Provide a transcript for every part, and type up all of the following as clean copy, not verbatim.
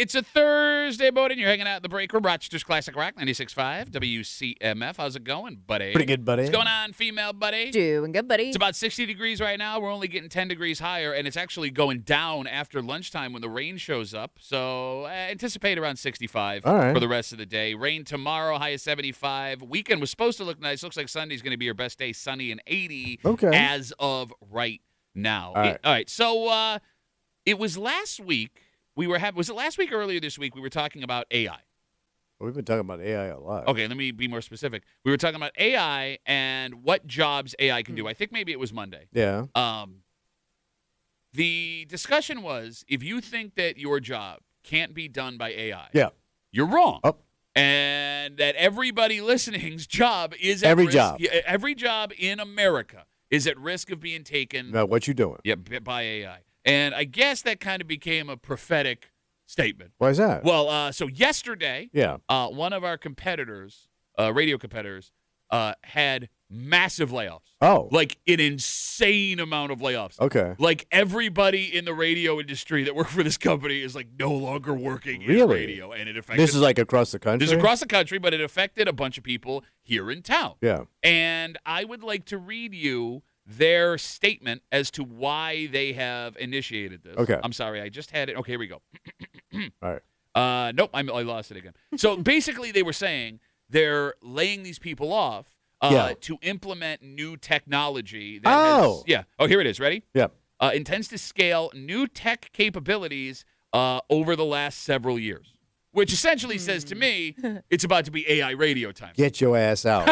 It's a Thursday morning. You're hanging out in the break room. Rochester's Classic Rock, 96.5, WCMF. How's it going, buddy? Pretty good, buddy. What's going on, female buddy? Doing good, buddy. It's about 60 degrees right now. We're only getting 10 degrees higher, and it's actually going down after lunchtime when the rain shows up. So anticipate around 65 for the rest of the day. Rain tomorrow, high of 75. Weekend was supposed to look nice. Looks like Sunday's going to be your best day, sunny and 80 as of right now. All right. So it was last week. Was it last week or earlier this week we were talking about AI? We've been talking about AI a lot. Okay, let me be more specific. We were talking about AI and what jobs AI can do. I think maybe it was Monday. Yeah. The discussion was, if you think that your job can't be done by AI, you're wrong. Oh. And that everybody listening's job is at risk. Every job in America is at risk of being taken. Now, what you doing? By AI. And I guess that kind of became a prophetic statement. Why is that? Well, so yesterday, one of our competitors, radio competitors, had massive layoffs. Oh. Like an insane amount of layoffs. Okay. Like everybody in the radio industry that worked for this company is like no longer working in radio. And it affected. This is like across the country? This is across the country, but it affected a bunch of people here in town. Yeah. And I would like to read you their statement as to why they have initiated this. Okay. I'm sorry, I just had it. Okay, here we go. All right. Nope, I lost it again. So basically they were saying they're laying these people off to implement new technology. That here it is. Ready? Yeah. Intends to scale new tech capabilities over the last several years, which essentially says to me it's about to be AI radio time. Get your ass out.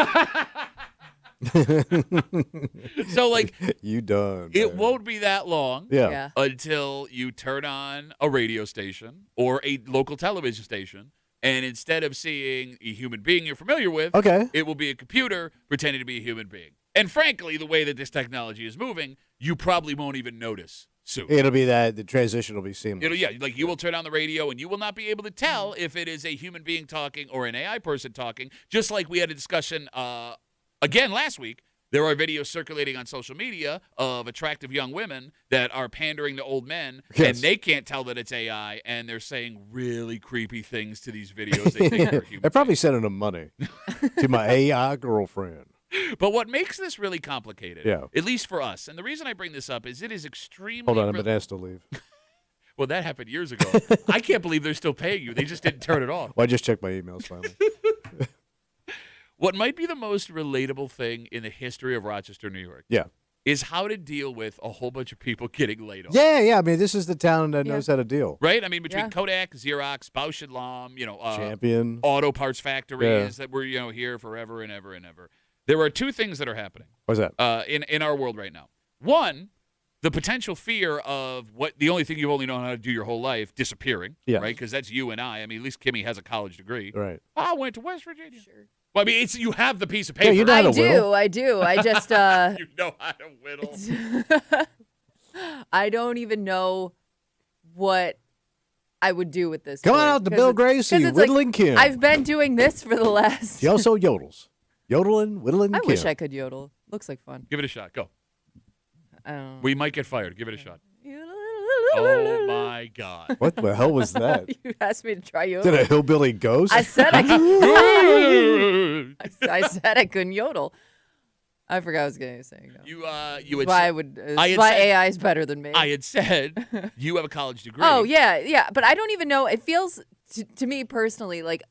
So, like, you done. It won't be that long until you turn on a radio station or a local television station, and instead of seeing a human being you're familiar with, it will be a computer pretending to be a human being. And frankly, the way that this technology is moving, you probably won't even notice soon. It'll be that the transition will be seamless. You will turn on the radio and you will not be able to tell if it is a human being talking or an AI person talking, just like we had a discussion again last week. There are videos circulating on social media of attractive young women that are pandering to old men, and they can't tell that it's AI, and they're saying really creepy things to these videos. They think they're human. They're probably sending them money to my AI girlfriend. But what makes this really complicated, at least for us, and the reason I bring this up is it is extremely... Hold on, I'm going to ask to leave. Well, that happened years ago. I can't believe they're still paying you. They just didn't turn it off. Well, I just checked my emails finally. What might be the most relatable thing in the history of Rochester, New York, is how to deal with a whole bunch of people getting laid off. Yeah. I mean, this is the town that knows how to deal. Right? I mean, between Kodak, Xerox, Bausch & Lomb, Champion, auto parts factories that were here forever and ever and ever. There are two things that are happening. What's that? In our world right now. One, the potential fear of what the only thing you've only known how to do your whole life disappearing, right? Because that's you and I. I mean, at least Kimmy has a college degree. Right. I went to West Virginia. Sure. Well, I mean, you have the piece of paper. Yeah, you know how to whittle. I do. I just... you know how to whittle. I don't even know what I would do with this. Come on out to Bill Gracie, Whittling Kim. I've been doing this for the last... She also yodels. Yodeling, whittling Kim. I wish I could yodel. Looks like fun. Give it a shot. Go. We might get fired. Give it a shot. Oh, my God. What the hell was that? You asked me to try yodel. Is it a hillbilly ghost? I said I said I couldn't yodel. I forgot what I was going to say. No. You had why AI is better than me. I had said you have a college degree. Oh, yeah. But I don't even know. It feels, to me personally, like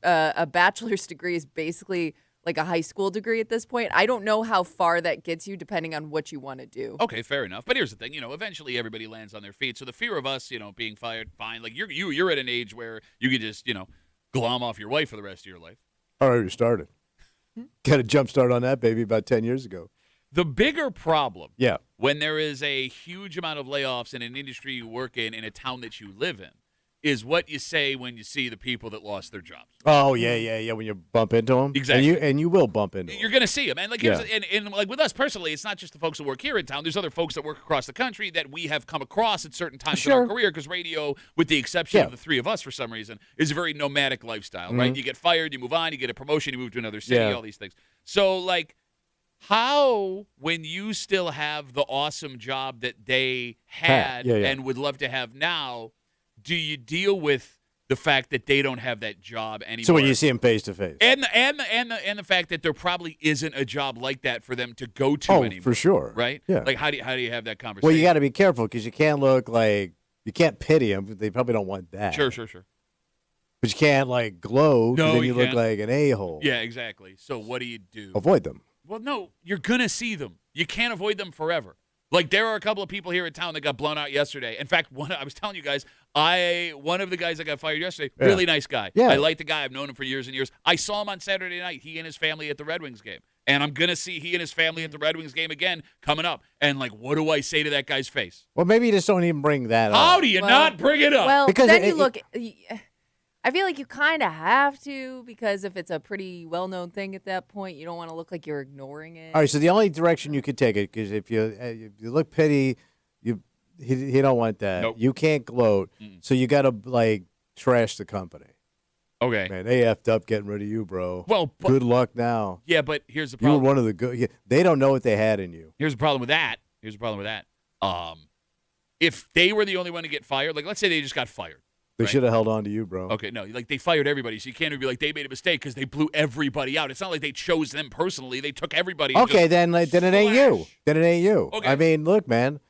a bachelor's degree is basically like a high school degree at this point. I don't know how far that gets you depending on what you want to do. Okay, fair enough. But here's the thing, eventually everybody lands on their feet. So the fear of us, being fired, fine. Like you're at an age where you can just, glom off your wife for the rest of your life. Already started. Got a jump start on that baby about 10 years ago. The bigger problem, when there is a huge amount of layoffs in an industry you work in a town that you live in, is what you say when you see the people that lost their jobs. Oh, yeah. When you bump into them. Exactly. And you will bump into them. You're going to see them. And like with us personally, it's not just the folks that work here in town. There's other folks that work across the country that we have come across at certain times in our career, because radio, with the exception of the three of us for some reason, is a very nomadic lifestyle, right? You get fired, you move on, you get a promotion, you move to another city, all these things. So, like, how, when you still have the awesome job that they had and would love to have now, do you deal with the fact that they don't have that job anymore? So when you see them face to face, and the fact that there probably isn't a job like that for them to go to anymore. For sure, right? Yeah. Like how do you have that conversation? Well, you got to be careful because you can't look like you can't pity them. They probably don't want that. Sure. But you can't like glow because then you look can't. like an a-hole. Yeah, exactly. So what do you do? Avoid them. Well, no, you're gonna see them. You can't avoid them forever. Like there are a couple of people here in town that got blown out yesterday. In fact, I was telling you guys, one of the guys that got fired yesterday, really nice guy. Yeah. I like the guy. I've known him for years and years. I saw him on Saturday night, he and his family at the Red Wings game. And I'm going to see he and his family at the Red Wings game again coming up. And, like, what do I say to that guy's face? Well, maybe you just don't even bring that up. How do you not bring it up? Well, Because then you look. I feel like you kind of have to, because if it's a pretty well-known thing at that point, you don't want to look like you're ignoring it. All right, so the only direction you could take it, because if you look pity, he don't want that. Nope. You can't gloat, so you got to like trash the company. Okay. Man, they effed up getting rid of you, bro. Well, good luck now. Yeah, but here's the You were problem. one of the good. Yeah, they don't know what they had in you. Here's the problem with that. If they were the only one to get fired, like let's say they just got fired. They right? should have held on to you, bro. Okay, no, like they fired everybody, so you can't even be like they made a mistake because they blew everybody out. It's not like they chose them personally; they took everybody. Okay, then it ain't you. Then it ain't you. Okay. I mean, look, man,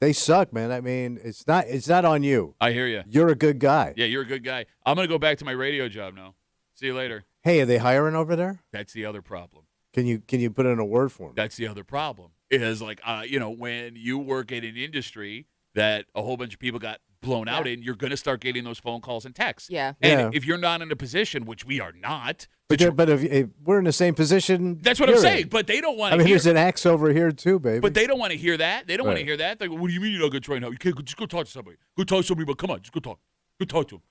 they suck, man. I mean, it's not on you. I hear you. You're a good guy. Yeah, you're a good guy. I'm gonna go back to my radio job now. See you later. Hey, are they hiring over there? That's the other problem. Can you put in a word for me? That's the other problem. Is like when you work in an industry that a whole bunch of people got blown out in, you're going to start getting those phone calls and texts. Yeah. And if you're not in a position, which we are not. But if we're in the same position. That's what I'm saying. But they don't want to hear. There's an axe over here too, baby. But they don't want to hear that. They don't want to hear that. They go, what do you mean you're not going to try now? You can't just go talk to somebody. Go talk to somebody, but come on, just go talk. Go talk to them.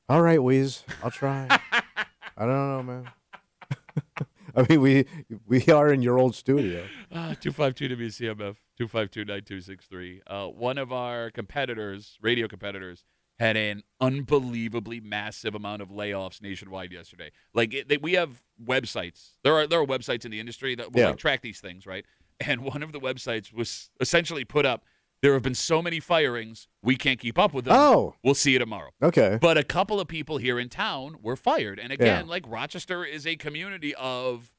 All right, Weez. I'll try. I don't know, man. I mean, we are in your old studio. 252 WCMF, 252-9263. One of our competitors, radio competitors, had an unbelievably massive amount of layoffs nationwide yesterday. Like we have websites. There are websites in the industry that will track these things, right? And one of the websites was essentially put up, there have been so many firings, we can't keep up with them. Oh. We'll see you tomorrow. Okay. But a couple of people here in town were fired. And again, like Rochester is a community of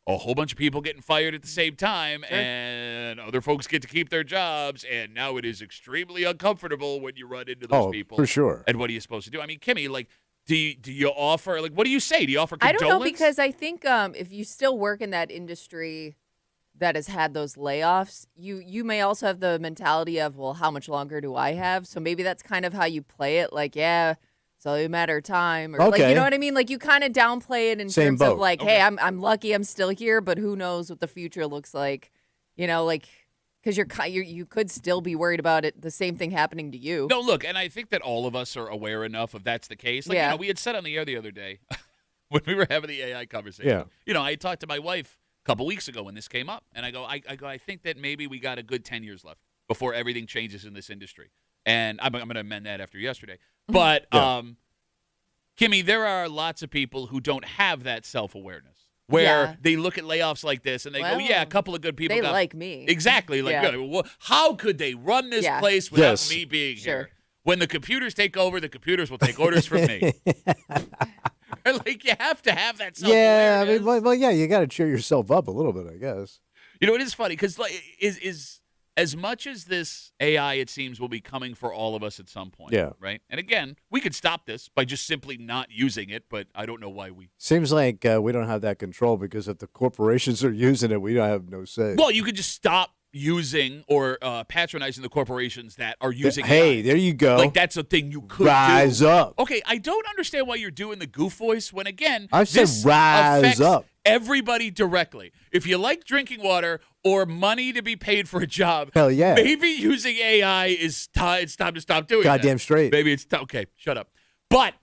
a whole bunch of people getting fired at the same time, and other folks get to keep their jobs, and now it is extremely uncomfortable when you run into those people. For sure. And what are you supposed to do? I mean, Kimmy, like, do you offer, like, what do you say? Do you offer condolence? I don't know, because I think if you still work in that industry that has had those layoffs, you may also have the mentality of, well, how much longer do I have? So maybe that's kind of how you play it. Like, yeah, it's only a matter of time. Or like, you know what I mean? Like you kind of downplay it in terms of like, hey, I'm lucky I'm still here, but who knows what the future looks like? You know, like, because you could still be worried about it, the same thing happening to you. No, look, and I think that all of us are aware enough of that's the case. Like, we had said on the air the other day when we were having the AI conversation. Yeah. I talked to my wife couple weeks ago when this came up, and I think that maybe we got a good 10 years left before everything changes in this industry, and I'm going to amend that after yesterday. But Kimmy, there are lots of people who don't have that self-awareness where they look at layoffs like this and they go, yeah, a couple of good people. They like me. Exactly. Like, well, how could they run this place without me being here? When the computers take over, the computers will take orders from me. Like, you have to have that self-awareness. Yeah, I mean, you got to cheer yourself up a little bit, I guess. You know, it is funny because, like, is as much as this AI, it seems, will be coming for all of us at some point. Yeah. Right? And again, we could stop this by just simply not using it, but I don't know why we. Seems like we don't have that control because if the corporations are using it, we don't have no say. Well, you could just stop using or patronizing the corporations that are using Hey, AI. There you go. Like, that's a thing you could rise up. Okay, I don't understand why you're doing the goof voice when, again, I said this rise up. Everybody directly. If you like drinking water or money to be paid for a job, hell yeah. Maybe using AI is it's time to stop doing that. Goddamn straight. Maybe it's okay, shut up. But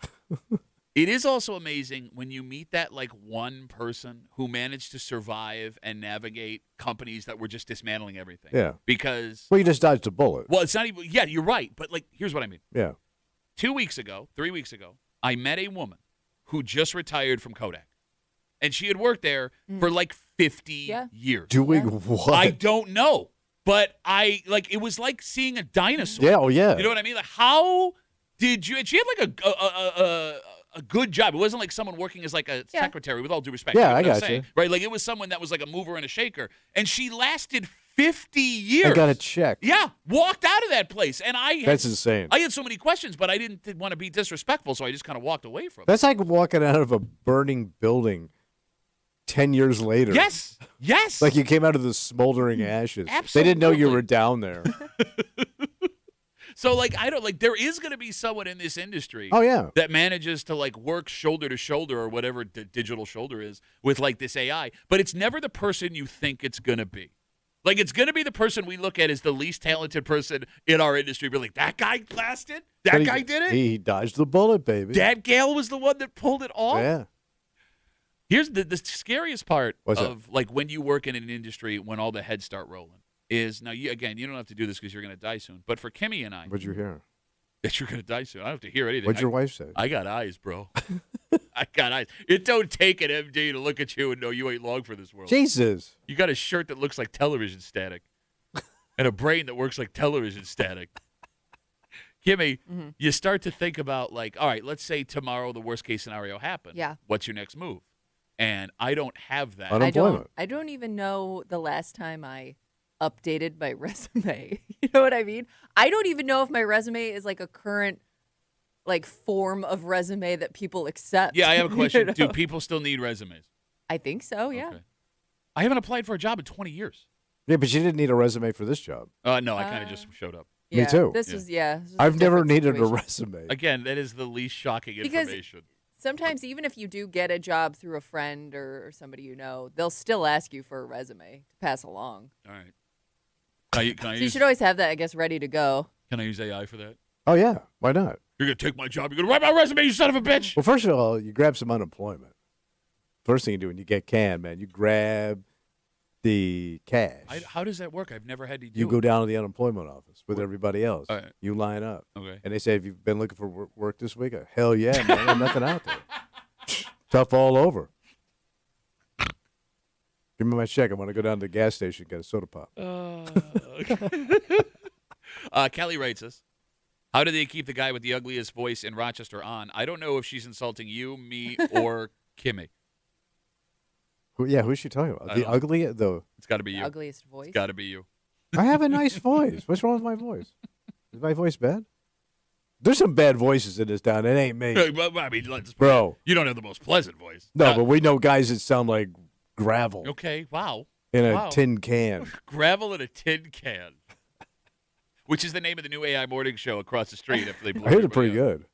it is also amazing when you meet that like one person who managed to survive and navigate companies that were just dismantling everything. Yeah. Because you just dodged a bullet. Well, it's not even you're right, but like here's what I mean. Yeah. 3 weeks ago, I met a woman who just retired from Kodak. And she had worked there for like 50 years. Doing what? I don't know. But it was like seeing a dinosaur. Yeah, oh yeah. You know what I mean? Like, how Did you? And she had like a good job. It wasn't like someone working as like a secretary. With all due respect, Yeah, you know I what I'm got saying? you. Right, like it was someone that was like a mover and a shaker, and she lasted 50 years. I got a check. Yeah, walked out of that place, and That's insane. I had so many questions, but I didn't want to be disrespectful, so I just kind of walked away from it. That's like walking out of a burning building 10 years later. Yes. Like you came out of the smoldering ashes. Absolutely. They didn't know you were down there. So, like, I don't like. There is going to be someone in this industry. Oh, yeah. That manages to like work shoulder to shoulder or whatever digital shoulder is with like this AI, but it's never the person you think it's going to be. Like, it's going to be the person we look at as the least talented person in our industry. We're like, that guy lasted. That guy did it. He dodged the bullet, baby. That gal was the one that pulled it off. Yeah. Here's the scariest part What's of like when you work in an industry when all the heads start rolling. Is now you don't have to do this because you're going to die soon. But for Kimmy and I, What'd you hear? that you're going to die soon. I don't have to hear anything. What'd your wife say? I got eyes, bro. I got eyes. It don't take an MD to look at you and know you ain't long for this world. Jesus. You got a shirt that looks like television static, and a brain that works like television static. Kimmy, you start to think about like, all right, let's say tomorrow the worst case scenario happened. Yeah. What's your next move? And I don't have that. Unemployment. I don't even know the last time I updated my resume. You know what I mean? I don't even know if my resume is like a current like form of resume that people accept. Yeah, I have a question. You know? Do people still need resumes? I think so, yeah. Okay. I haven't applied for a job in 20 years. Yeah, but you didn't need a resume for this job. No, I kind of just showed up. Yeah, Me too. This Yeah. was this was I've a never different needed a situation. resume. Again, that is the least shocking Because- information. Sometimes even if you do get a job through a friend or somebody you know, they'll still ask you for a resume to pass along. All right. Can I So you use, should always have that, I guess, ready to go. can I use AI for that? Oh, yeah. Why not? You're going to take my job. You're going to write my resume, you son of a bitch. Well, first of all, you grab some unemployment. First thing you do when you get canned, man, you grab the cash. How does that work? I've never had to do You it. go down to the unemployment office with everybody else. All right. You line up. Okay. And they say, have you been looking for work this week? Hell yeah, man. There's nothing out there. Tough all over. Give me my check. I want to go down to the gas station and get a soda pop. Kelly writes us, how do they keep the guy with the ugliest voice in Rochester on? I don't know if she's insulting you, me, or Kimmy. Who's she talking about? I The don't know. ugly? It's got to be The you. ugliest voice. It's got to be you. I have a nice voice. What's wrong with my voice? Is my voice bad? There's some bad voices in this town. It ain't me. I mean, Bro. you don't have the most pleasant voice. No, but we know guys that sound like gravel Okay, wow. in a Wow. tin can. Gravel in a tin can. Which is the name of the new AI morning show across the street after they blew I heard it everybody pretty up. good.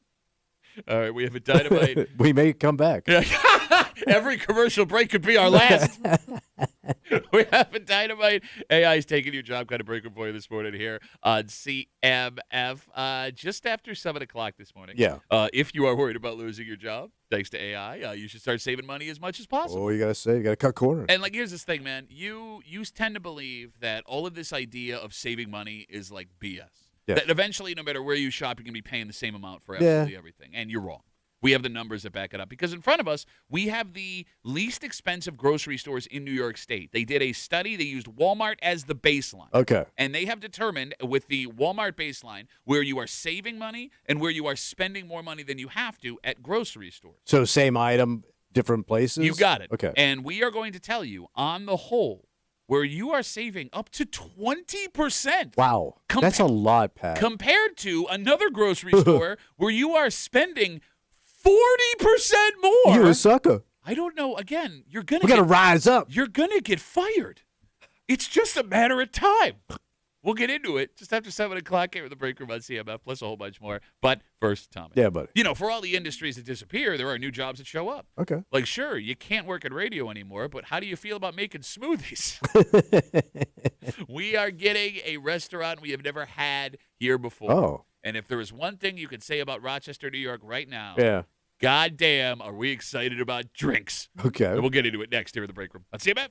All right, we have a dynamite. We may come back. Every commercial break could be our last. We have a dynamite. AI is taking your job kind of breaker for you this morning here on CMF. Just after 7 o'clock this morning. Yeah. If you are worried about losing your job, thanks to AI, you should start saving money as much as possible. Oh, you gotta say, you gotta cut corners. And like, here's this thing, man. You tend to believe that all of this idea of saving money is like BS. Yeah. That eventually, no matter where you shop, you're gonna be paying the same amount for Yeah. absolutely everything. And you're wrong. We have the numbers that back it up. Because in front of us, we have the least expensive grocery stores in New York State. They did a study. They used Walmart as the baseline. Okay. And they have determined with the Walmart baseline where you are saving money and where you are spending more money than you have to at grocery stores. So same item, different places? You got it. Okay. And we are going to tell you, on the whole, where you are saving up to 20%. Wow. That's a lot, Pat. Compared to another grocery store where you are spending 40% more. You a sucker. I don't know. Again, We gotta rise up. You're going to get fired. It's just a matter of time. We'll get into it just after 7 o'clock here with the break room on CMF, plus a whole bunch more. But first, Tommy. Yeah, buddy. You know, for all the industries that disappear, there are new jobs that show up. Okay. Like, sure, you can't work in radio anymore, but how do you feel about making smoothies? We are getting a restaurant we have never had here before. Oh. And if there is one thing you can say about Rochester, New York right now, Yeah. goddamn, are we excited about drinks? Okay. And we'll get into it next here in the break room. Let's see you, man.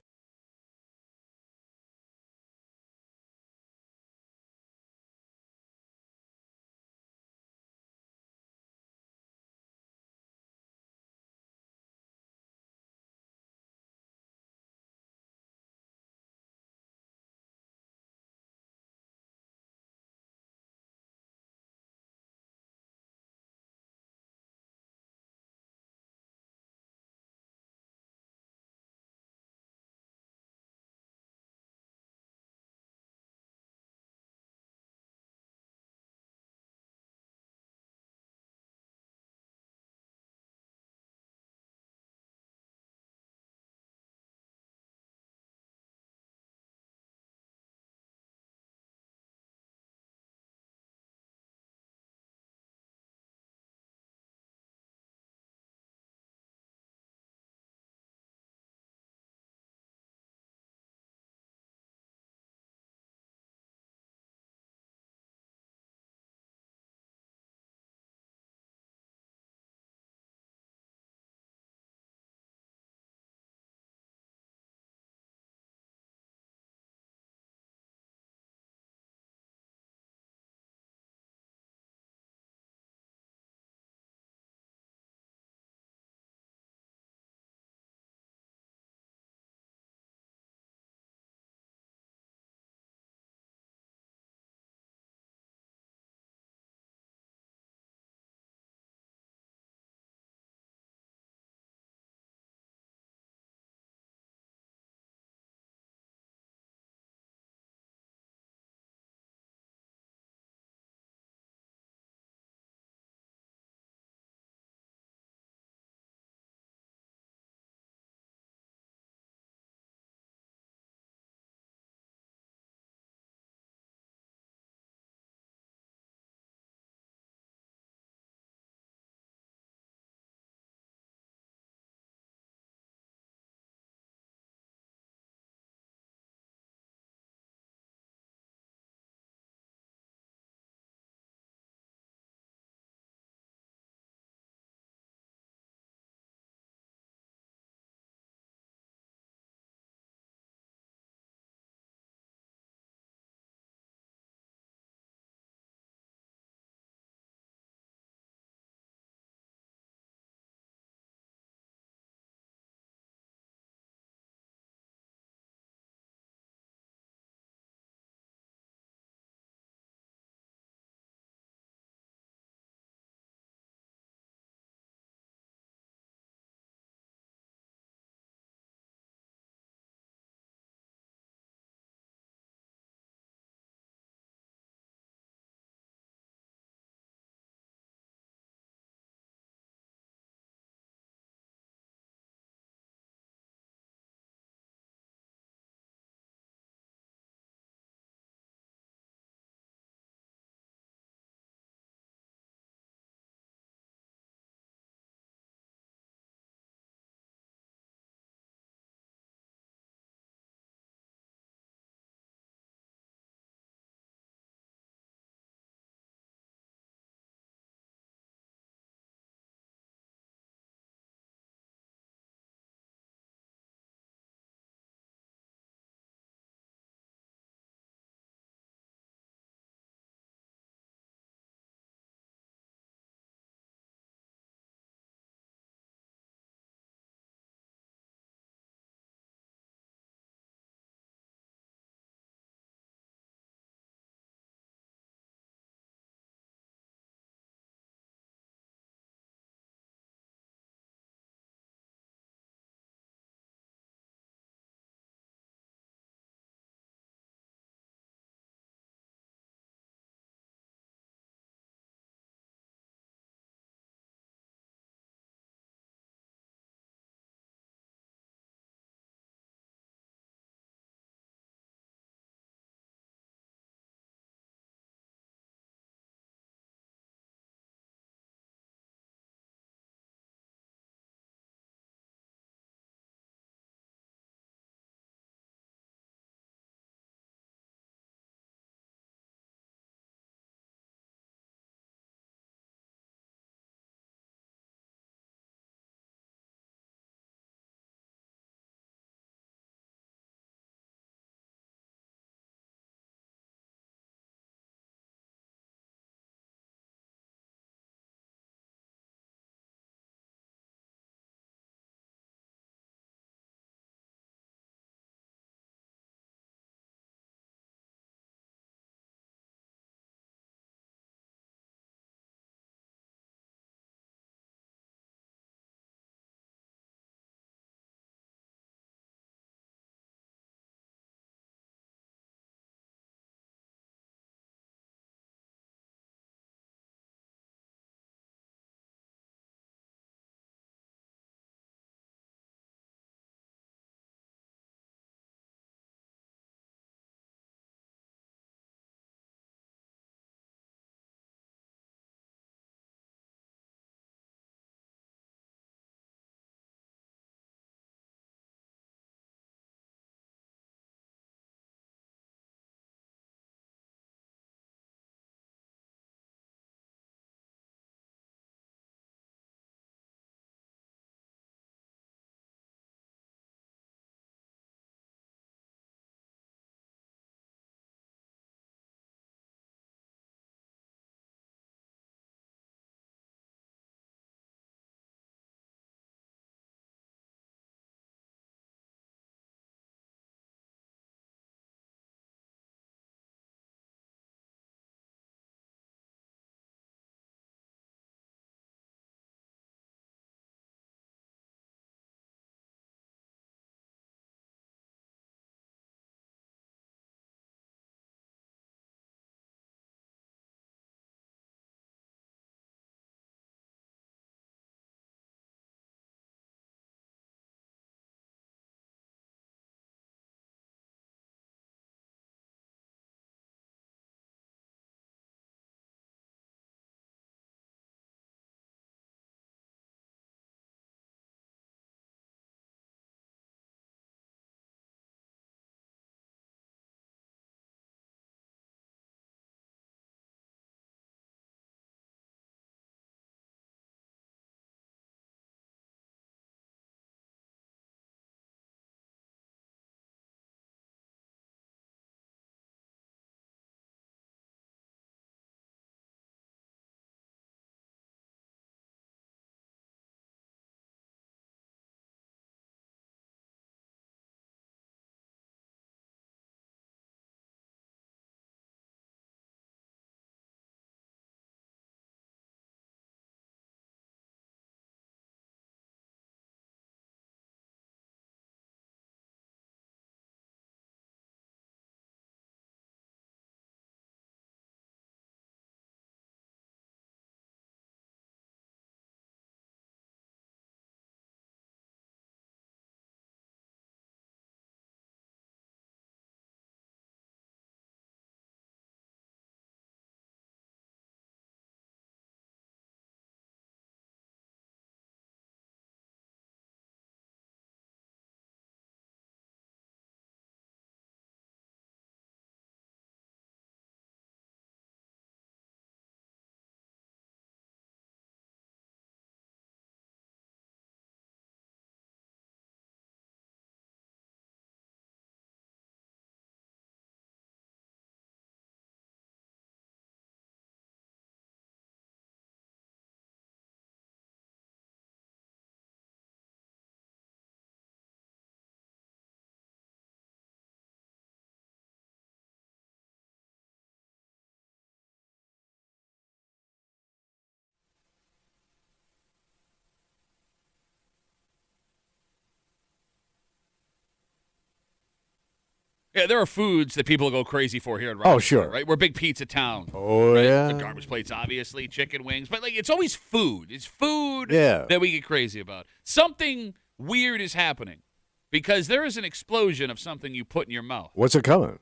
Yeah, there are foods that people go crazy for here in Rochester. Oh, sure. Right? We're a big pizza town. Oh, right? yeah. The garbage plates, obviously, chicken wings. But, it's always food. It's food Yeah. that we get crazy about. Something weird is happening because there is an explosion of something you put in your mouth. What's it coming?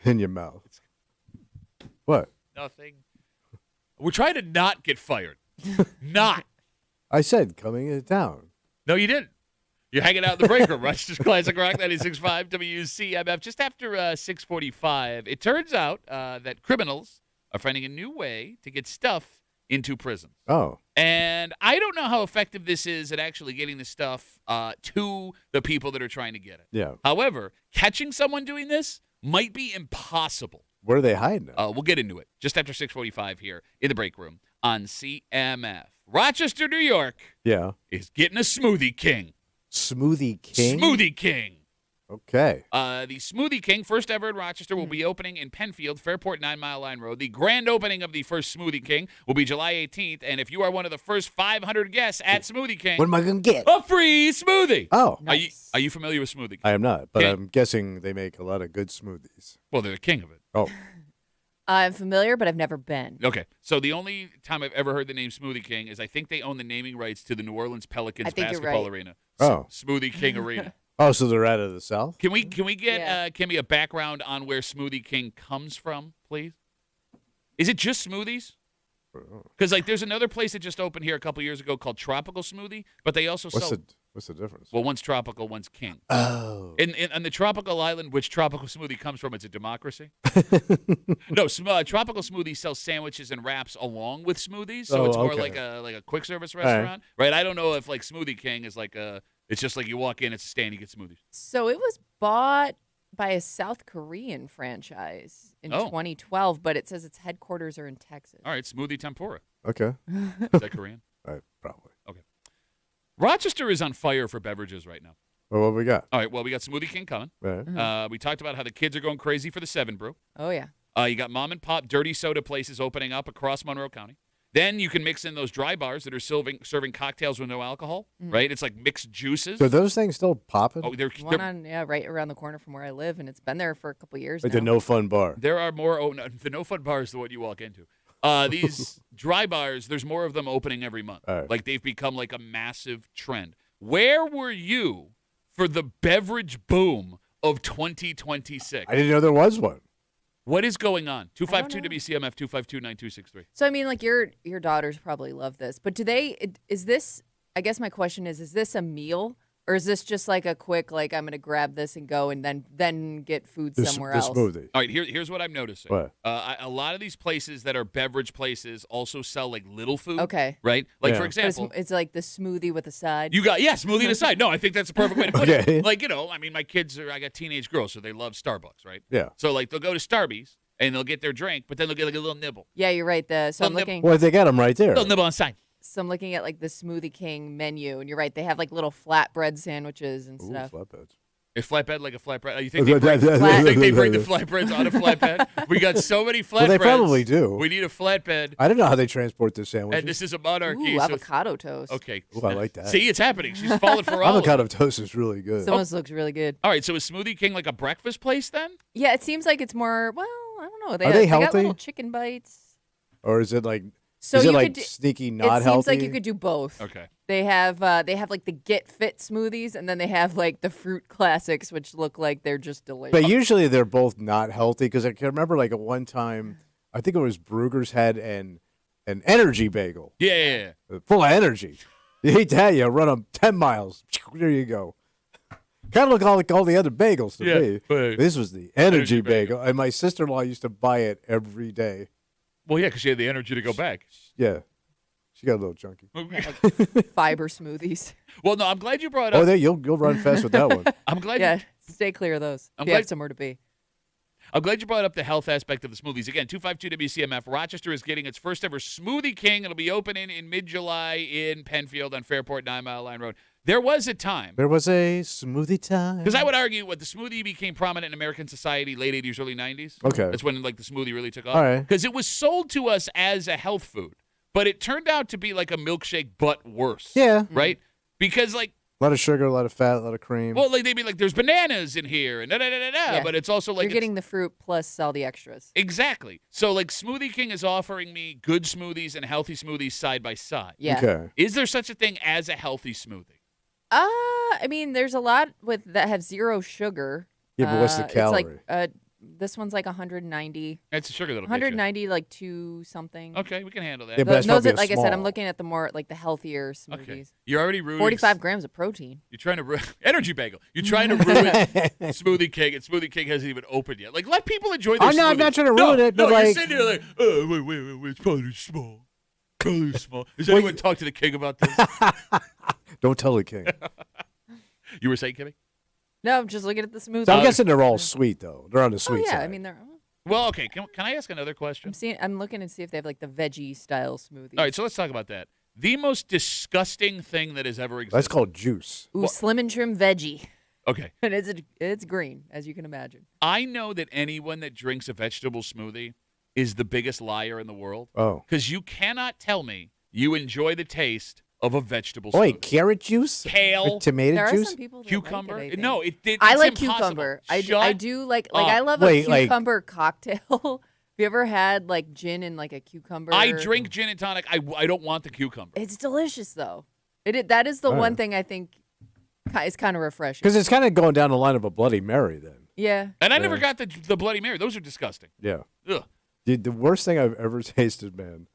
In your mouth. What? Nothing. We're trying to not get fired. Not. I said coming into town. No, you didn't. You're hanging out in the break room. Rochester's Classic Rock 96.5 WCMF. Just after 6:45, it turns out that criminals are finding a new way to get stuff into prisons. Oh. And I don't know how effective this is at actually getting the stuff to the people that are trying to get it. Yeah. However, catching someone doing this might be impossible. Where are they hiding it? We'll get into it just after 6:45 here in the break room on CMF. Rochester, New York Yeah. is getting a Smoothie King. Smoothie King? Smoothie King. Okay. The Smoothie King, first ever in Rochester, will be opening in Penfield, Fairport 9 Mile Line Road. The grand opening of the first Smoothie King will be July 18th. And if you are one of the first 500 guests at Smoothie King, What am I going to get? a free smoothie. Oh. Nice. Are you familiar with Smoothie King? I am not, but King. I'm guessing they make a lot of good smoothies. Well, they're the king of it. Oh. I'm familiar, but I've never been. Okay, so the only time I've ever heard the name Smoothie King is I think they own the naming rights to the New Orleans Pelicans I think you're basketball right. arena. Oh. Smoothie King Arena. Oh, so they're out of the South? Can we get Yeah. Kimmy a background on where Smoothie King comes from, please? Is it just smoothies? Because there's another place that just opened here a couple years ago called Tropical Smoothie, but they also sell. What's the difference? Well, one's tropical, one's king. Oh. In the tropical island, which tropical smoothie comes from, it's a democracy. No, tropical smoothie sells sandwiches and wraps along with smoothies, so it's more okay. like a quick service restaurant, right? I don't know if Smoothie King is it's just like you walk in, it's a stand, you get smoothies. So it was bought by a South Korean franchise in 2012, but it says its headquarters are in Texas. All right, Smoothie Tempura. Okay. Is that Korean? Probably. Okay. Rochester is on fire for beverages right now. Well, what we got? All right, well, we got Smoothie King coming. Right. We talked about how the kids are going crazy for the 7 Brew. Oh, yeah. You got mom and pop dirty soda places opening up across Monroe County. Then you can mix in those dry bars that are serving cocktails with no alcohol, right? It's like mixed juices. So are those things still popping? Oh, they're One right around the corner from where I live, and it's been there for a couple years like now. the No Fun Bar. there are more. Oh, no, the No Fun Bar is the one you walk into. These dry bars, there's more of them opening every month. All right. Like they've become like a massive trend. Where were you for the beverage boom of 2026? I didn't know there was one. What is going on? I don't 252 WCMF 252-9263. So, I mean, your daughters probably love this, but is this, I guess my question is this a meal? Or is this just like a quick, I'm going to grab this and go and then get food somewhere else? Smoothie. All right, here's what I'm noticing. What? A lot of these places that are beverage places also sell little food. Okay. Right? Yeah. For But example, it's like the smoothie with a side. you got smoothie on the side. No, I think that's the perfect way to put Okay. it. My kids I got teenage girls, so they love Starbucks, right? Yeah. So they'll go to Starbucks and they'll get their drink, but then they'll get a little nibble. Yeah, you're right. So I'm Well, looking. Well, they got them right there. Little nibble on the side. So I'm looking at the Smoothie King menu, and you're right. They have little flatbread sandwiches and Ooh, stuff. flatbeds. A flatbed like a flatbread. You think they bring the flatbreads on a flatbed? We got so many flatbreads. Well, they probably do. We need a flatbed. I don't know how they transport their sandwiches. And this is a monarchy. Ooh, so- avocado toast. Okay. Ooh, I like that. See, it's happening. She's falling for all of it. Avocado toast is really good. Some of this looks really good. All right, so is Smoothie King like a breakfast place then? Yeah, it seems like it's more. Well, I don't know. Are they got healthy? little chicken bites. Or is it like, So is it you like could do, sneaky it not seems healthy? like you could do both. Okay. They have the Get Fit smoothies, and then they have the fruit classics, which look like they're just delicious. But usually they're both not healthy because I can remember at one time, I think it was Brugger's had an energy bagel Yeah. full of energy. You eat that, you run them 10 miles. There you go. Kind of look like all the other bagels to me. but- This was the energy Energy bagel. bagel. And my sister-in-law used to buy it every day. Well, yeah, because she had the energy to go back. Yeah. She got a little chunky. Fiber smoothies. Well, no, I'm glad you brought Oh, up. there you'll run fast with that one. I'm glad. Yeah, stay clear of those. I'm If you have glad- somewhere to be. I'm glad you brought up the health aspect of the smoothies. Again, 252 WCMF. Rochester is getting its first ever Smoothie King. It'll be opening in mid-July in Penfield on Fairport 9 Mile Line Road. There was a time. There was a smoothie time. Because I would argue the smoothie became prominent in American society late 80s, early 90s. Okay. That's when the smoothie really took off. All right. Because it was sold to us as a health food, but it turned out to be like a milkshake, but worse. Yeah. Right? Because A lot of sugar, a lot of fat, a lot of cream. Well, like they'd be like, "There's bananas in here," and Yeah. but it's also like you're getting the fruit plus all the extras. exactly. So like Smoothie King is offering me good smoothies and healthy smoothies side by side. Yeah. Okay. Is there such a thing as a healthy smoothie? I mean, there's a lot that have zero sugar. Yeah, but what's the calorie? It's like this one's like 190. It's a sugar that'll 190, like 2 something. Okay, we can handle that. Yeah, but that's Those probably are, like I said, small. I'm looking at the more like the healthier smoothies. Okay, you're already ruining 45 grams of protein. You're trying to energy bagel. You're trying to ruin Smoothie King, and Smoothie King hasn't even opened yet. Like, let people enjoy their. I'm not trying to ruin it, No, but you're like, sitting there like, oh, wait, it's probably small. Probably small. Has anyone talked to the king about this? don't tell the king. You were saying, Kimmy? No, I'm just looking at the smoothie. So I'm guessing they're all sweet though. They're on the sweet yeah, side. I mean they're. Well, okay. Can I ask another question? I'm looking to see if they have like the veggie style smoothies. All right, so let's talk about that. The most disgusting thing that has ever existed. That's called juice. Ooh, Slim and Trim veggie. Okay. And it's green, as you can imagine. I know that anyone that drinks a vegetable smoothie is the biggest liar in the world. Oh. Because you cannot tell me you enjoy the taste of a vegetable smoothie. Wait, carrot juice? Kale. With tomato There are juice? some people that Cucumber? Like it, I think. No, it's I like impossible. cucumber. I Shut do like up. I love Wait, a cucumber cocktail. Have you ever had like gin and like a cucumber? I drink gin and tonic. I don't want the cucumber. It's delicious though. That is the one thing I think is kind of refreshing. Because it's kind of going down the line of a Bloody Mary then. Yeah. And I never got the Bloody Mary. Those are disgusting. Yeah. Ugh. Dude, the worst thing I've ever tasted, man,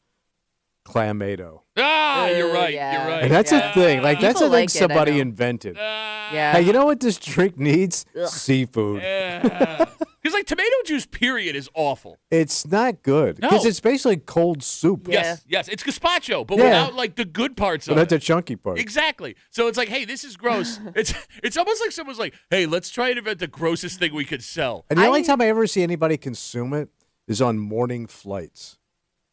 Clamato. Ah, you're right. yeah. You're right. And that's a thing. Like, that's a People thing like it, I somebody know. invented. Yeah. Hey, you know what this drink needs? Ugh. Seafood. Because like tomato juice, period, is awful. It's not good. Because No. it's basically cold soup. Yeah. Yes, it's gazpacho, but Yeah. without like the good parts But of that's it. the chunky part. Exactly. So it's like, hey, this is gross. It's almost like someone's like, hey, let's try and invent the grossest thing we could sell. And the only time I ever see anybody consume it is on morning flights.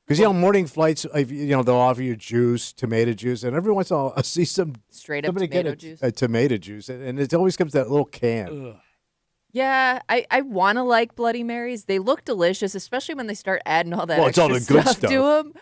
Because, morning flights, they'll offer you juice, tomato juice, and every once in a while I see Straight up somebody tomato get juice. a tomato juice, and it always comes that little can. Ugh. Yeah, I want to like Bloody Marys. They look delicious, especially when they start adding all that Well, it's all extra the good stuff to them.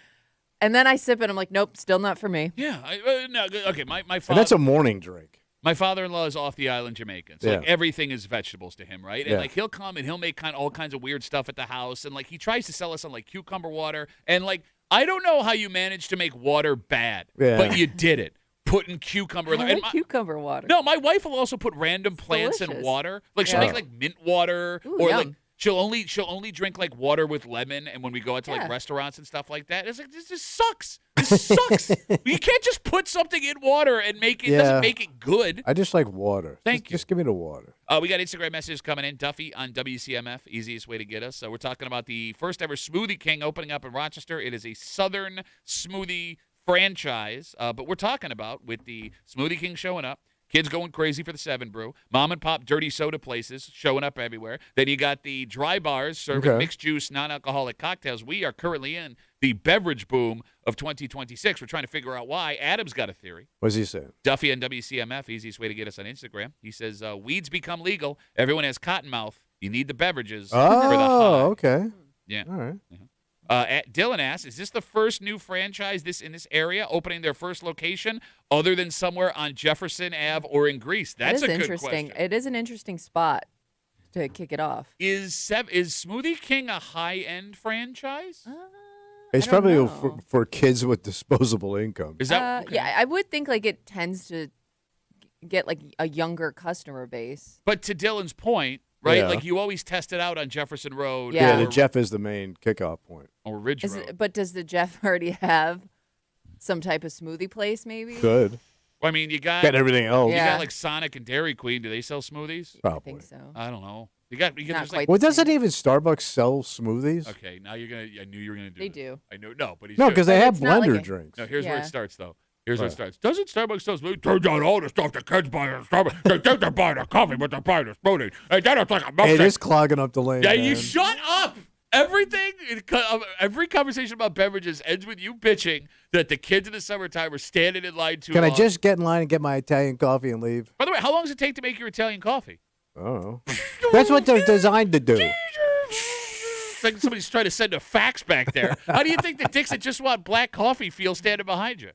And then I sip it. I'm like, nope, still not for me. Yeah. No, okay, my And father. that's a morning drink. My father-in-law is off the island Jamaican, so like Yeah. everything is vegetables to him, right? And Yeah. like he'll come and he'll make all kinds of weird stuff at the house, and like he tries to sell us on like cucumber water, and like I don't know how you managed to make water bad, Yeah. but you did it. Putting cucumber in I there. like cucumber water. No, my wife will also put random plants in delicious. water. Like she'll Yeah. make like mint water, Ooh, or yum. like she'll only drink like water with lemon. And when we go out to Yeah. like restaurants and stuff like that, it's like this just sucks. This sucks. You can't just put something in water and make it. Yeah. Doesn't make it good. I just like water. Thank you. Just give me the water. We got Instagram messages coming in. Duffy on WCMF, easiest way to get us. So we're talking about the first ever Smoothie King opening up in Rochester. It is a Southern smoothie franchise, but we're talking about with the Smoothie King showing up, kids going crazy for the 7 Brew, mom and pop dirty soda places showing up everywhere. Then you got the dry bars serving mixed juice, non-alcoholic cocktails. We are currently in the beverage boom of 2026. We're trying to figure out why. Adam's got a theory. What's he saying? Duffy on WCMF, easiest way to get us on Instagram. He says, weeds become legal. Everyone has cotton mouth. You need the beverages for the high. Oh, okay. Yeah. All right. Dylan asks, is this the first new franchise in this area opening their first location other than somewhere on Jefferson Ave or in Greece? That's That is a good interesting. question. It is an interesting spot to kick it off. Is Smoothie King a high-end franchise? It's I don't probably know. for kids with disposable income. Is that okay. Yeah, I would think like it tends to get like a younger customer base. But to Dylan's point, right? Yeah. Like you always test it out on Jefferson Road. Yeah. Yeah, or, the Jeff is the main kickoff point. or Ridge Road. But does the Jeff already have some type of smoothie place? Maybe. Good. I mean, you got Got everything else. you Yeah. got like Sonic and Dairy Queen. Do they sell smoothies? I Probably. think so. I don't know. You got Not there's like quite. Well, doesn't even Starbucks sell smoothies? okay. Now you're gonna. I knew you were gonna do. They this. do. I know. No, but he's No, good. because they But have it's not like blender a- drinks. No, here's where Yeah. it starts, though. Here's where it Right. starts. Doesn't Starbucks sell smoothie? Turns out all the stuff the kids buy at Starbucks, they think they're buying a coffee, but they're buying a smoothie. And then it's like a Hey, milkshake. it is clogging up the lane. Yeah, man. you shut up. Everything, every conversation about beverages ends with you bitching that the kids in the summertime are standing in line too Can long. I just get in line and get my Italian coffee and leave? By the way, how long does it take to make your Italian coffee? I don't know. That's what they're designed to do. It's like somebody's trying to send a fax back there. How do you think the dicks that just want black coffee feel standing behind you?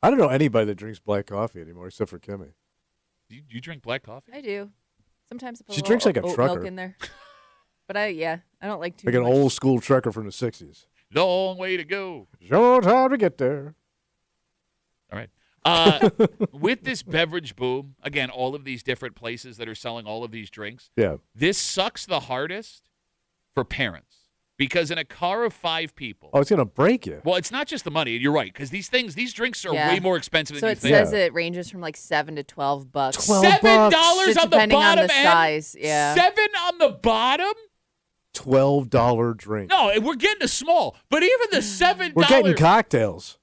I don't know anybody that drinks black coffee anymore except for Kimmy. You drink black coffee? I do. Sometimes I put She a little drinks like a oat trucker. milk in there. But I don't like too Like much. an old school trucker from the 60s. Long way to go. Short time to get there. All right. With this beverage boom, again, all of these different places that are selling all of these drinks, this sucks the hardest for parents. Because in a car of 5 people. Oh, it's going to break you. Well, it's not just the money. You're right. Because these drinks are way more expensive than you think. So it says it ranges from like $7 to $12. $7 on the depending bottom on the end? size. Yeah. $7 on the bottom? $12 drink. No, we're getting a small. But even the $7. We're getting cocktails.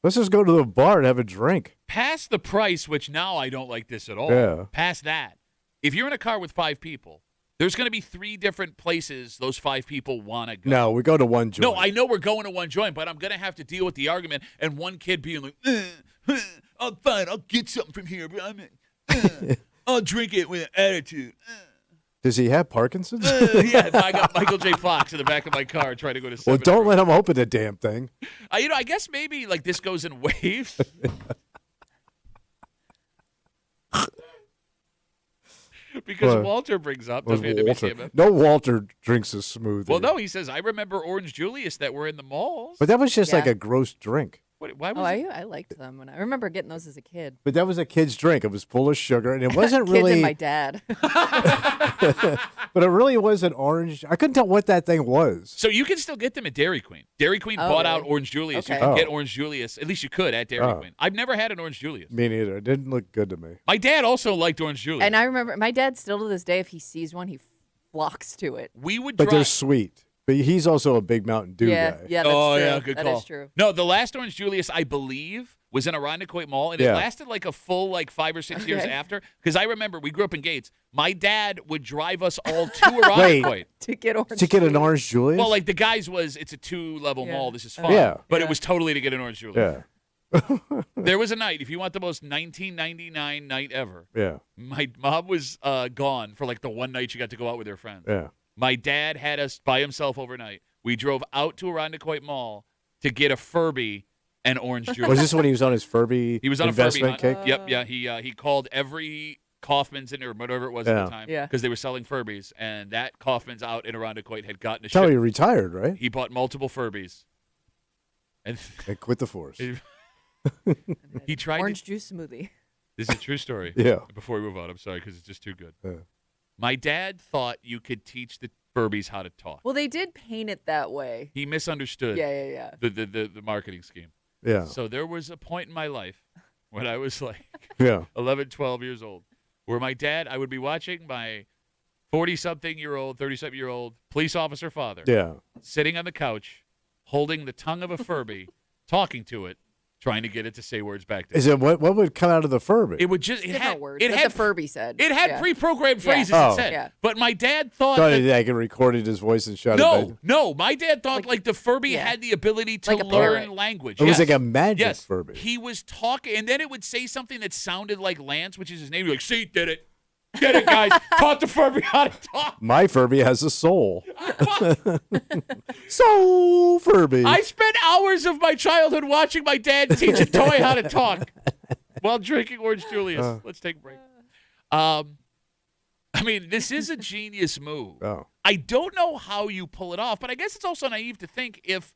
Let's just go to the bar and have a drink. Past the price, which now I don't like this at all. Yeah. Past that. If you're in a car with 5 people, there's going to be 3 different places those 5 people want to go. No, we go to one joint. No, I know we're going to one joint, but I'm going to have to deal with the argument and one kid being like, I'm fine, I'll get something from here, but I'll drink it with attitude. Does he have Parkinson's? Yeah, I got Michael J. Fox in the back of my car trying to go to 7. Well, don't let him open the damn thing. I guess maybe like this goes in waves. Because Walter brings up the WCMF. No, Walter drinks a smoothie. Well, no, he says, I remember Orange Julius that were in the malls. But that was just like a gross drink. Why was it? I liked them I remember getting those as a kid. But that was a kid's drink. It was full of sugar, and it wasn't Kids really. and my dad. But it really wasn't orange. I couldn't tell what that thing was. So you can still get them at Dairy Queen. Dairy Queen bought out Orange Julius. Okay. You can get Orange Julius. At least you could at Dairy Queen. I've never had an Orange Julius. Me neither. It didn't look good to me. My dad also liked Orange Julius. And I remember my dad still to this day, if he sees one, he flocks to it. We would But drive. they're sweet. But he's also a big Mountain Dew guy. Yeah, that's true. Yeah, good call. That is true. No, the last Orange Julius, I believe, was in Irondequoit Mall, and it lasted like a full 5 or 6 years after. Because I remember we grew up in Gates. My dad would drive us all to Irondequoit. To get orange. To get an Orange Julius? Well, like the guys it's a 2-level mall. This is fun. Yeah. But it was totally to get an Orange Julius. Yeah. There was a night, if you want the most 1999 night ever. Yeah. My mom was gone for like the one night she got to go out with her friends. Yeah. My dad had us by himself overnight. We drove out to Irondequoit Mall to get a Furby and Orange Julius. Was this when he was on his Furby He was on investment a Furby kick? Yep, yeah. He called every Kaufman's in or whatever it was at the time because they were selling Furbies, and that Kaufman's out in Irondequoit had gotten a Tell ship. he retired, right? He bought multiple Furbies. And quit the force. He tried orange juice smoothie. This is a true story. Yeah. Before we move on, I'm sorry because it's just too good. Yeah. My dad thought you could teach the Furbies how to talk. Well, they did paint it that way. He misunderstood Yeah. the marketing scheme. Yeah. So there was a point in my life when I was like 11, 12 years old where my dad, I would be watching my 40-something-year-old, 30-something-year-old police officer father sitting on the couch holding the tongue of a Furby, talking to it, trying to get it to say words back to him. Is it what would come out of the Furby? It would just Different words. It that had the Furby said. It had pre-programmed phrases Oh. it said. Yeah. But my dad thought So that I can recorded his voice and shut it back. No. My dad thought like the Furby had the ability to Like a learn parrot. language. It was Yes. like a magic Yes. Furby. He was talking, and then it would say something that sounded like Lance, which is his name. He'd be like, see, did it. Get it, guys. Taught the Furby how to talk. My Furby has a soul. Soul Furby. I spent hours of my childhood watching my dad teach a toy how to talk while drinking Orange Julius. Let's take a break. I mean, this is a genius move. Oh. I don't know how you pull it off, but I guess it's also naive to think if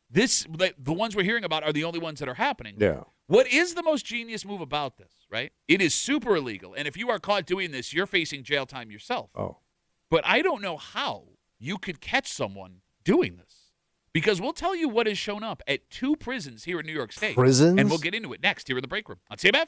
the ones we're hearing about are the only ones that are happening. Yeah. What is the most genius move about this, right? It is super illegal. And if you are caught doing this, you're facing jail time yourself. Oh. But I don't know how you could catch someone doing this. Because we'll tell you what has shown up at 2 prisons here in New York State. Prisons? And we'll get into it next here in the break room on CMF.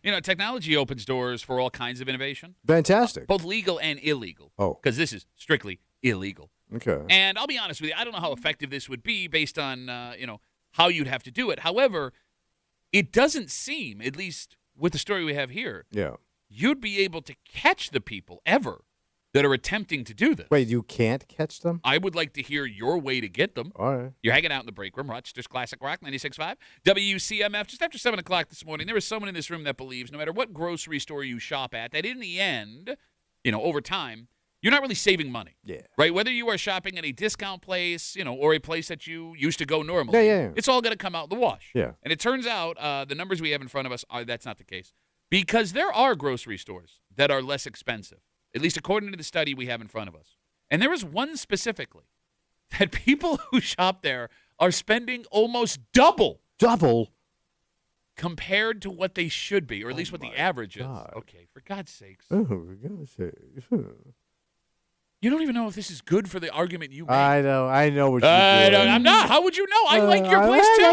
Technology opens doors for all kinds of innovation. Fantastic. Both legal and illegal. Oh. Because this is strictly illegal. Okay. And I'll be honest with you, I don't know how effective this would be based on, how you'd have to do it. However, it doesn't seem, at least with the story we have here, you'd be able to catch the people ever that are attempting to do this. Wait, you can't catch them? I would like to hear your way to get them. All right. You're hanging out in the break room, Rochester's Classic Rock, 96.5. WCMF, just after 7 o'clock this morning, there is someone in this room that believes no matter what grocery store you shop at, that in the end, over time, you're not really saving money. Yeah. Right? Whether you are shopping at a discount place, or a place that you used to go normally, it's all going to come out in the wash. Yeah. And it turns out the numbers we have in front of us that's not the case. Because there are grocery stores that are less expensive, at least according to the study we have in front of us. And there is one specifically that people who shop there are spending almost double compared to what they should be, or at least what the average is. Okay, for God's sakes. Oh, for God's sakes. You don't even know if this is good for the argument you make. I know what you're doing. I'm not. How would you know? I like your place, too.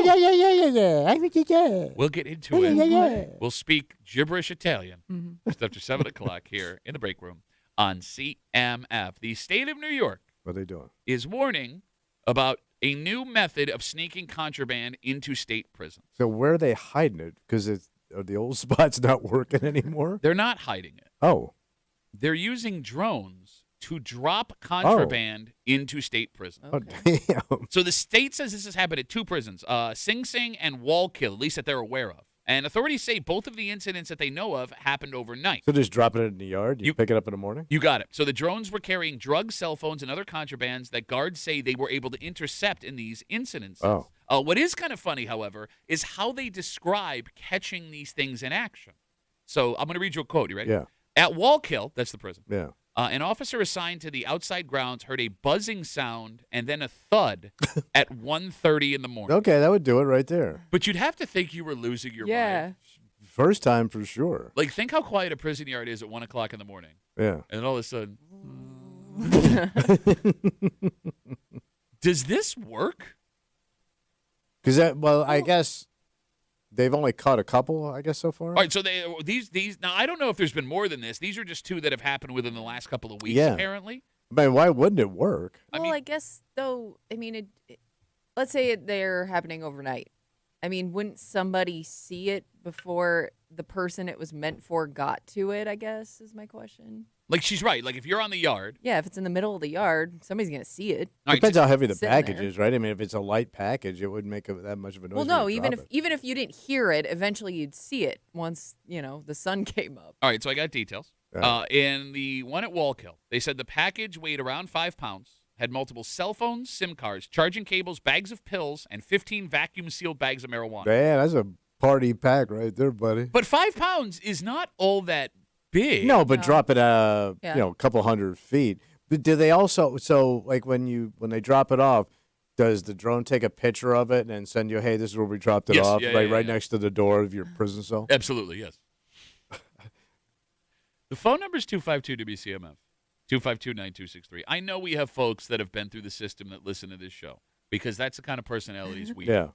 Yeah. I think you can. We'll get into it. Yeah. We'll speak gibberish Italian just after 7 o'clock here in the break room on CMF. The state of New York What are they doing? is warning about a new method of sneaking contraband into state prisons. So where are they hiding it? Because are the old spots not working anymore? They're not hiding it. Oh. They're using drones to drop contraband into state prisons. Okay. Oh, damn. So the state says this has happened at 2 prisons, Sing Sing and Wallkill, at least that they're aware of. And authorities say both of the incidents that they know of happened overnight. So just dropping it in the yard? You pick it up in the morning? You got it. So the drones were carrying drugs, cell phones, and other contrabands that guards say they were able to intercept in these incidents. Oh. What is kind of funny, however, is how they describe catching these things in action. So I'm going to read you a quote. You ready? Yeah. At Wallkill, that's the prison. Yeah. An officer assigned to the outside grounds heard a buzzing sound and then a thud at 1:30 in the morning. Okay, that would do it right there. But you'd have to think you were losing your mind. First time for sure. Like, think how quiet a prison yard is at 1 o'clock in the morning. Yeah. And then all of a sudden, does this work? Because I guess they've only caught a couple, I guess, so far. All right, so these now I don't know if there's been more than this. These are just 2 that have happened within the last couple of weeks, apparently. I mean, why wouldn't it work? Well, I guess, though, let's say they're happening overnight. I mean, wouldn't somebody see it before the person it was meant for got to it, I guess, is my question. Like, she's right. Like, if you're on the yard. Yeah, if it's in the middle of the yard, somebody's going to see it. Depends how heavy the package is, right? I mean, if it's a light package, it wouldn't make that much of a noise. Well, no, even if you didn't hear it, eventually you'd see it once, the sun came up. All right, so I got details. In the one at Wallkill, they said the package weighed around 5 pounds, had multiple cell phones, SIM cards, charging cables, bags of pills, and 15 vacuum-sealed bags of marijuana. Man, that's a party pack right there, buddy. But 5 pounds is not all that big. No, but drop it a couple 100 feet. But do they also like when they drop it off, does the drone take a picture of it and send you, hey, this is where we dropped it off, right next to the door of your prison cell? Absolutely, yes. The phone number is 252-WCMF, 252-9263. I know we have folks that have been through the system that listen to this show because that's the kind of personalities we have.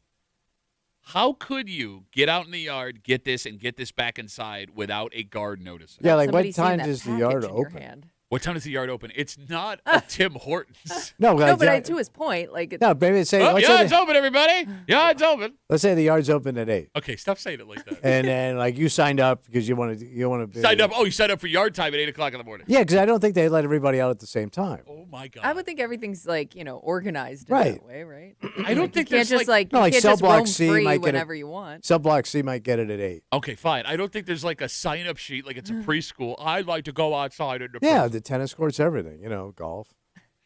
How could you get out in the yard, get this back inside without a guard noticing? Yeah, like what time does the yard open? What time does the yard open? It's not a Tim Hortons. No, but to his point, like maybe say yard's open, everybody. Yard's open. Let's say the yard's open at 8. Okay, stop saying it like that. And then like you signed up because you want to be signed up. Oh, you signed up for yard time at 8 o'clock in the morning. Yeah, because I don't think they let everybody out at the same time. Oh my God. I would think everything's like organized in that way, right? I don't think you can't just like you can't Cell just roam Block C free might whenever you want. Cell Block C might get it at 8. Okay, fine. I don't think there's like a sign-up sheet like it's a preschool. I'd like to go outside in the the tennis courts, everything, golf.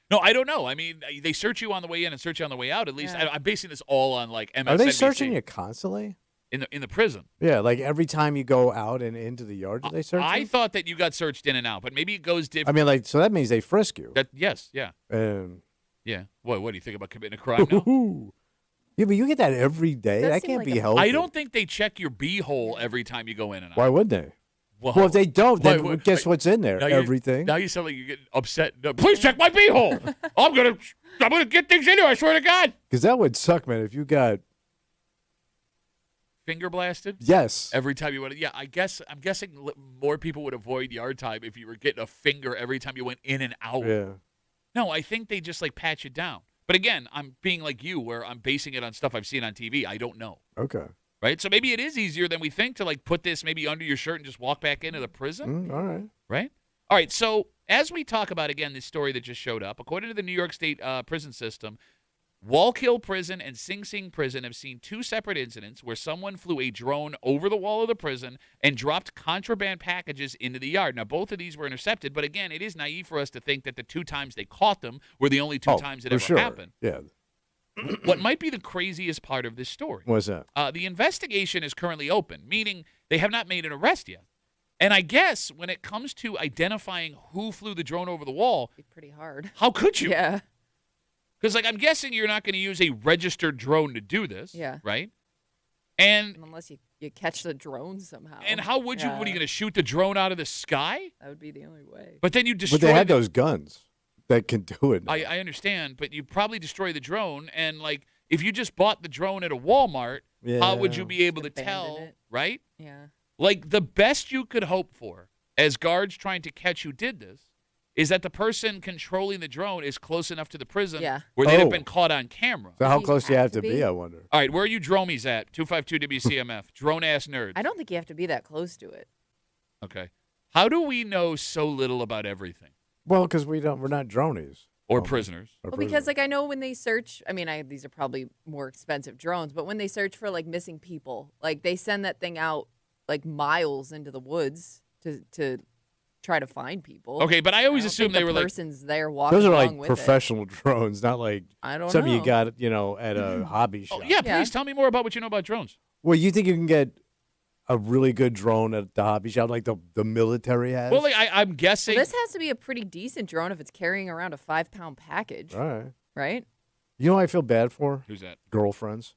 No, I don't know. I mean, they search you on the way in and search you on the way out. At least I'm basing this all on like MSNBC. Are they searching you constantly? In the prison? Yeah, like every time you go out and into the yard, do they search you? I thought that you got searched in and out, but maybe it goes different. I mean, so that means they frisk you. Yes, yeah. Yeah. What do you think about committing a crime now? Yeah, but you get that every day. That can't be healthy. I don't think they check your beehole every time you go in and out. Why would they? Well, if they don't, then guess what's in there? Everything. Now you sound like you're getting upset. No, please check my beehole. I'm gonna get things in here. I swear to God. Because that would suck, man. If you got finger blasted? Yes. Every time you went, yeah. I'm guessing more people would avoid yard time if you were getting a finger every time you went in and out. Yeah. No, I think they just like patch it down. But again, I'm being like you, where I'm basing it on stuff I've seen on TV. I don't know. Okay. Right? So maybe it is easier than we think to like put this maybe under your shirt and just walk back into the prison. All right. Right? All right. So as we talk about, again, this story that just showed up, according to the New York State prison system, Wallkill Prison and Sing Sing Prison have seen 2 separate incidents where someone flew a drone over the wall of the prison and dropped contraband packages into the yard. Now, both of these were intercepted, but again, it is naive for us to think that the 2 times they caught them were the only 2 times it ever happened. Yeah. What might be the craziest part of this story? What's that? The investigation is currently open, meaning they have not made an arrest yet. And I guess when it comes to identifying who flew the drone over the wall, It'd be pretty hard. how could you? Yeah. Because, like, I'm guessing you're not going to use a registered drone to do this. Yeah. Right? And unless you catch the drone somehow. And how would you? What are you going to shoot the drone out of the sky? That would be the only way. But then you destroy. But they had those guns that can do it. I understand, but you probably destroy the drone. And, like, if you just bought the drone at a Walmart, how would you be able to tell? It. Right? Yeah. Like, the best you could hope for as guards trying to catch who did this is that the person controlling the drone is close enough to the prison where they'd have been caught on camera. So how close do you have to be, I wonder? All right, where are you dromies at? 252 WCMF. Drone-ass nerds. I don't think you have to be that close to it. Okay. How do we know so little about everything? Well, because we're not dronies. Or prisoners. Well, because, like, I know when they search, I mean, these are probably more expensive drones, but when they search for, like, missing people, like, they send that thing out, like, miles into the woods to try to find people. Okay, but I always assumed they were like person's there walking. Those are along like with professional drones, not like something you got, at a hobby shop. Oh, yeah, please tell me more about what you know about drones. Well, you think you can get a really good drone at the hobby shop like the military has? Well, like, I'm guessing this has to be a pretty decent drone if it's carrying around a 5-pound package. All right. Right? You know what I feel bad for? Who's that? Girlfriends.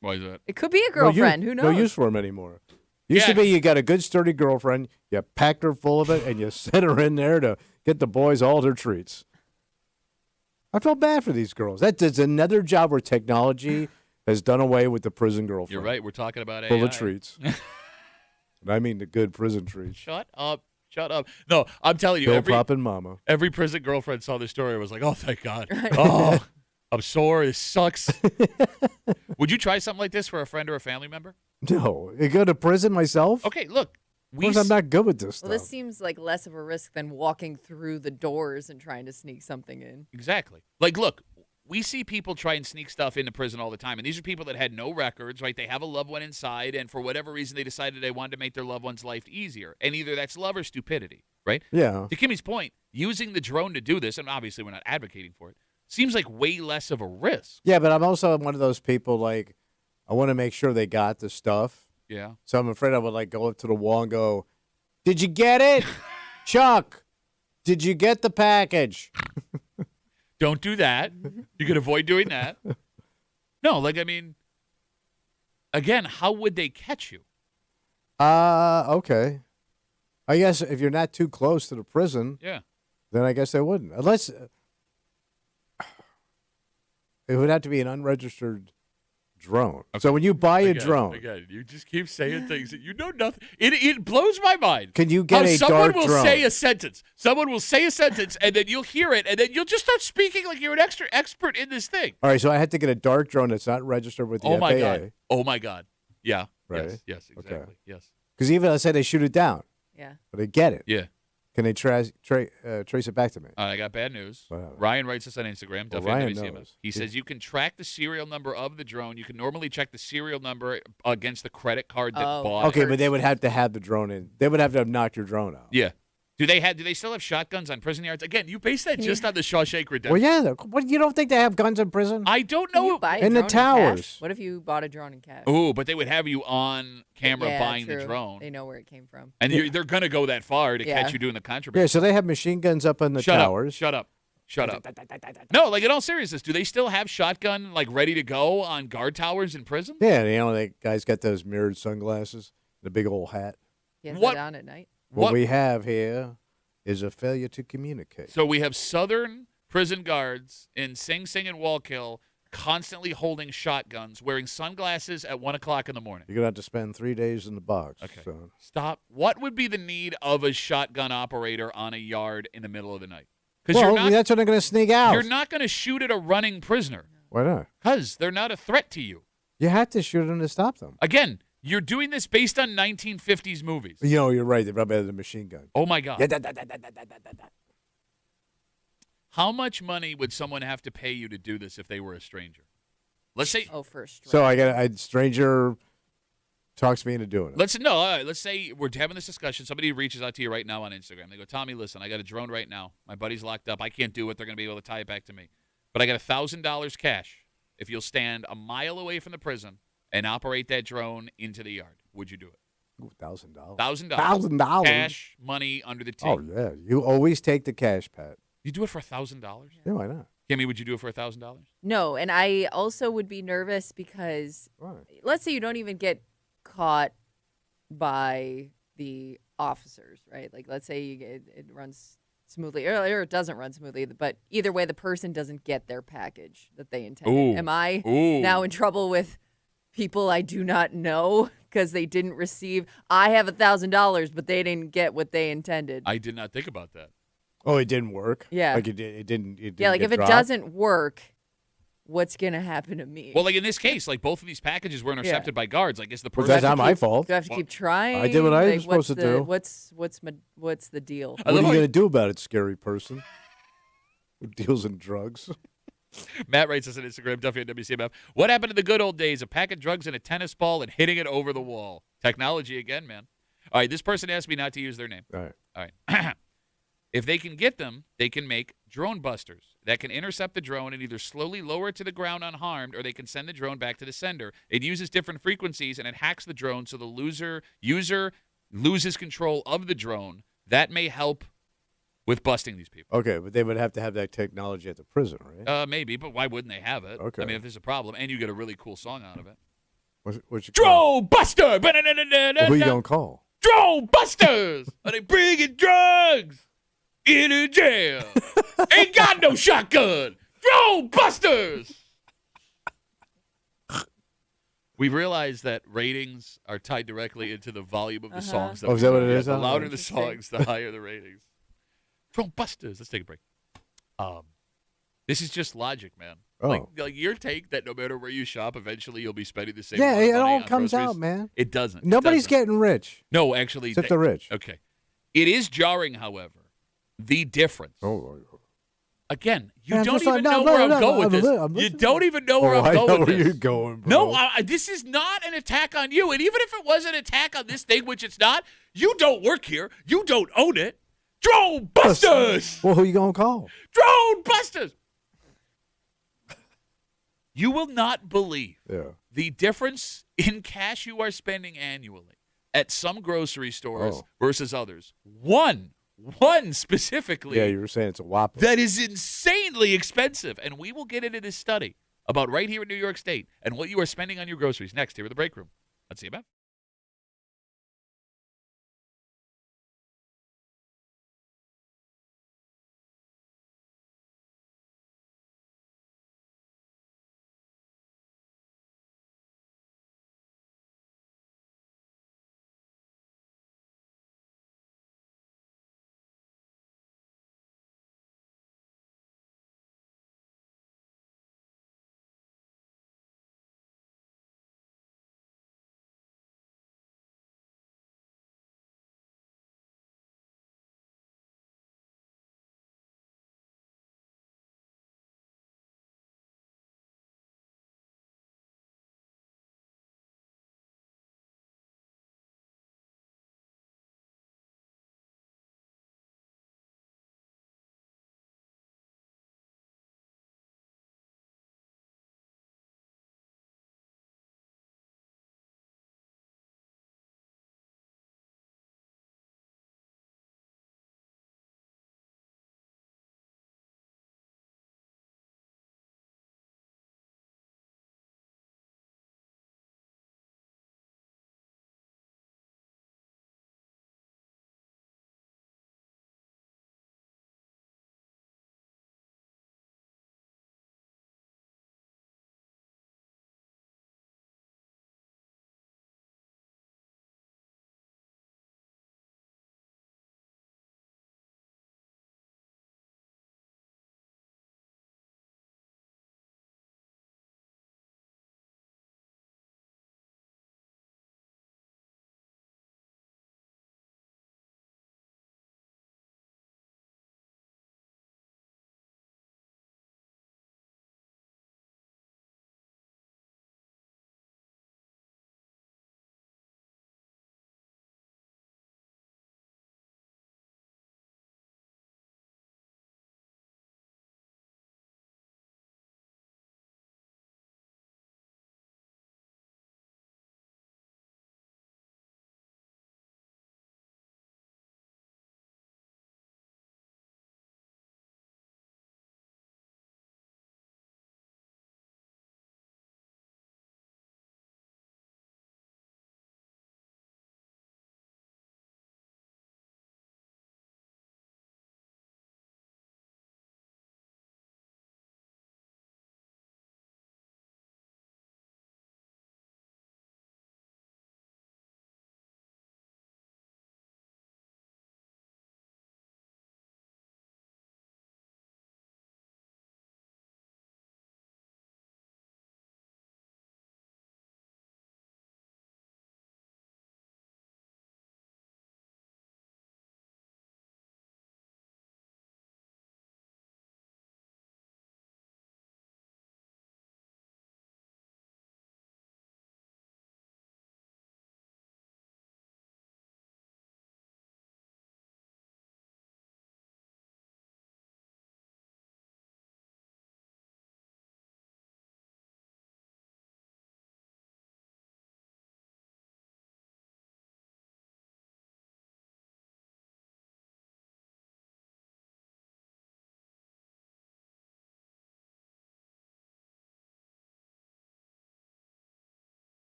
Why is that? It could be a girlfriend. Who knows? No use for them anymore. Used to be you got a good sturdy girlfriend, you packed her full of it, and you sent her in there to get the boys all their treats. I felt bad for these girls. That's another job where technology has done away with the prison girlfriend. You're right. We're talking about AI. Full of treats. And I mean the good prison treats. Shut up. No, I'm telling you. Bill poppin' mama. Every prison girlfriend saw this story and was like, oh, thank God. Oh, I'm sore. This sucks. Would you try something like this for a friend or a family member? No. You go to prison myself? Okay, look. I'm not good with this stuff. Well, this seems like less of a risk than walking through the doors and trying to sneak something in. Exactly. Like, look, we see people try and sneak stuff into prison all the time, and these are people that had no records, right? They have a loved one inside, and for whatever reason, they decided they wanted to make their loved one's life easier. And either that's love or stupidity, right? Yeah. To Kimmy's point, using the drone to do this, and obviously we're not advocating for it, seems like way less of a risk. Yeah, but I'm also one of those people, like, I want to make sure they got the stuff. Yeah. So I'm afraid I would, like, go up to the wall and go, did you get it? Chuck, did you get the package? Don't do that. You can avoid doing that. No, like, I mean, again, how would they catch you? Okay. I guess if you're not too close to the prison, then I guess they wouldn't. Unless it would have to be an unregistered drone. Okay. So when you buy a drone. Again, you just keep saying things that you know nothing. It blows my mind. Can you get a dark drone? Someone will say a sentence. Someone will say a sentence, and then you'll hear it, and then you'll just start speaking like you're an extra expert in this thing. All right, so I had to get a dark drone that's not registered with the FAA. My God. Oh, my God. Yeah. Right? Yes, exactly. Okay. Yes. Because even let's say they shoot it down. Yeah. But they get it. Yeah. Can they trace it back to me? I got bad news. Wow. Ryan writes us on Instagram. Ryan knows. He says you can track the serial number of the drone. You can normally check the serial number against the credit card that bought it. Okay, but they would have to have the drone in. They would have to have knocked your drone out. Yeah. Do they still have shotguns on prison yards? Again, you base that just on the Shawshank Redemption. Well, yeah. What, you don't think they have guns in prison? I don't know. In the towers. What if you bought a drone in cash? Oh, but they would have you on camera buying the drone. They know where it came from. And they're going to go that far to catch you doing the contraband. Yeah, so they have machine guns up in the towers. Shut up. No, like, in all seriousness, do they still have shotgun, like, ready to go on guard towers in prison? Yeah, that guy's got those mirrored sunglasses, the big old hat. He has that on at night. What we have here is a failure to communicate. So we have Southern prison guards in Sing Sing and Wallkill constantly holding shotguns, wearing sunglasses at 1 o'clock in the morning. You're going to have to spend 3 days in the box. Okay. So. Stop. What would be the need of a shotgun operator on a yard in the middle of the night? Well, that's when they're going to sneak out. You're not going to shoot at a running prisoner. Why not? Because they're not a threat to you. You have to shoot them to stop them. Again, you're doing this based on 1950s movies. You're right. They probably had the machine gun. Oh, my God. Yeah, How much money would someone have to pay you to do this if they were a stranger? Let's say. Oh, for a stranger. So a stranger talks me into doing it. Let's say we're having this discussion. Somebody reaches out to you right now on Instagram. They go, Tommy, listen, I got a drone right now. My buddy's locked up. I can't do it. They're going to be able to tie it back to me. But I got $1,000 cash if you'll stand a mile away from the prison and operate that drone into the yard. Would you do it? $1,000. $1,000. Cash, money under the table. Oh, yeah. You always take the cash, Pat. You do it for $1,000? Yeah, why not? Kimmy, would you do it for $1,000? No, and I also would be nervous because let's say you don't even get caught by the officers, right? Like, let's say it runs smoothly, or it doesn't run smoothly, but either way, the person doesn't get their package that they intended. Ooh. Am I Ooh. now in trouble with people I do not know because they didn't receive? I have $1,000, but they didn't get what they intended. I did not think about that. Oh, it didn't work? Yeah. Like it didn't yeah, like if dropped? it doesn't work, what's going to happen to me? Well, like in this case, like both of these packages were intercepted by guards. Like, is the person? That's not my fault. Do I have to keep trying? I did what I was supposed to do. What's the deal? What are you going to do about it, scary person who deals in drugs? Matt writes us on Instagram, Duffy at WCMF. What happened to the good old days of pack of drugs in a tennis ball and hitting it over the wall? Technology again, man. All right, this person asked me not to use their name. All right. If they can get them, they can make drone busters that can intercept the drone and either slowly lower it to the ground unharmed, or they can send the drone back to the sender. It uses different frequencies, and it hacks the drone so the user loses control of the drone. That may help with busting these people. Okay, but they would have to have that technology at the prison, right? Maybe, but why wouldn't they have it? Okay. I mean, if there's a problem, and you get a really cool song out of it. What's your Drone Buster! Well, who you gonna call? Drone Busters! Are they bringing drugs in a jail? Ain't got no shotgun! Drone Busters! We've realized that ratings are tied directly into the volume of the songs. That is that what it is? The louder the songs, the higher the ratings. Drone Busters. Let's take a break. This is just logic, man. Oh. Like your take that no matter where you shop, eventually you'll be spending the same. Yeah, amount of it money all on comes groceries. out, man. It doesn't. Nobody's getting rich. No, actually, except the rich. Okay, it is jarring, however, the difference. Oh. Again, you don't even know where I'm going with this. You don't even know where I'm going with this. I know where you're going, bro. No, this is not an attack on you. And even if it was an attack on this thing, which it's not, you don't work here. You don't own it. Drone Busters! Well, who you going to call? Drone Busters! You will not believe the difference in cash you are spending annually at some grocery stores versus others. One specifically. Yeah, you were saying it's a whopper. That is insanely expensive. And we will get into this study about right here in New York State and what you are spending on your groceries next here at the break room. Let's see about.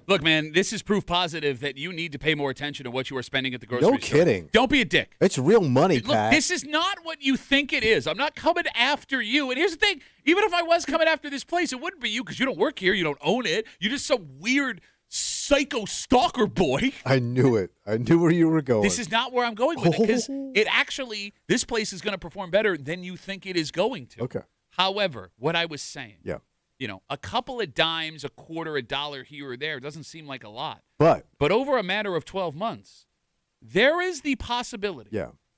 Look, man, this is proof positive that you need to pay more attention to what you are spending at the grocery store. No kidding. Don't be a dick. It's real money, Look, Pat. this is not what you think it is. I'm not coming after you. And here's the thing. Even if I was coming after this place, it wouldn't be you because you don't work here. You don't own it. You're just some weird psycho stalker boy. I knew it. I knew where you were going. This is not where I'm going with it because this place is going to perform better than you think it is going to. Okay. However, what I was saying. Yeah. A couple of dimes, a quarter, a dollar here or there doesn't seem like a lot. But over a matter of 12 months, there is the possibility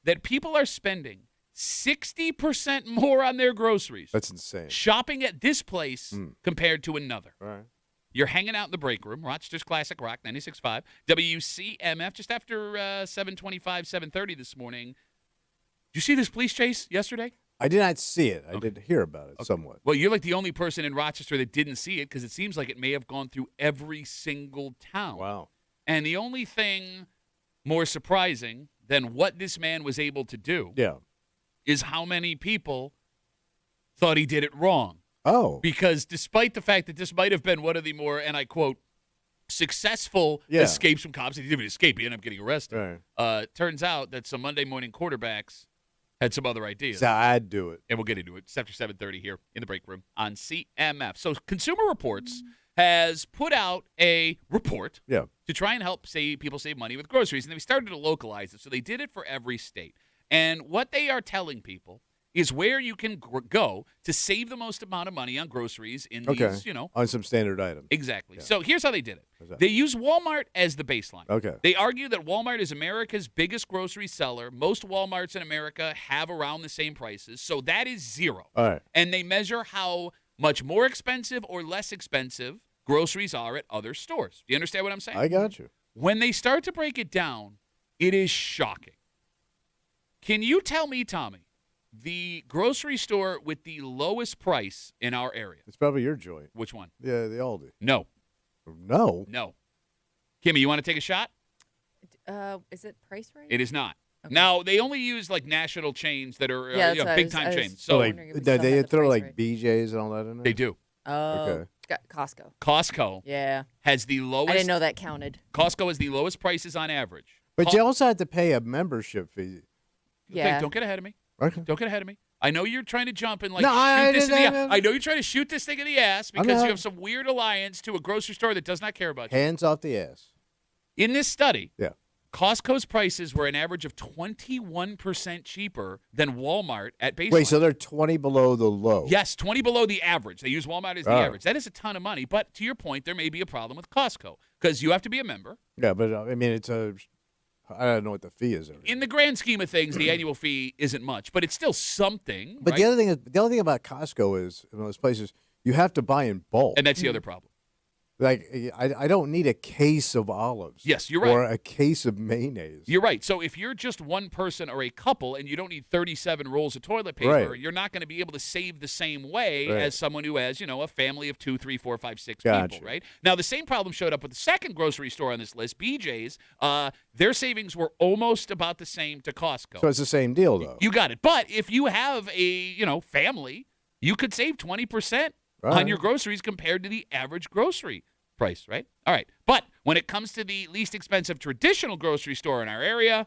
that people are spending 60% more on their groceries. That's insane. Shopping at this place compared to another. All right. You're hanging out in the break room, Rochester's Classic Rock, 96.5, WCMF, just after 7:25, 7:30 this morning. Did you see this police chase yesterday? I did not see it. I did hear about it somewhat. Well, you're like the only person in Rochester that didn't see it because it seems like it may have gone through every single town. Wow. And the only thing more surprising than what this man was able to do is how many people thought he did it wrong. Oh. Because despite the fact that this might have been one of the more, and I quote, successful escapes from cops, he didn't even escape, he ended up getting arrested. Right. Turns out that some Monday morning quarterbacks had some other ideas. So I'd do it. And we'll get into it. It's after 7:30 here in the break room on CMF. So Consumer Reports has put out a report to try and help people save money with groceries. And they started to localize it. So they did it for every state. And what they are telling people is where you can go to save the most amount of money on groceries in these, on some standard items. Exactly. Yeah. So here's how they did it. They use Walmart as the baseline. Okay. They argue that Walmart is America's biggest grocery seller. Most Walmarts in America have around the same prices, so that is zero. All right. And they measure how much more expensive or less expensive groceries are at other stores. Do you understand what I'm saying? I got you. When they start to break it down, it is shocking. Can you tell me, Tommy, the grocery store with the lowest price in our area? It's probably your joint. Which one? Yeah, the Aldi. No. No? No. Kimmy, you want to take a shot? Is it Price Right? It is not. Okay. Now, they only use, national chains that are big-time chains. So they throw, BJ's and all that in there? They do. Oh. Okay. Costco. Costco has the lowest. I didn't know that counted. Costco has the lowest prices on average. But you also have to pay a membership fee. Yeah. Okay, don't get ahead of me. Okay. Don't get ahead of me. I know you're trying to jump and shoot this in the ass. I know you're trying to shoot this thing in the ass because you have some weird alliance to a grocery store that does not care about you. Hands off the ass. In this study, Costco's prices were an average of 21% cheaper than Walmart at baseline. Wait, so they're 20 below the low? Yes, 20 below the average. They use Walmart as the average. That is a ton of money. But to your point, there may be a problem with Costco because you have to be a member. Yeah, but I mean, I don't know what the fee is. In the grand scheme of things, the annual fee isn't much, but it's still something. But the other thing about Costco is in those places you have to buy in bulk, and that's the other problem. I don't need a case of olives. Yes, you're right. Or a case of mayonnaise. You're right. So if you're just one person or a couple and you don't need 37 rolls of toilet paper, you're not going to be able to save the same way as someone who has, a family of 2, 3, 4, 5, 6 people, right? Now, the same problem showed up with the second grocery store on this list, BJ's. Their savings were almost about the same to Costco. So it's the same deal, though. You got it. But if you have a, family, you could save 20% on your groceries compared to the average grocery price, right? All right. But when it comes to the least expensive traditional grocery store in our area,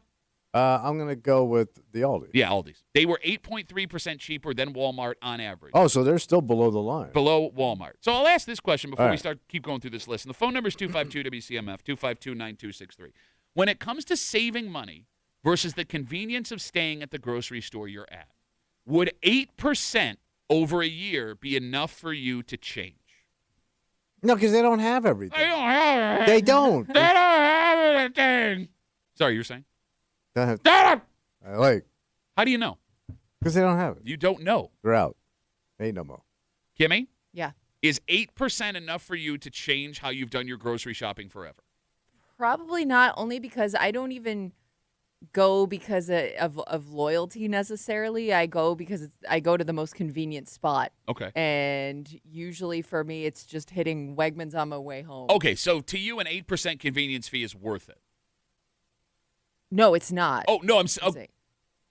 I'm going to go with the Aldi. Yeah, Aldi's. They were 8.3% cheaper than Walmart on average. Oh, so they're still below the line. Below Walmart. So I'll ask this question before we keep going through this list. And the phone number is 252-WCMF, 252-9263. When it comes to saving money versus the convenience of staying at the grocery store you're at, would 8% over a year be enough for you to change? No, because they don't have everything. They don't have everything. They don't. They don't have everything. Sorry, you were saying? How do you know? Because they don't have it. You don't know. They're out. Ain't no more. Kimmy? Yeah. Is 8% enough for you to change how you've done your grocery shopping forever? Probably not, only because I don't even go because of loyalty necessarily. I go because I go to the most convenient spot. Okay. And usually for me, it's just hitting Wegmans on my way home. Okay, so to you, an 8% convenience fee is worth it. No, it's not. Oh, no,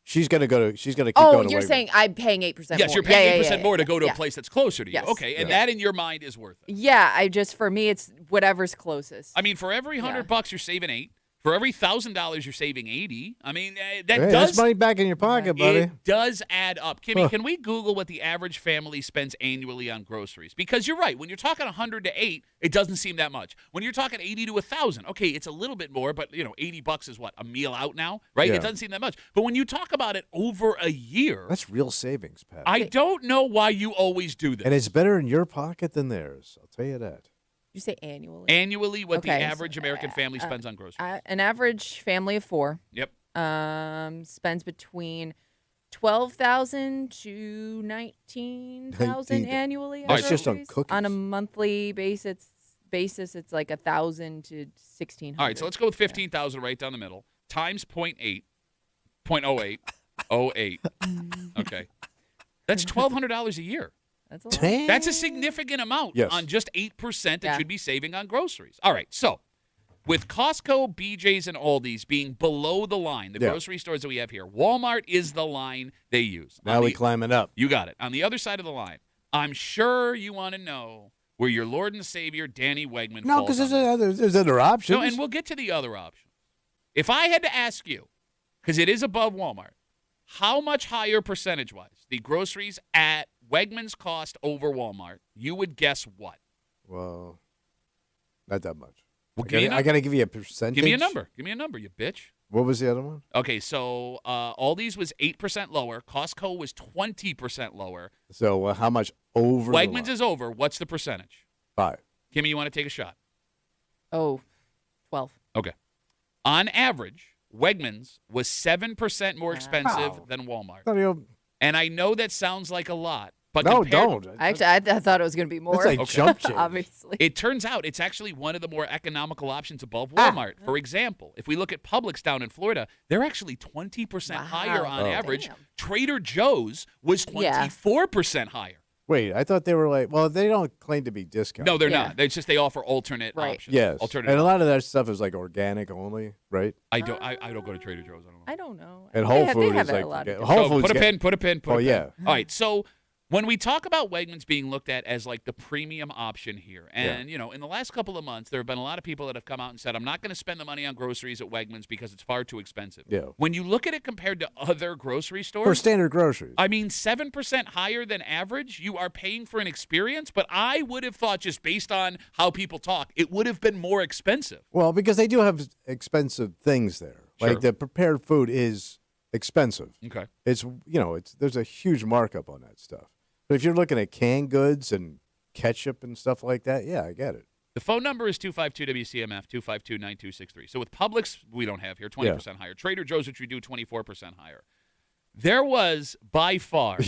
She's gonna keep going Oh, to you're Wegmans. saying I'm paying 8% more. Yes, you're paying 8% more to yeah, go to yeah. a place that's closer to you. Yes. Okay, and that in your mind is worth it. Yeah, for me, it's whatever's closest. I mean, for every $100 you're saving $8. For every $1,000 you're saving $80. I mean, that's money back in your pocket, buddy. It does add up. Kimmy, can we Google what the average family spends annually on groceries? Because you're right. When you're talking 100 to 8, it doesn't seem that much. When you're talking 80 to 1,000, okay, it's a little bit more, but $80 is what, a meal out now, right? Yeah. It doesn't seem that much. But when you talk about it over a year, That's real savings, Pat. I don't know why you always do this. And it's better in your pocket than theirs. I'll tell you that. You say annually? Annually, what the average American family spends on groceries. An average family of 4. Yep. Spends between $12,000 to $19,000 annually. That's just on cookies. On a monthly basis, it's like $1,000 to $1,600. All right, so let's go with 15,000 right down the middle times 0.08. Okay, that's $1,200 a year. That's a lot. That's a significant amount on just 8% that should be saving on groceries. All right, so with Costco, BJ's, and Aldi's being below the line, the grocery stores that we have here, Walmart is the line they use. Now we climb it up. You got it. On the other side of the line, I'm sure you want to know where your Lord and Savior, Danny Wegman, No, because there's other options. No, and we'll get to the other options. If I had to ask you, because it is above Walmart, how much higher percentage-wise the groceries at Wegmans cost over Walmart, you would guess what? Well, not that much. Well, I got to give you a percentage. Give me a number. Give me a number, you bitch. What was the other one? Okay, so Aldi's was 8% lower. Costco was 20% lower. So how much over? Wegmans is over. What's the percentage? 5. Kimmy, you want to take a shot? 12. Okay. On average, Wegmans was 7% more expensive than Walmart. And I know that sounds like a lot. But no, don't. Actually, I thought it was going to be more. It's like jump change. Obviously. It turns out it's actually one of the more economical options above Walmart. For example, if we look at Publix down in Florida, they're actually 20% higher on average. Damn. Trader Joe's was 24% higher. Wait, I thought they were they don't claim to be discounts. No, they're not. It's just they offer alternate options. Yes. Alternative and a lot of that stuff is like organic only, right? I don't go to Trader Joe's. I don't know. And Whole Foods is like Whole Foods. Put a pin. Oh, yeah. All right, so when we talk about Wegmans being looked at as like the premium option here, and in the last couple of months, there have been a lot of people that have come out and said, I'm not going to spend the money on groceries at Wegmans because it's far too expensive. Yeah. When you look at it compared to other grocery stores, for standard groceries, I mean, 7% higher than average, you are paying for an experience, but I would have thought just based on how people talk, it would have been more expensive. Well, because they do have expensive things there. Like the prepared food is expensive. Okay. It's there's a huge markup on that stuff. But if you're looking at canned goods and ketchup and stuff like that, yeah, I get it. The phone number is 252-WCMF, 252-9263. So with Publix, we don't have here, 20% higher. Trader Joe's, which we do, 24% higher. There was, by far,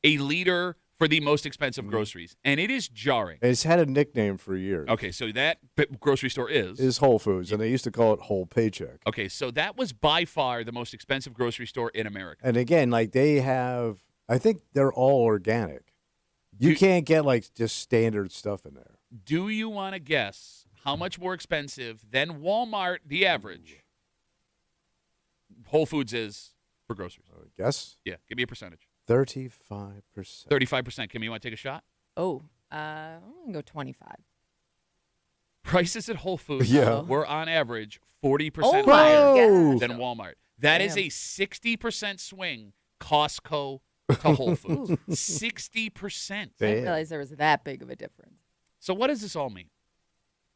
a leader for the most expensive groceries, and it is jarring. It's had a nickname for years. Okay, so that grocery store is Whole Foods, and they used to call it Whole Paycheck. Okay, so that was by far the most expensive grocery store in America. And again, they have, I think they're all organic. You can't get just standard stuff in there. Do you want to guess how much more expensive than Walmart, the average, Whole Foods is for groceries? Guess? Yeah, give me a percentage. 35%. 35%. Kimmy, you want to take a shot? I'm going to go 25. Prices at Whole Foods were on average 40% my higher gosh. than Walmart. That is a 60% swing Costco to Whole Foods. 60%. I didn't realize there was that big of a difference. So what does this all mean?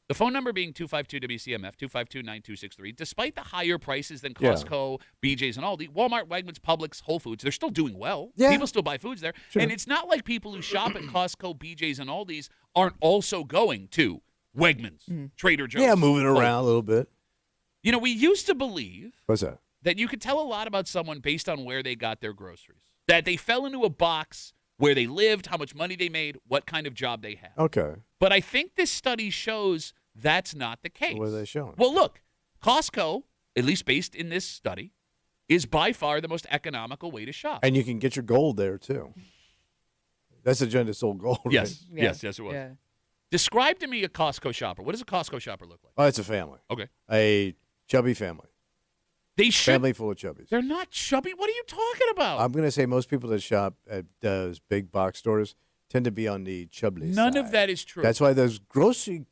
The phone number being 252-WCMF, 252-9263. Despite the higher prices than Costco, BJ's, and Aldi, Walmart, Wegmans, Publix, Whole Foods, they're still doing well. Yeah. People still buy foods there. Sure. And it's not like people who shop at Costco, BJ's, and Aldi's aren't also going to Wegmans, Trader Joe's. Yeah, moving around a little bit. We used to believe What's that? That you could tell a lot about someone based on where they got their groceries. That they fell into a box, where they lived, how much money they made, what kind of job they had. Okay. But I think this study shows that's not the case. What are they showing? Well, look, Costco, at least based in this study, is by far the most economical way to shop. And you can get your gold there, too. That's Agenda sold gold, yes. right? Yes, it was. Yeah. Describe to me a Costco shopper. What does a Costco shopper look like? Oh, it's a family. Okay. A chubby family. They should. Family full of chubbies. They're not chubby. What are you talking about? I'm going to say most people that shop at those big box stores tend to be on the chubby side. None of that is true. That's why those grocery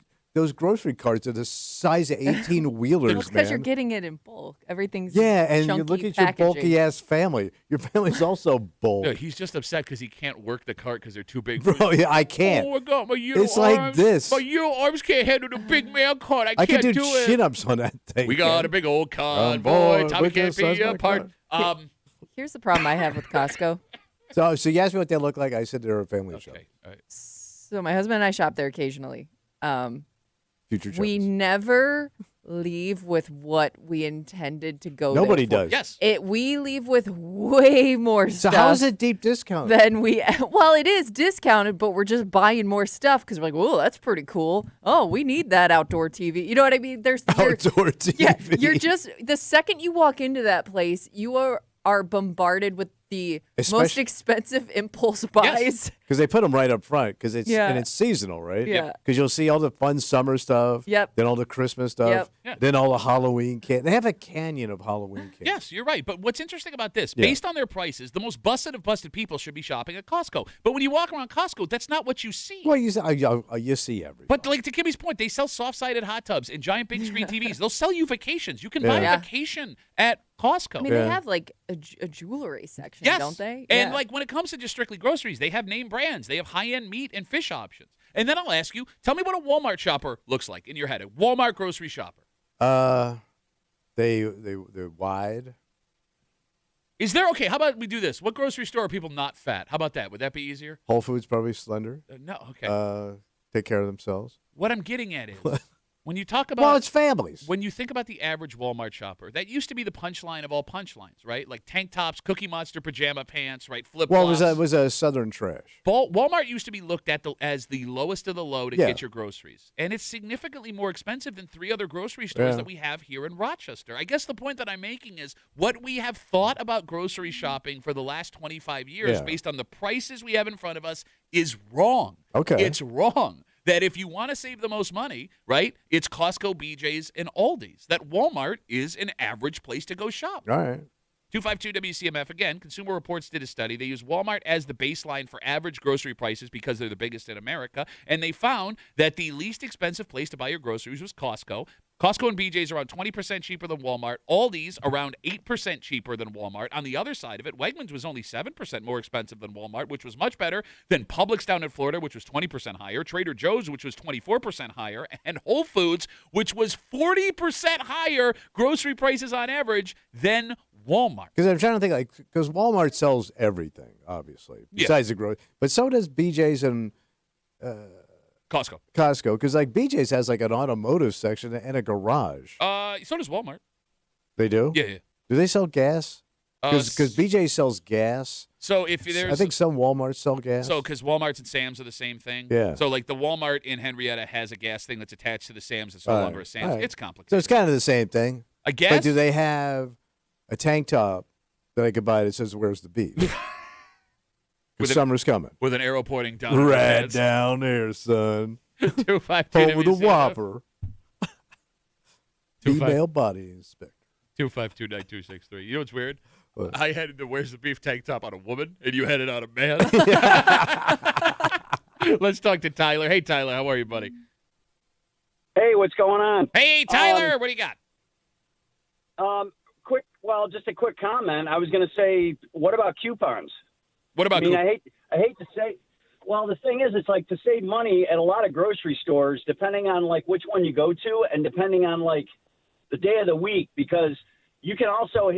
carts are the size of 18-wheelers, man. Because you're getting it in bulk. Everything's and chunky you look at packaging. your bulky-ass family. Your family's also bulk. No, he's just upset because he can't work the cart because they're too big. Bro, yeah, I can't. Oh, my God. My little It's arms, like this. My little arms can't handle the big man cart. I can't can do it. chin-ups on that thing. We got a big old cart, boy, boy. Tommy can't be apart. Here's the problem I have with Costco. So you asked me what they look like. I said they're a family shop. All right. So my husband and I shop there occasionally. Future We chubbies. never leave with what we intended to go Nobody there for. does. Yes. We leave with way more So stuff. how is it deep discount? Then well, it is discounted, but we're just buying more stuff because we're like, whoa, that's pretty cool. Oh, we need that outdoor TV. You know what I mean? Outdoor TV. Yeah, you're just, the second you walk into that place, you are bombarded with the most expensive impulse buys. Because they put them right up front because Yeah. it's seasonal, right? Yeah. Because you'll see all the fun summer stuff. Yep. Then all the Christmas stuff. Yep. Yeah. Then all the Halloween candy. They have a canyon of Halloween candy. Yes, you're right. But what's interesting about this, Yeah. based on their prices, the most busted of busted people should be shopping at Costco. But when you walk around Costco, that's not what you see. Well, you see everything. But like to Kimmy's point, they sell soft-sided hot tubs and giant big screen TVs. They'll sell you vacations. You can buy Yeah. a vacation at Costco. I mean, they have like a jewelry section, Yes. don't they? And Yeah. like when it comes to just strictly groceries, they have name brands. They have high-end meat and fish options. And then I'll ask you, tell me what a Walmart shopper looks like in your head. A Walmart grocery shopper. They're wide. Is there, okay, how about we do this? What grocery store are people not fat? How about that? Would that be easier? Whole Foods probably slender. No, okay. Take care of themselves. What I'm getting at is when you talk about Well, it's families. when you think about the average Walmart shopper, that used to be the punchline of all punchlines, right? Like tank tops, Cookie Monster pajama pants, right? Flip flops. Well, it was a Southern trash. Walmart used to be looked at as the lowest of the low to Yeah. get your groceries. And it's significantly more expensive than 3 other grocery stores that we have here in Rochester. I guess the point that I'm making is what we have thought about grocery shopping for the last 25 years Yeah. based on the prices we have in front of us is wrong. Okay. It's wrong. That if you want to save the most money, right, it's Costco, BJ's, and Aldi's. That Walmart is an average place to go shop. All right. 252 WCMF. Again, Consumer Reports did a study. They use Walmart as the baseline for average grocery prices because they're the biggest in America. And they found that the least expensive place to buy your groceries was Costco. Costco and BJ's are around 20% cheaper than Walmart. Aldi's around 8% cheaper than Walmart. On the other side of it, Wegmans was only 7% more expensive than Walmart, which was much better than Publix down in Florida, which was 20% higher, Trader Joe's, which was 24% higher, and Whole Foods, which was 40% higher grocery prices on average than Walmart. Because I'm trying to think, because Walmart sells everything, obviously, besides the grocery. But so does BJ's and Costco. Because BJ's has an automotive section and a garage. So does Walmart. They do? Yeah. Do they sell gas? Because BJ sells gas. So if there's, I think some Walmarts sell gas. So because Walmarts and Sam's are the same thing. Yeah. So like the Walmart in Henrietta has a gas thing that's attached to the Sam's. It's no longer a Sam's. Right. It's complicated. So it's kind of the same thing. I guess. But do they have a tank top that I could buy that says "Where's the beef"? Because summer's coming. With an arrow pointing down. Right down there, son. 252 Home with a WCMF. Whopper. Female body inspector. 2529263. You know what's weird? What? I had the "Where's the beef" tank top on a woman, and you had it on a man. Let's talk to Tyler. Hey, Tyler, how are you, buddy? Hey, what's going on? Hey, Tyler, what do you got? Just a quick comment. I was going to say, what about coupons? What about? I hate to say. Well, the thing is, it's like to save money at a lot of grocery stores, depending on which one you go to, and depending on the day of the week, because you can also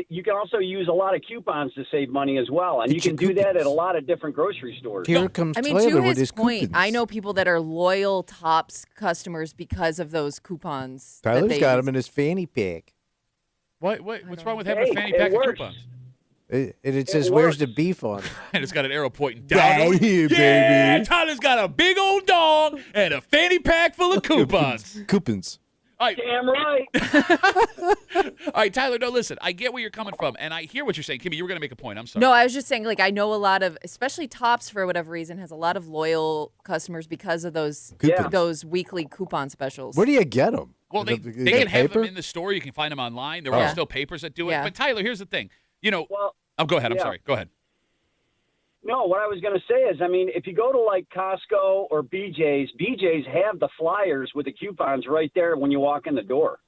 use a lot of coupons to save money as well, and you can do that at a lot of different grocery stores. Here comes to Tyler with his his point, coupons. I know people that are loyal Tops customers because of those coupons. Tyler's got them in his fanny pack. What's wrong with having a fanny pack of coupons? It says, "Where's the beef" on it. And it's got an arrow pointing down. Right here, yeah, baby. Tyler's got a big old dong and a fanny pack full of coupons. Coupons. All right. Damn right. All right, Tyler, no, listen. I get where you're coming from, and I hear what you're saying. Kimmy, you were going to make a point. I'm sorry. No, I was just saying, I know a lot of, especially Tops for whatever reason, has a lot of loyal customers because of those Coupons. those weekly coupon specials. Where do you get them? Well, they can have them in the store. You can find them online. There are still papers that do it. But, Tyler, here's the thing. Go ahead. I'm sorry. Go ahead. No, what I was going to say is, I mean, if you go to like Costco or BJ's have the flyers with the coupons right there when you walk in the door.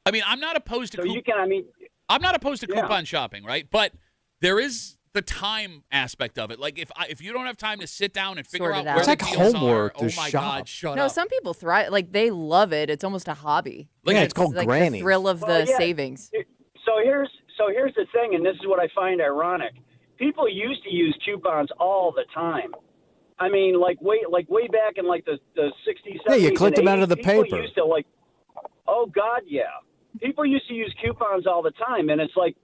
I mean, I'm not opposed to I'm not opposed to coupon shopping, right? But there is the time aspect of it. Like if you don't have time to sit down and figure out where it's the like deals homework are, to my shop. God, shut up. No, some people thrive. Like they love it. It's almost a hobby. Like, it's called like granny. the thrill of the savings. So here's the thing, and this is what I find ironic. People used to use coupons all the time. I mean, like way back in like the 60s, 70s. Yeah, you clicked them 80s, out of the people paper. Used to oh God, yeah. People used to use coupons all the time, and it's like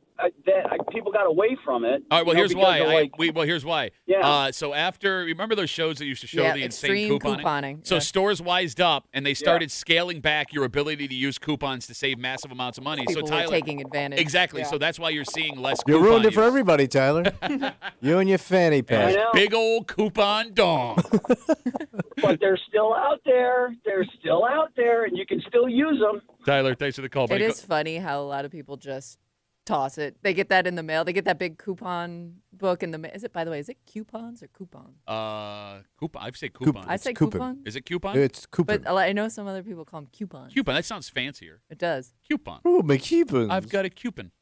people got away from it. All right, well, here's why. Here's why. Yeah. So after, remember those shows that used to show the insane couponing? So stores wised up, and they started scaling back your ability to use coupons to save massive amounts of money. People were taking advantage. Exactly. Yeah. So that's why you're seeing less You coupon ruined it for use. everybody, Tyler. You and your fanny pack. Big old coupon dong. But they're still out there. And you can still use them. Tyler, thanks for the call, buddy. It is funny how a lot of people just toss it. They get that in the mail. They get that big coupon book in the mail. By the way, is it coupons or coupon? Coupon. I say coupon. I say coupon. coupon. Is it coupon? It's coupon. But I know some other people call them coupons. Coupon. That sounds fancier. It does. Coupon. Oh, my coupons. I've got a coupon.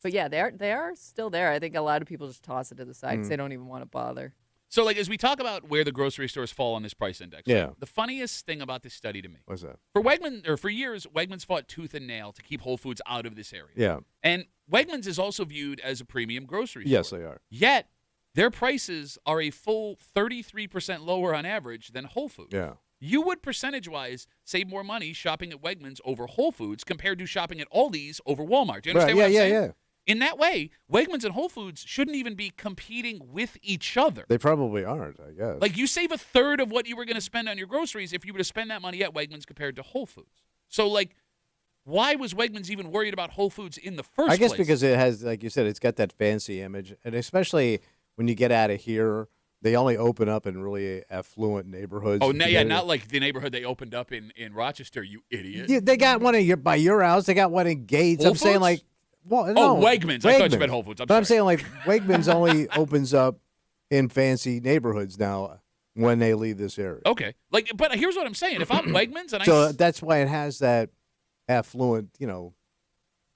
But yeah, they are still there. I think a lot of people just toss it to the side because they don't even want to bother. So, like, as we talk about where the grocery stores fall on this price index, the funniest thing about this study to me, what's that? For years, Wegmans fought tooth and nail to keep Whole Foods out of this area. Yeah. And Wegmans is also viewed as a premium grocery store. Yes, they are. Yet, their prices are a full 33% lower on average than Whole Foods. Yeah. You would, percentage-wise, save more money shopping at Wegmans over Whole Foods compared to shopping at Aldi's over Walmart. Do you understand what I'm saying? Yeah. In that way, Wegmans and Whole Foods shouldn't even be competing with each other. They probably aren't, I guess. Like, you save a third of what you were going to spend on your groceries if you were to spend that money at Wegmans compared to Whole Foods. So, like, why was Wegmans even worried about Whole Foods in the first place? I guess because it has, like you said, it's got that fancy image. And especially when you get out of here, they only open up in really affluent neighborhoods. Oh, not like the neighborhood they opened up in Rochester, you idiot. Yeah, they got one by your house. They got one in Gates. Whole I'm saying, Foods? like, well, no, Wegmans. I thought you meant Whole Foods. I'm saying, like, Wegmans only opens up in fancy neighborhoods now when they leave this area. Okay. But here's what I'm saying. If I'm Wegmans and that's why it has that affluent,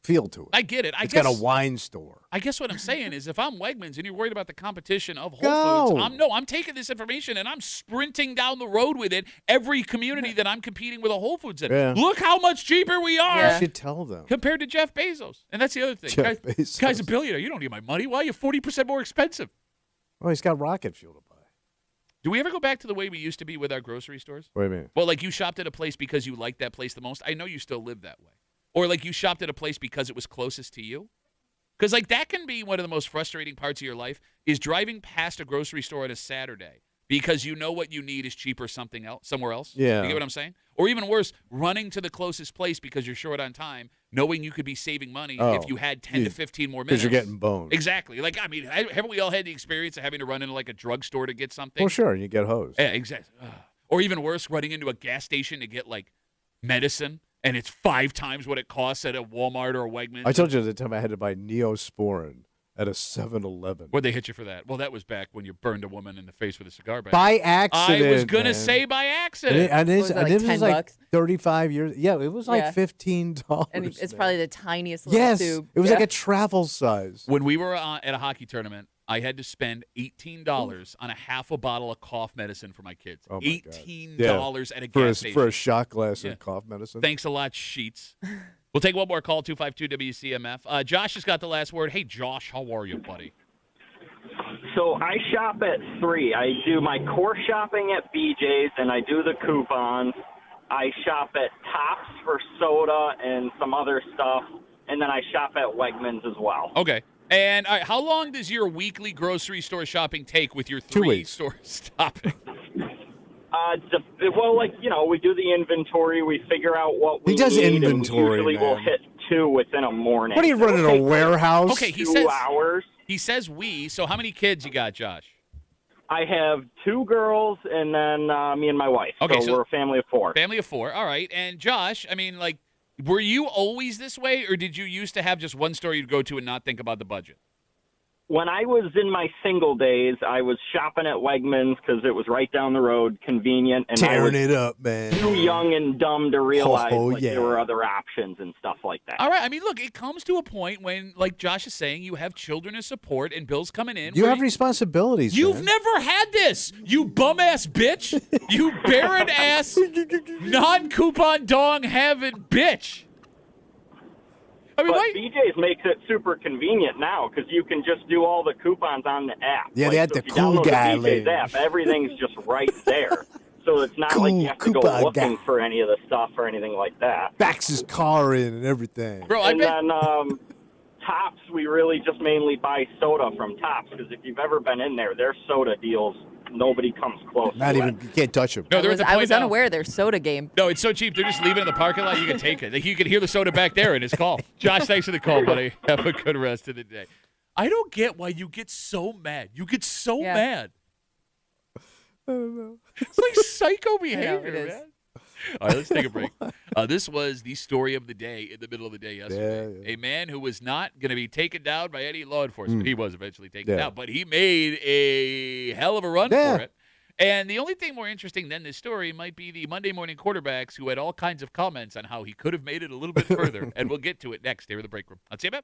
feel to it. I get it. It's got a wine store. I guess what I'm saying is if I'm Wegmans and you're worried about the competition of Whole Foods, I'm taking this information and I'm sprinting down the road with it every community that I'm competing with a Whole Foods in. Yeah. Look how much cheaper we are. You should tell them. Compared to Jeff Bezos. And that's the other thing. Guy's a billionaire. You don't need my money. Why are you 40% more expensive? Well, he's got rocket fuel to buy. Do we ever go back to the way we used to be with our grocery stores? What do you mean? Well, like you shopped at a place because you liked that place the most. I know you still live that way. Or like you shopped at a place because it was closest to you. Because like that can be one of the most frustrating parts of your life is driving past a grocery store on a Saturday because you know what you need is cheaper somewhere else. Yeah. You get what I'm saying? Or even worse, running to the closest place because you're short on time, knowing you could be saving money if you had 10 to 15 more minutes. Because you're getting boned. Exactly. Like, I mean, haven't we all had the experience of having to run into like a drugstore to get something? Well, sure. You get hosed. Yeah, exactly. Or even worse, running into a gas station to get like medicine. And it's 5 times what it costs at a Walmart or a Wegmans. I told you the time I had to buy Neosporin at a 7-Eleven. What'd they hit you for that? Well, that was back when you burned a woman in the face with a cigar bag. By accident. I was going to say by accident. And it was like $10 like 35 years. Yeah, it was like $15. And it's probably the tiniest little yes, tube. it was like a travel size. When we were at a hockey tournament, I had to spend $18 on a half a bottle of cough medicine for my kids. Oh my $18 at a gas station. For a shot glass of cough medicine. Thanks a lot, Sheets. We'll take one more call, 252 WCMF. Josh has got the last word. Hey, Josh, how are you, buddy? So I shop at 3. I do my core shopping at BJ's, and I do the coupons. I shop at Tops for soda and some other stuff, and then I shop at Wegmans as well. Okay. And how long does your weekly grocery store shopping take with your 2 3 weeks. store stopping? Well, we do the inventory. We figure out what we He does need, inventory, and usually we'll hit 2 within a morning. What are you running, a warehouse? Okay, he 2 says hours. He says we. So how many kids you got, Josh? I have 2 girls and then me and my wife. Okay, so we're a family of 4. Family of 4. All right. And Josh, I mean, like, Were you always this way, or did you used to have just one store you'd go to and not think about the budget? When I was in my single days, I was shopping at Wegmans because it was right down the road, convenient, and tearing it up, man. Too young and dumb to realize there were other options and stuff like that. All right, I mean, look, it comes to a point when, like Josh is saying, you have children to support and bills coming in. You have responsibilities. You've never had this, you bum-ass bitch. You barren-ass, non-coupon dong having bitch. I mean, BJ's makes it super convenient now because you can just do all the coupons on the app. Yeah, they had the cool guy. The BJ's app, everything's just right there. So it's not like you have to go looking for any of the stuff or anything like that. Backs his car in and everything. Bro, and then Tops, we really just mainly buy soda from Tops because if you've ever been in there, their soda deals, nobody comes close. Not even, you can't touch them. No, I was unaware of their soda game. No, it's so cheap. They're just leaving it in the parking lot. You can take it. You can hear the soda back there in his call. Josh, thanks for the call, buddy. Have a good rest of the day. I don't get why you get so mad. You get so mad. I don't know. It's like psycho behavior, man. All right, let's take a break. This was the story of the day in the middle of the day yesterday. Yeah. A man who was not going to be taken down by any law enforcement. He was eventually taken down, but he made a hell of a run for it. And the only thing more interesting than this story might be the Monday morning quarterbacks who had all kinds of comments on how he could have made it a little bit further. And we'll get to it next here in the break room on WCMF.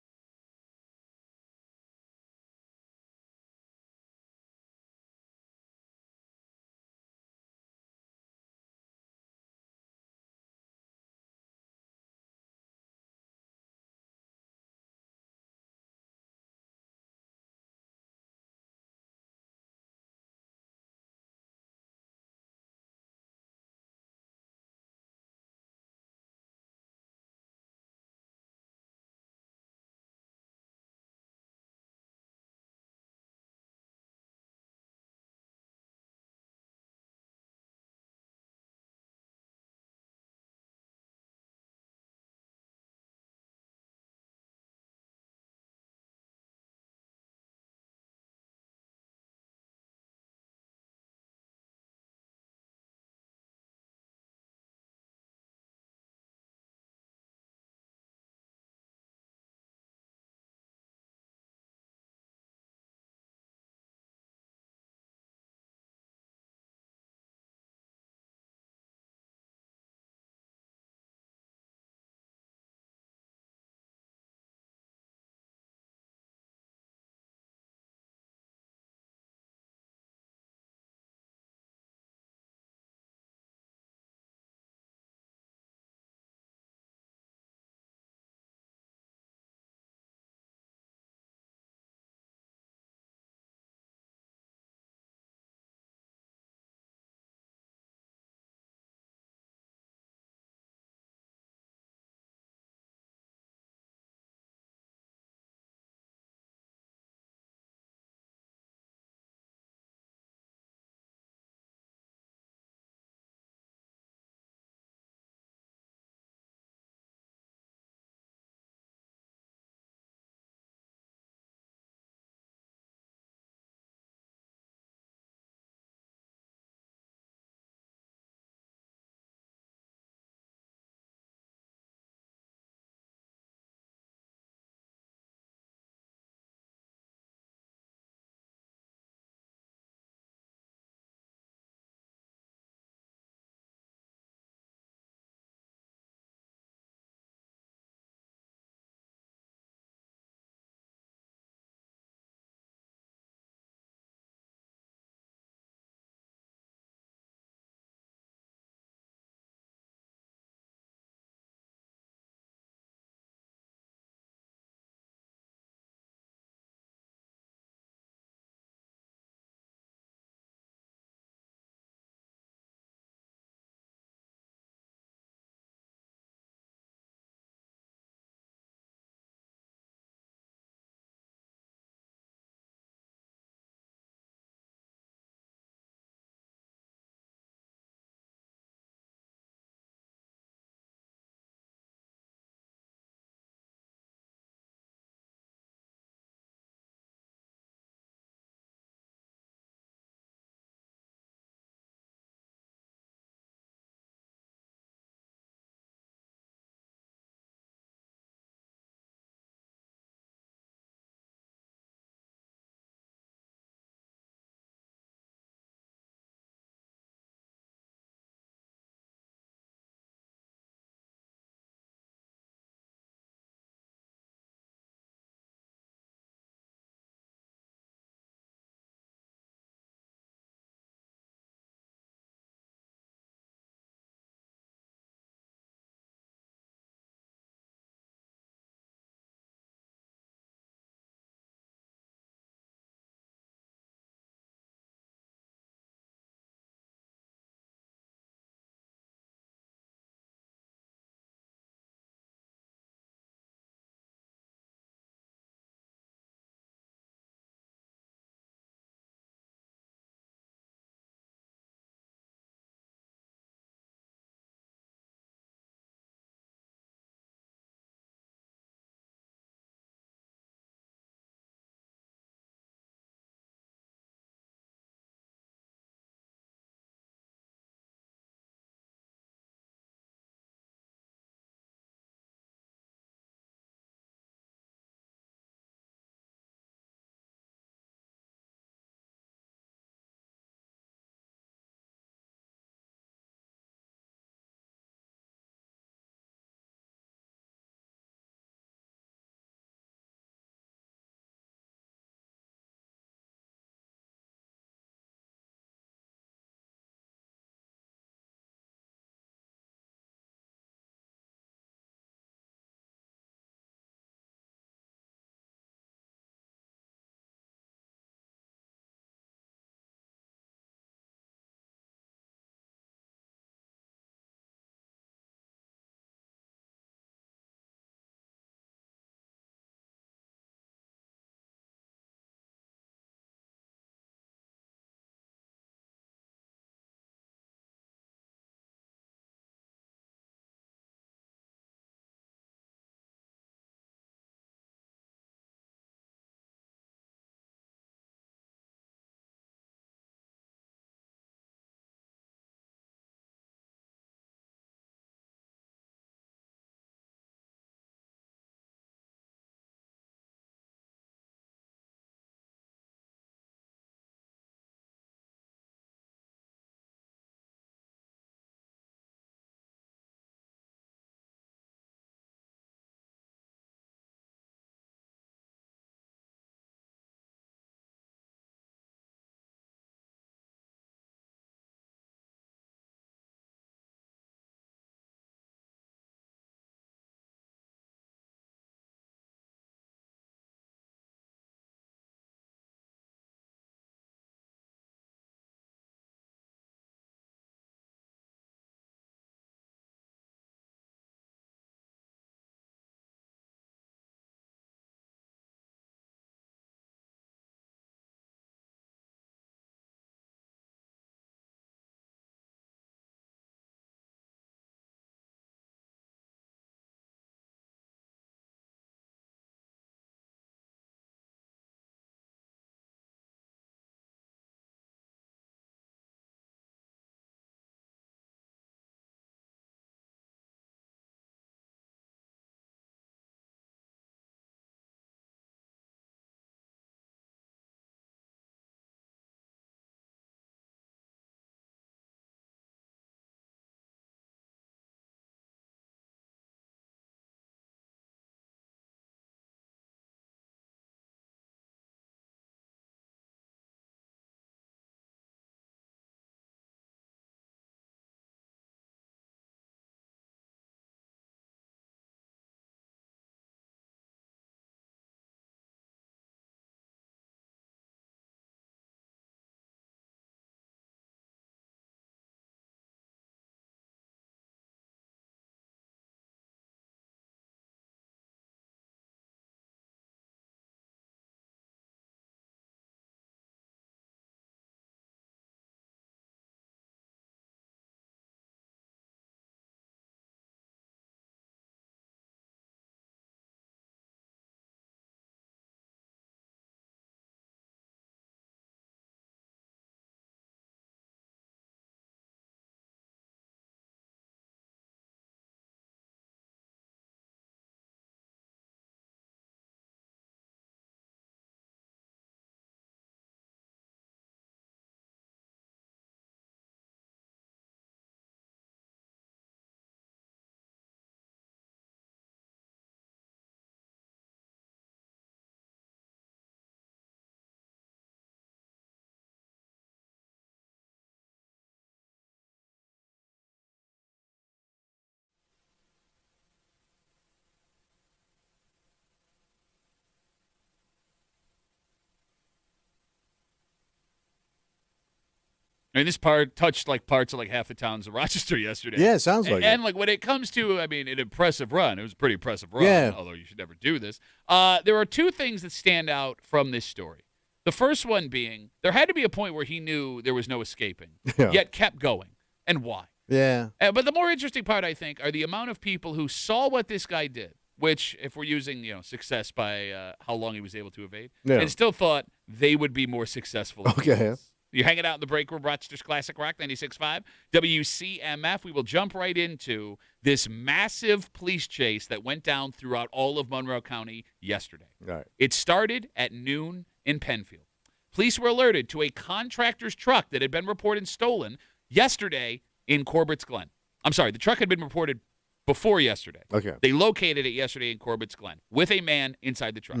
I mean, this part touched like parts of like half the towns of Rochester yesterday. Yeah, it sounds like and like when it comes to, I mean, an impressive run. It was a pretty impressive run, although you should never do this. There are two things that stand out from this story. The first one being there had to be a point where he knew there was no escaping, yet kept going. And why? Yeah. But the more interesting part, I think, are the amount of people who saw what this guy did, which, if we're using success by how long he was able to evade, and still thought they would be more successful. Okay. You're hanging out in the break room, Rochester's Classic Rock 96.5, WCMF. We will jump right into this massive police chase that went down throughout all of Monroe County yesterday. Right. It started at noon in Penfield. Police were alerted to a contractor's truck that had been reported stolen yesterday in Corbett's Glen. I'm sorry, the truck had been reported before yesterday. Okay. They located it yesterday in Corbett's Glen with a man inside the truck.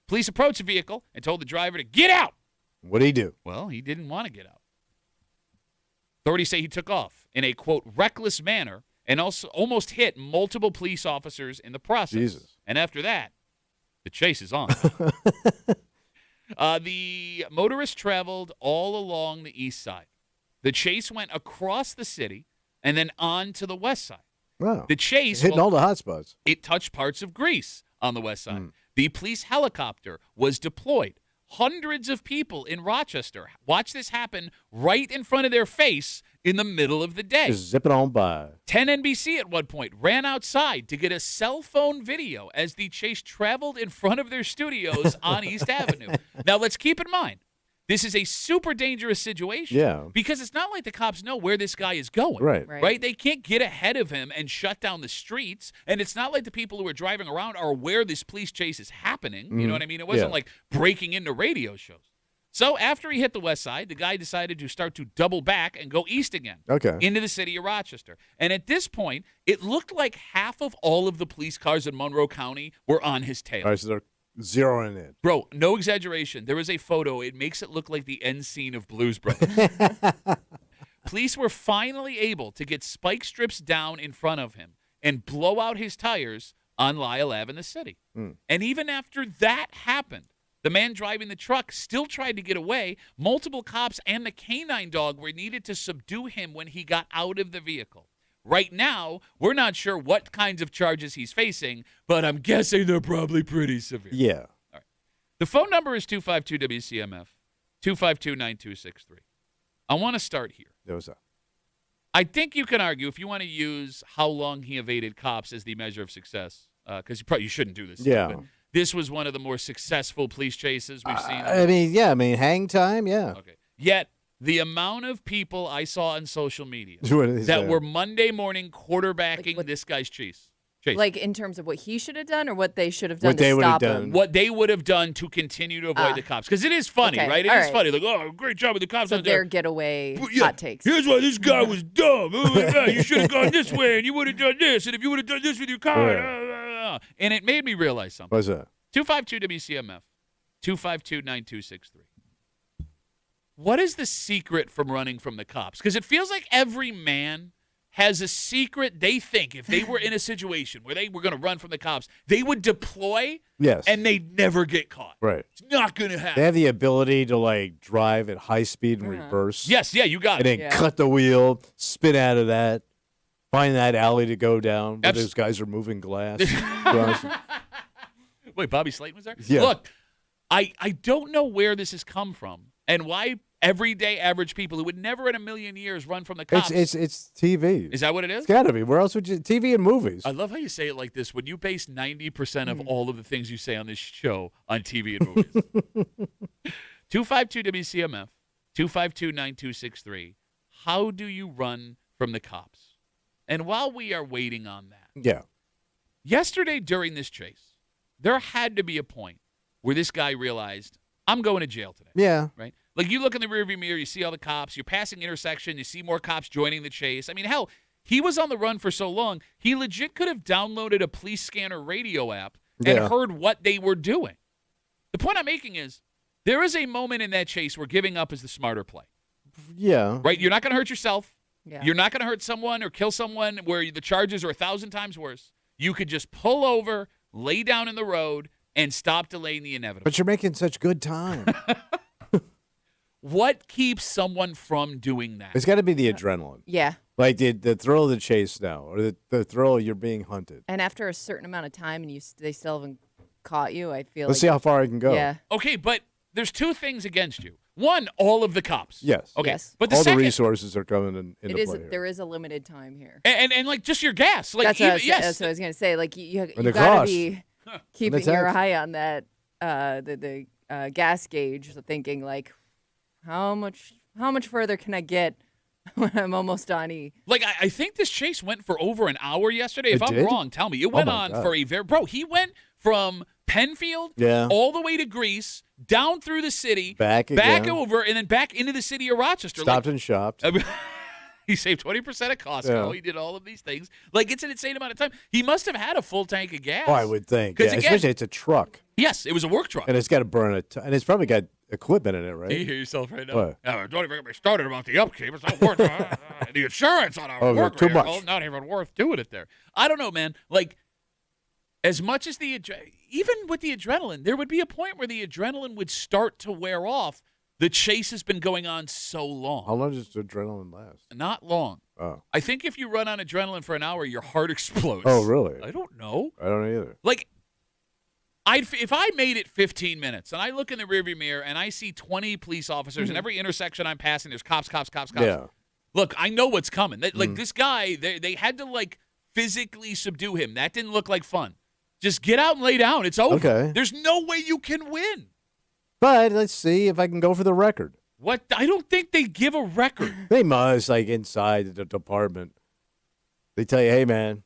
Police approached the vehicle and told the driver to get out. What did he do? Well, he didn't want to get out. Authorities say he took off in a, quote, reckless manner and also almost hit multiple police officers in the process. Jesus. And after that, the chase is on. The motorist traveled all along the east side. The chase went across the city and then on to the west side. Wow. The chase hitting all the hot spots. It touched parts of Greece on the west side. The police helicopter was deployed. Hundreds of people in Rochester watched this happen right in front of their face in the middle of the day. Just zipping on by. 10 NBC at one point ran outside to get a cell phone video as the chase traveled in front of their studios on East Avenue. Now, let's keep in mind, this is a super dangerous situation. Yeah. Because it's not like the cops know where this guy is going. Right. They can't get ahead of him and shut down the streets. And it's not like the people who are driving around are aware this police chase is happening. You know what I mean? It wasn't like breaking into radio shows. So after he hit the west side, the guy decided to start to double back and go east again. Into the city of Rochester. And at this point, it looked like half of all of the police cars in Monroe County were on his tail. All right, so they're zeroing in. Bro, no exaggeration. There is a photo. It makes it look like the end scene of Blues Brothers. Police were finally able to get spike strips down in front of him and blow out his tires on Lyle Ave in the city. And even after that happened, the man driving the truck still tried to get away. Multiple cops and the canine dog were needed to subdue him when he got out of the vehicle. Right now, we're not sure what kinds of charges he's facing, but I'm guessing they're probably pretty severe. Yeah. All right. The phone number is 252-WCMF, 252-9263. I want to start here. What's that? I think you can argue, if you want to use how long he evaded cops as the measure of success, because you shouldn't do this. Yeah. But this was one of the more successful police chases we've seen. Hang time, yeah. Okay. Yet, the amount of people I saw on social media that that were Monday morning quarterbacking this guy's chase. Like in terms of what he should have done or what they should have done to stop him? What they would have done to continue to avoid the cops. Because it is funny, right? It is funny. Like, oh, great job with the cops. So their getaway hot takes. Here's why this guy was dumb. You should have gone this way, and you would have done this. And if you would have done this with your car. And it made me realize something. What's that? 252-WCMF, 252-9263. What is the secret from running from the cops? Because it feels like every man has a secret. They think if they were in a situation where they were going to run from the cops, they would deploy and they'd never get caught. Right. It's not going to happen. They have the ability to, like, drive at high speed and reverse. Yes, you got it. And then cut the wheel, spin out of that, find that alley to go down where those guys are moving glass. Wait, Bobby Slayton was there? Yeah. Look, I don't know where this has come from and why everyday average people who would never in a million years run from the cops. It's TV. Is that what it is? It's got to be. Where else would you? TV and movies. I love how you say it like this. When you base 90% of all of the things you say on this show on TV and movies. 252-WCMF, 252-9263. How do you run from the cops? And while we are waiting on that. Yesterday during this chase, there had to be a point where this guy realized, I'm going to jail today. Yeah. Right? Like, you look in the rearview mirror, you see all the cops, you're passing intersection, you see more cops joining the chase. I mean, hell, he was on the run for so long, he legit could have downloaded a police scanner radio app and heard what they were doing. The point I'm making is, there is a moment in that chase where giving up is the smarter play. Yeah. Right? You're not going to hurt yourself. Yeah. You're not going to hurt someone or kill someone where the charges are 1,000 times worse. You could just pull over, lay down in the road, and stop delaying the inevitable. But you're making such good time. what keeps someone from doing that? It's got to be the adrenaline. Yeah. Like the thrill of the chase now, or the thrill of you're being hunted. And after a certain amount of time and they still haven't caught you, I feel Let's see how far I can go. Yeah. Okay, but there's two things against you. One, all of the cops. Yes. Okay. Yes. But all second, the resources are coming into play here. There is a limited time here. And like just your gas. Like That's what I was going to say. Like you got to be keeping your eye on that the gas gauge, so thinking like how much further can I get when I'm almost on E? Like I think this chase went for over an hour yesterday. If I'm wrong, tell me. It went on God. for a he went from Penfield all the way to Greece, down through the city, back over, and then back into the city of Rochester. Stopped and shopped. He saved 20% of Costco. Yeah. He did all of these things. Like, it's an insane amount of time. He must have had a full tank of gas. Oh, I would think. Yeah, especially it's a truck. Yes, it was a work truck. And it's got to burn and it's probably got equipment in it, right? Can you hear yourself right now? What? Don't even get me started about the upkeep. It's not worth the insurance on our work too much. Oh, not even worth doing it there. I don't know, man. Like, as much as even with the adrenaline, there would be a point where the adrenaline would start to wear off. The chase has been going on so long. How long does adrenaline last? Not long. Oh. I think if you run on adrenaline for an hour, your heart explodes. Oh, really? I don't know. I don't know either. Like, if I made it 15 minutes and I look in the rearview mirror and I see 20 police officers and every intersection I'm passing, there's cops. Yeah. Look, I know what's coming. Like, this guy, they had to, like, physically subdue him. That didn't look like fun. Just get out and lay down. It's over. Okay. There's no way you can win. But let's see if I can go for the record. What? I don't think they give a record. They must, like, inside the department. They tell you, hey, man,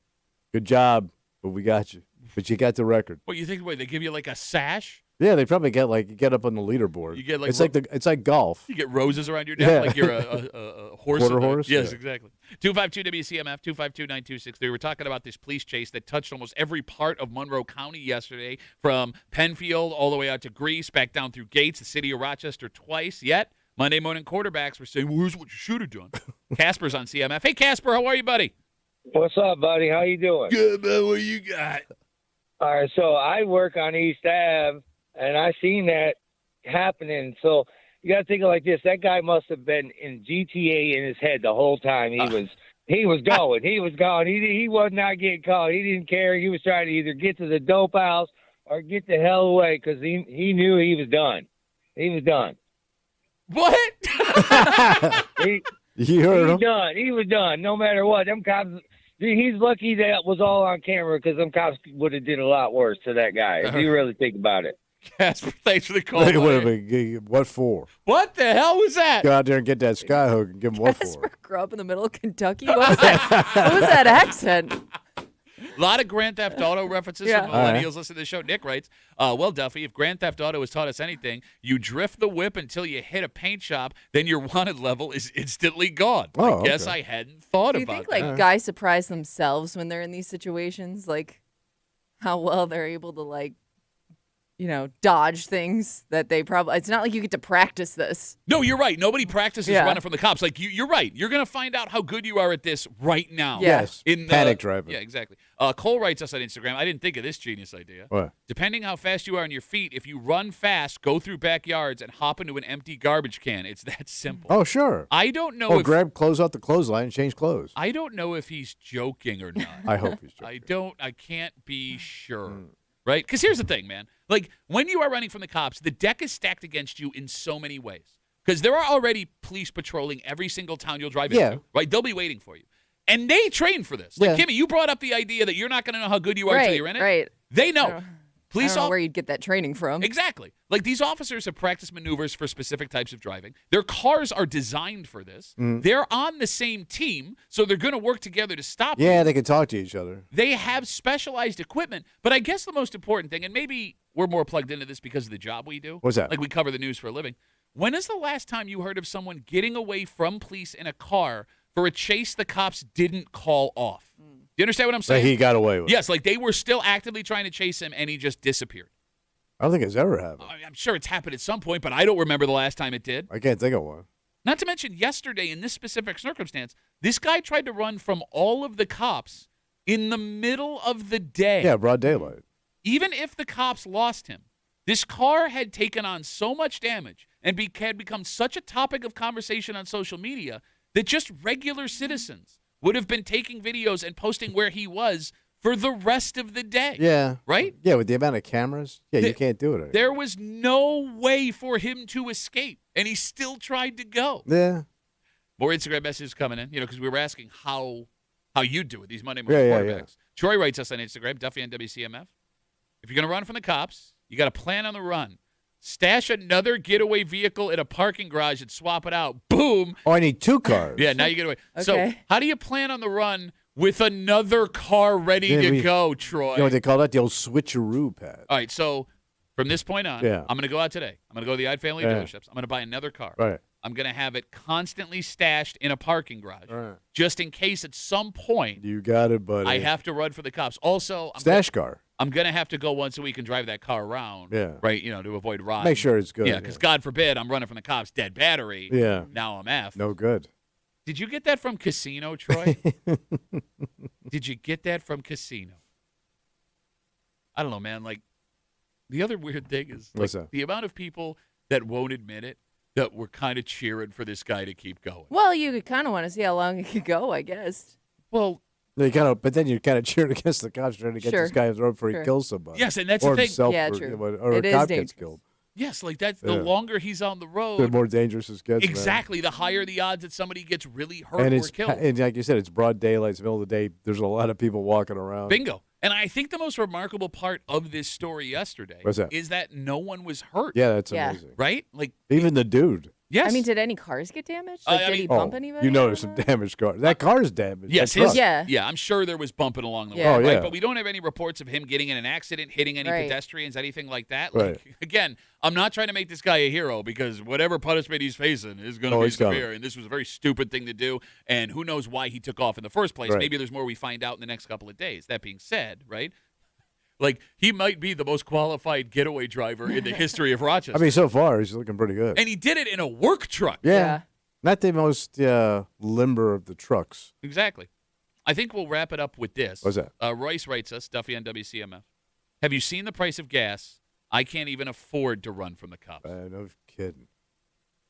good job, but we got you. But you got the record. What, you think, they give you, like, a sash? Yeah, they probably get, like, you get up on the leaderboard. You get, like, it's like golf. You get roses around your neck like you're a horse. Quarter horse? Yes, yeah. Exactly. 252 WCMF, 252-9263. We're talking about this police chase that touched almost every part of Monroe County yesterday, from Penfield all the way out to Greece, back down through Gates, the city of Rochester twice. Yet, Monday morning quarterbacks were saying, well, here's what you should have done. Casper's on CMF. Hey, Casper, how are you, buddy? What's up, buddy? How you doing? Good, man. What you got? All right, so I work on East Ave, and I seen that happening. So you got to think of it like this. That guy must have been in GTA in his head the whole time. He was going. He was going. He was not getting caught. He didn't care. He was trying to either get to the dope house or get the hell away because he knew he was done. He was done. What? You heard him? Done. He was done. No matter what. Them cops. He's lucky that was all on camera because them cops would have did a lot worse to that guy if you really think about it. Casper, thanks for the call. It would have been, what for? What the hell was that? Go out there and get that skyhook and give him what for. Casper grew up in the middle of Kentucky. What was that? What was that accent? A lot of Grand Theft Auto references from millennials listening to the show. Nick writes, well, Duffy, if Grand Theft Auto has taught us anything, you drift the whip until you hit a paint shop, then your wanted level is instantly gone. I guess I hadn't thought about that. Do you think, like, guys surprise themselves when they're in these situations? Like, how well they're able to, like, dodge things that they probably. It's not like you get to practice this. No, you're right. Nobody practices running from the cops. Like, you're right. You're going to find out how good you are at this right now. Yes. In panic driving. Yeah, exactly. Cole writes us on Instagram. I didn't think of this genius idea. What? Depending how fast you are on your feet, if you run fast, go through backyards, and hop into an empty garbage can, it's that simple. Oh, sure. I don't know. Close out the clothesline and change clothes. I don't know if he's joking or not. I hope he's joking. I can't be sure. Right? Because here's the thing, man. Like, when you are running from the cops, the deck is stacked against you in so many ways. Because there are already police patrolling every single town you'll drive into. Right? They'll be waiting for you. And they train for this. Like, Kimmy, you brought up the idea that you're not going to know how good you are until you're in it. Right. They know. I don't know where you'd get that training from. Exactly. Like, these officers have practiced maneuvers for specific types of driving. Their cars are designed for this. They're on the same team, so they're going to work together to stop Yeah, you. they can talk to each other. They have specialized equipment. But I guess the most important thing, and maybe we're more plugged into this because of the job we do. What's that? Like, we cover the news for a living. When is the last time you heard of someone getting away from police in a car for a chase the cops didn't call off? Do you understand what I'm saying? That he got away with. Yes, like they were still actively trying to chase him, and he just disappeared. I don't think it's ever happened. I'm sure it's happened at some point, but I don't remember the last time it did. I can't think of one. Not to mention, yesterday, in this specific circumstance, this guy tried to run from all of the cops in the middle of the day. Yeah, broad daylight. Even if the cops lost him, this car had taken on so much damage and had become such a topic of conversation on social media that just regular citizens would have been taking videos and posting where he was for the rest of the day. Yeah. Right? Yeah, with the amount of cameras, you can't do it anymore. There was no way for him to escape, and he still tried to go. Yeah. More Instagram messages coming in, because we were asking how you do it, these Monday morning quarterbacks. Yeah. Troy writes us on Instagram, Duffy on WCMF. If you're going to run from the cops, you got to plan on the run. Stash another getaway vehicle in a parking garage and swap it out. Boom. Oh, I need 2 cars. Yeah, now you get away. Okay. So how do you plan on the run with another car ready to go, Troy? You know what they call that? The old switcheroo pad. All right, so from this point on, I'm going to go out today. I'm going to go to the Ide Family dealerships. I'm going to buy another car. Right. I'm going to have it constantly stashed in a parking garage, just in case at some point you got it, buddy. I have to run for the cops. Also, car. I'm going to have to go once a week and drive that car around, right, to avoid rot. Make sure it's good. Yeah, because God forbid I'm running from the cops, dead battery. Yeah. Now I'm F. No good. Did you get that from Casino, Troy? Did you get that from Casino? I don't know, man. Like, the other weird thing is the amount of people that won't admit it that were kind of cheering for this guy to keep going. Well, you kind of want to see how long it could go, I guess. Well, but then you're kind of cheering against the cops trying to get this guy on the road before he kills somebody. Yes, and that's or the thing. Himself true. Or a cop gets killed. Yes, like that's the longer he's on the road, the more dangerous it gets. Exactly, the higher the odds that somebody gets really hurt or killed. And like you said, it's broad daylight, it's the middle of the day. There's a lot of people walking around. Bingo. And I think the most remarkable part of this story yesterday is that no one was hurt. Yeah, that's amazing. Right? Like even the dude. Yes. I mean, did any cars get damaged? Like, did he bump anybody? You noticed some damaged cars. That car's damaged. Yes, I'm sure there was bumping along the way. Right? But we don't have any reports of him getting in an accident, hitting any pedestrians, anything like that. Like, again, I'm not trying to make this guy a hero because whatever punishment he's facing is going to be severe. And this was a very stupid thing to do. And who knows why he took off in the first place. Maybe there's more we find out in the next couple of days. That being said, right? Like, he might be the most qualified getaway driver in the history of Rochester. I mean, so far, he's looking pretty good. And he did it in a work truck. Yeah. Not the most limber of the trucks. Exactly. I think we'll wrap it up with this. What's that? Royce writes us, Duffy on WCMF. Have you seen the price of gas? I can't even afford to run from the cops. No kidding.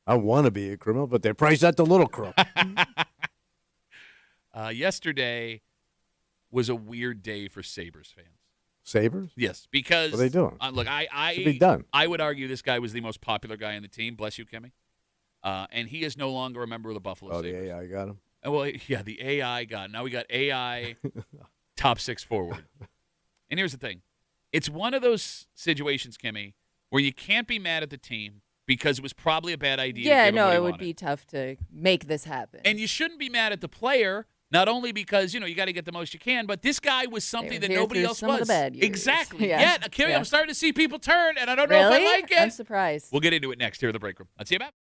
I want to be a criminal, but they're priced at the little crook. Yesterday was a weird day for Sabres fans. Sabres? Yes, because what are they doing? Look, should be done. I would argue this guy was the most popular guy on the team. Bless you, Kimmy. And he is no longer a member of the Buffalo Sabres. The AI got him. Well, yeah, the AI got him. Now we got AI top 6 forward. And here's the thing: it's one of those situations, Kimmy, where you can't be mad at the team because it was probably a bad idea. Yeah, no, it would be tough to make this happen. And you shouldn't be mad at the player. Not only because, you got to get the most you can, but this guy was something that nobody else was. Of the bad years. Exactly. Yeah, Kimmy, I'm starting to see people turn, and I don't know if I like it. I'm surprised. We'll get into it next here in the break room. Let's see you back.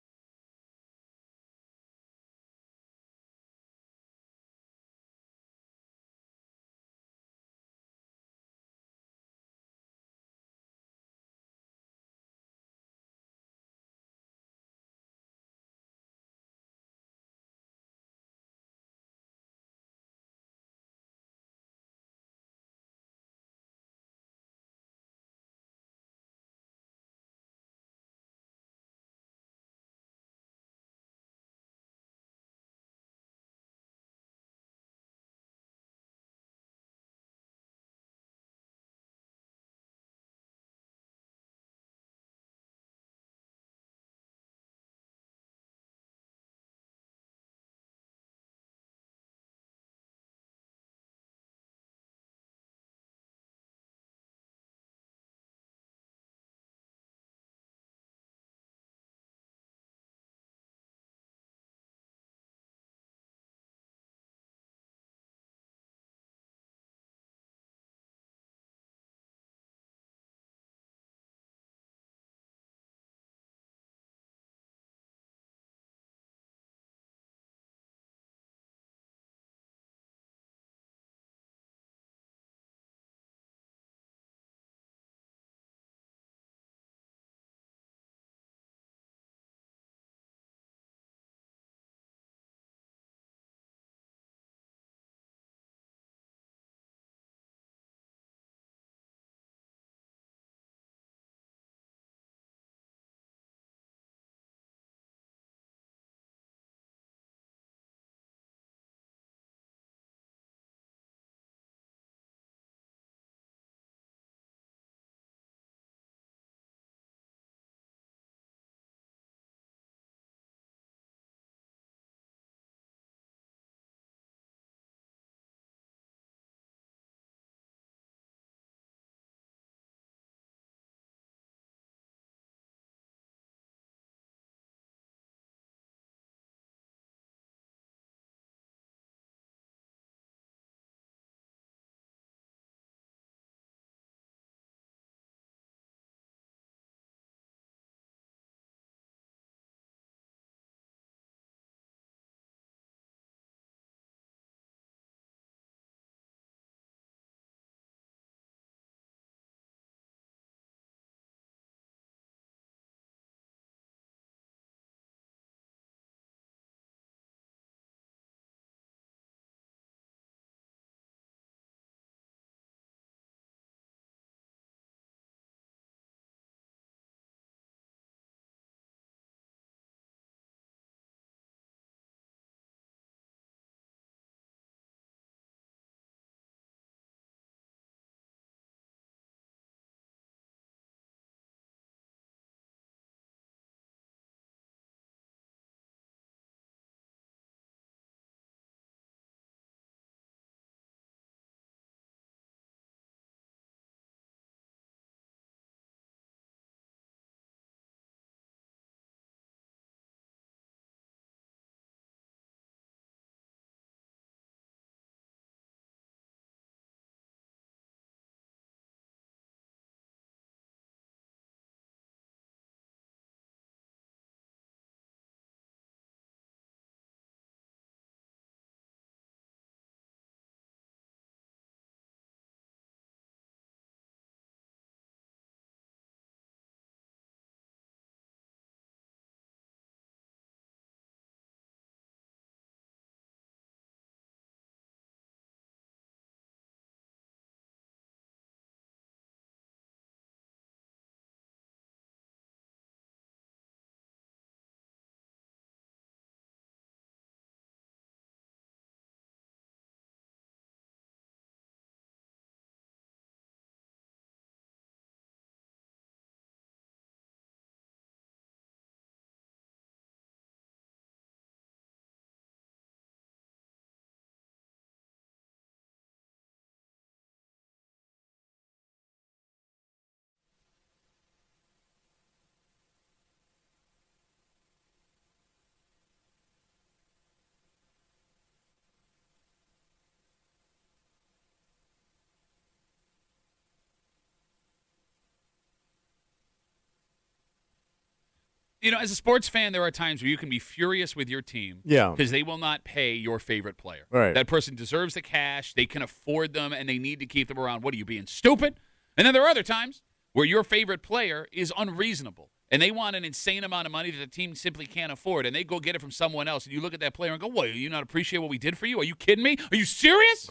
As a sports fan, there are times where you can be furious with your team because they will not pay your favorite player. Right. That person deserves the cash. They can afford them, and they need to keep them around. What are you, being stupid? And then there are other times where your favorite player is unreasonable, and they want an insane amount of money that the team simply can't afford, and they go get it from someone else, and you look at that player and go, what, do you not appreciate what we did for you? Are you kidding me? Are you serious?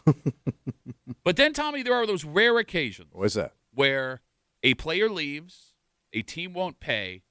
But then, Tommy, there are those rare occasions. What's that? Where a player leaves, a team won't pay,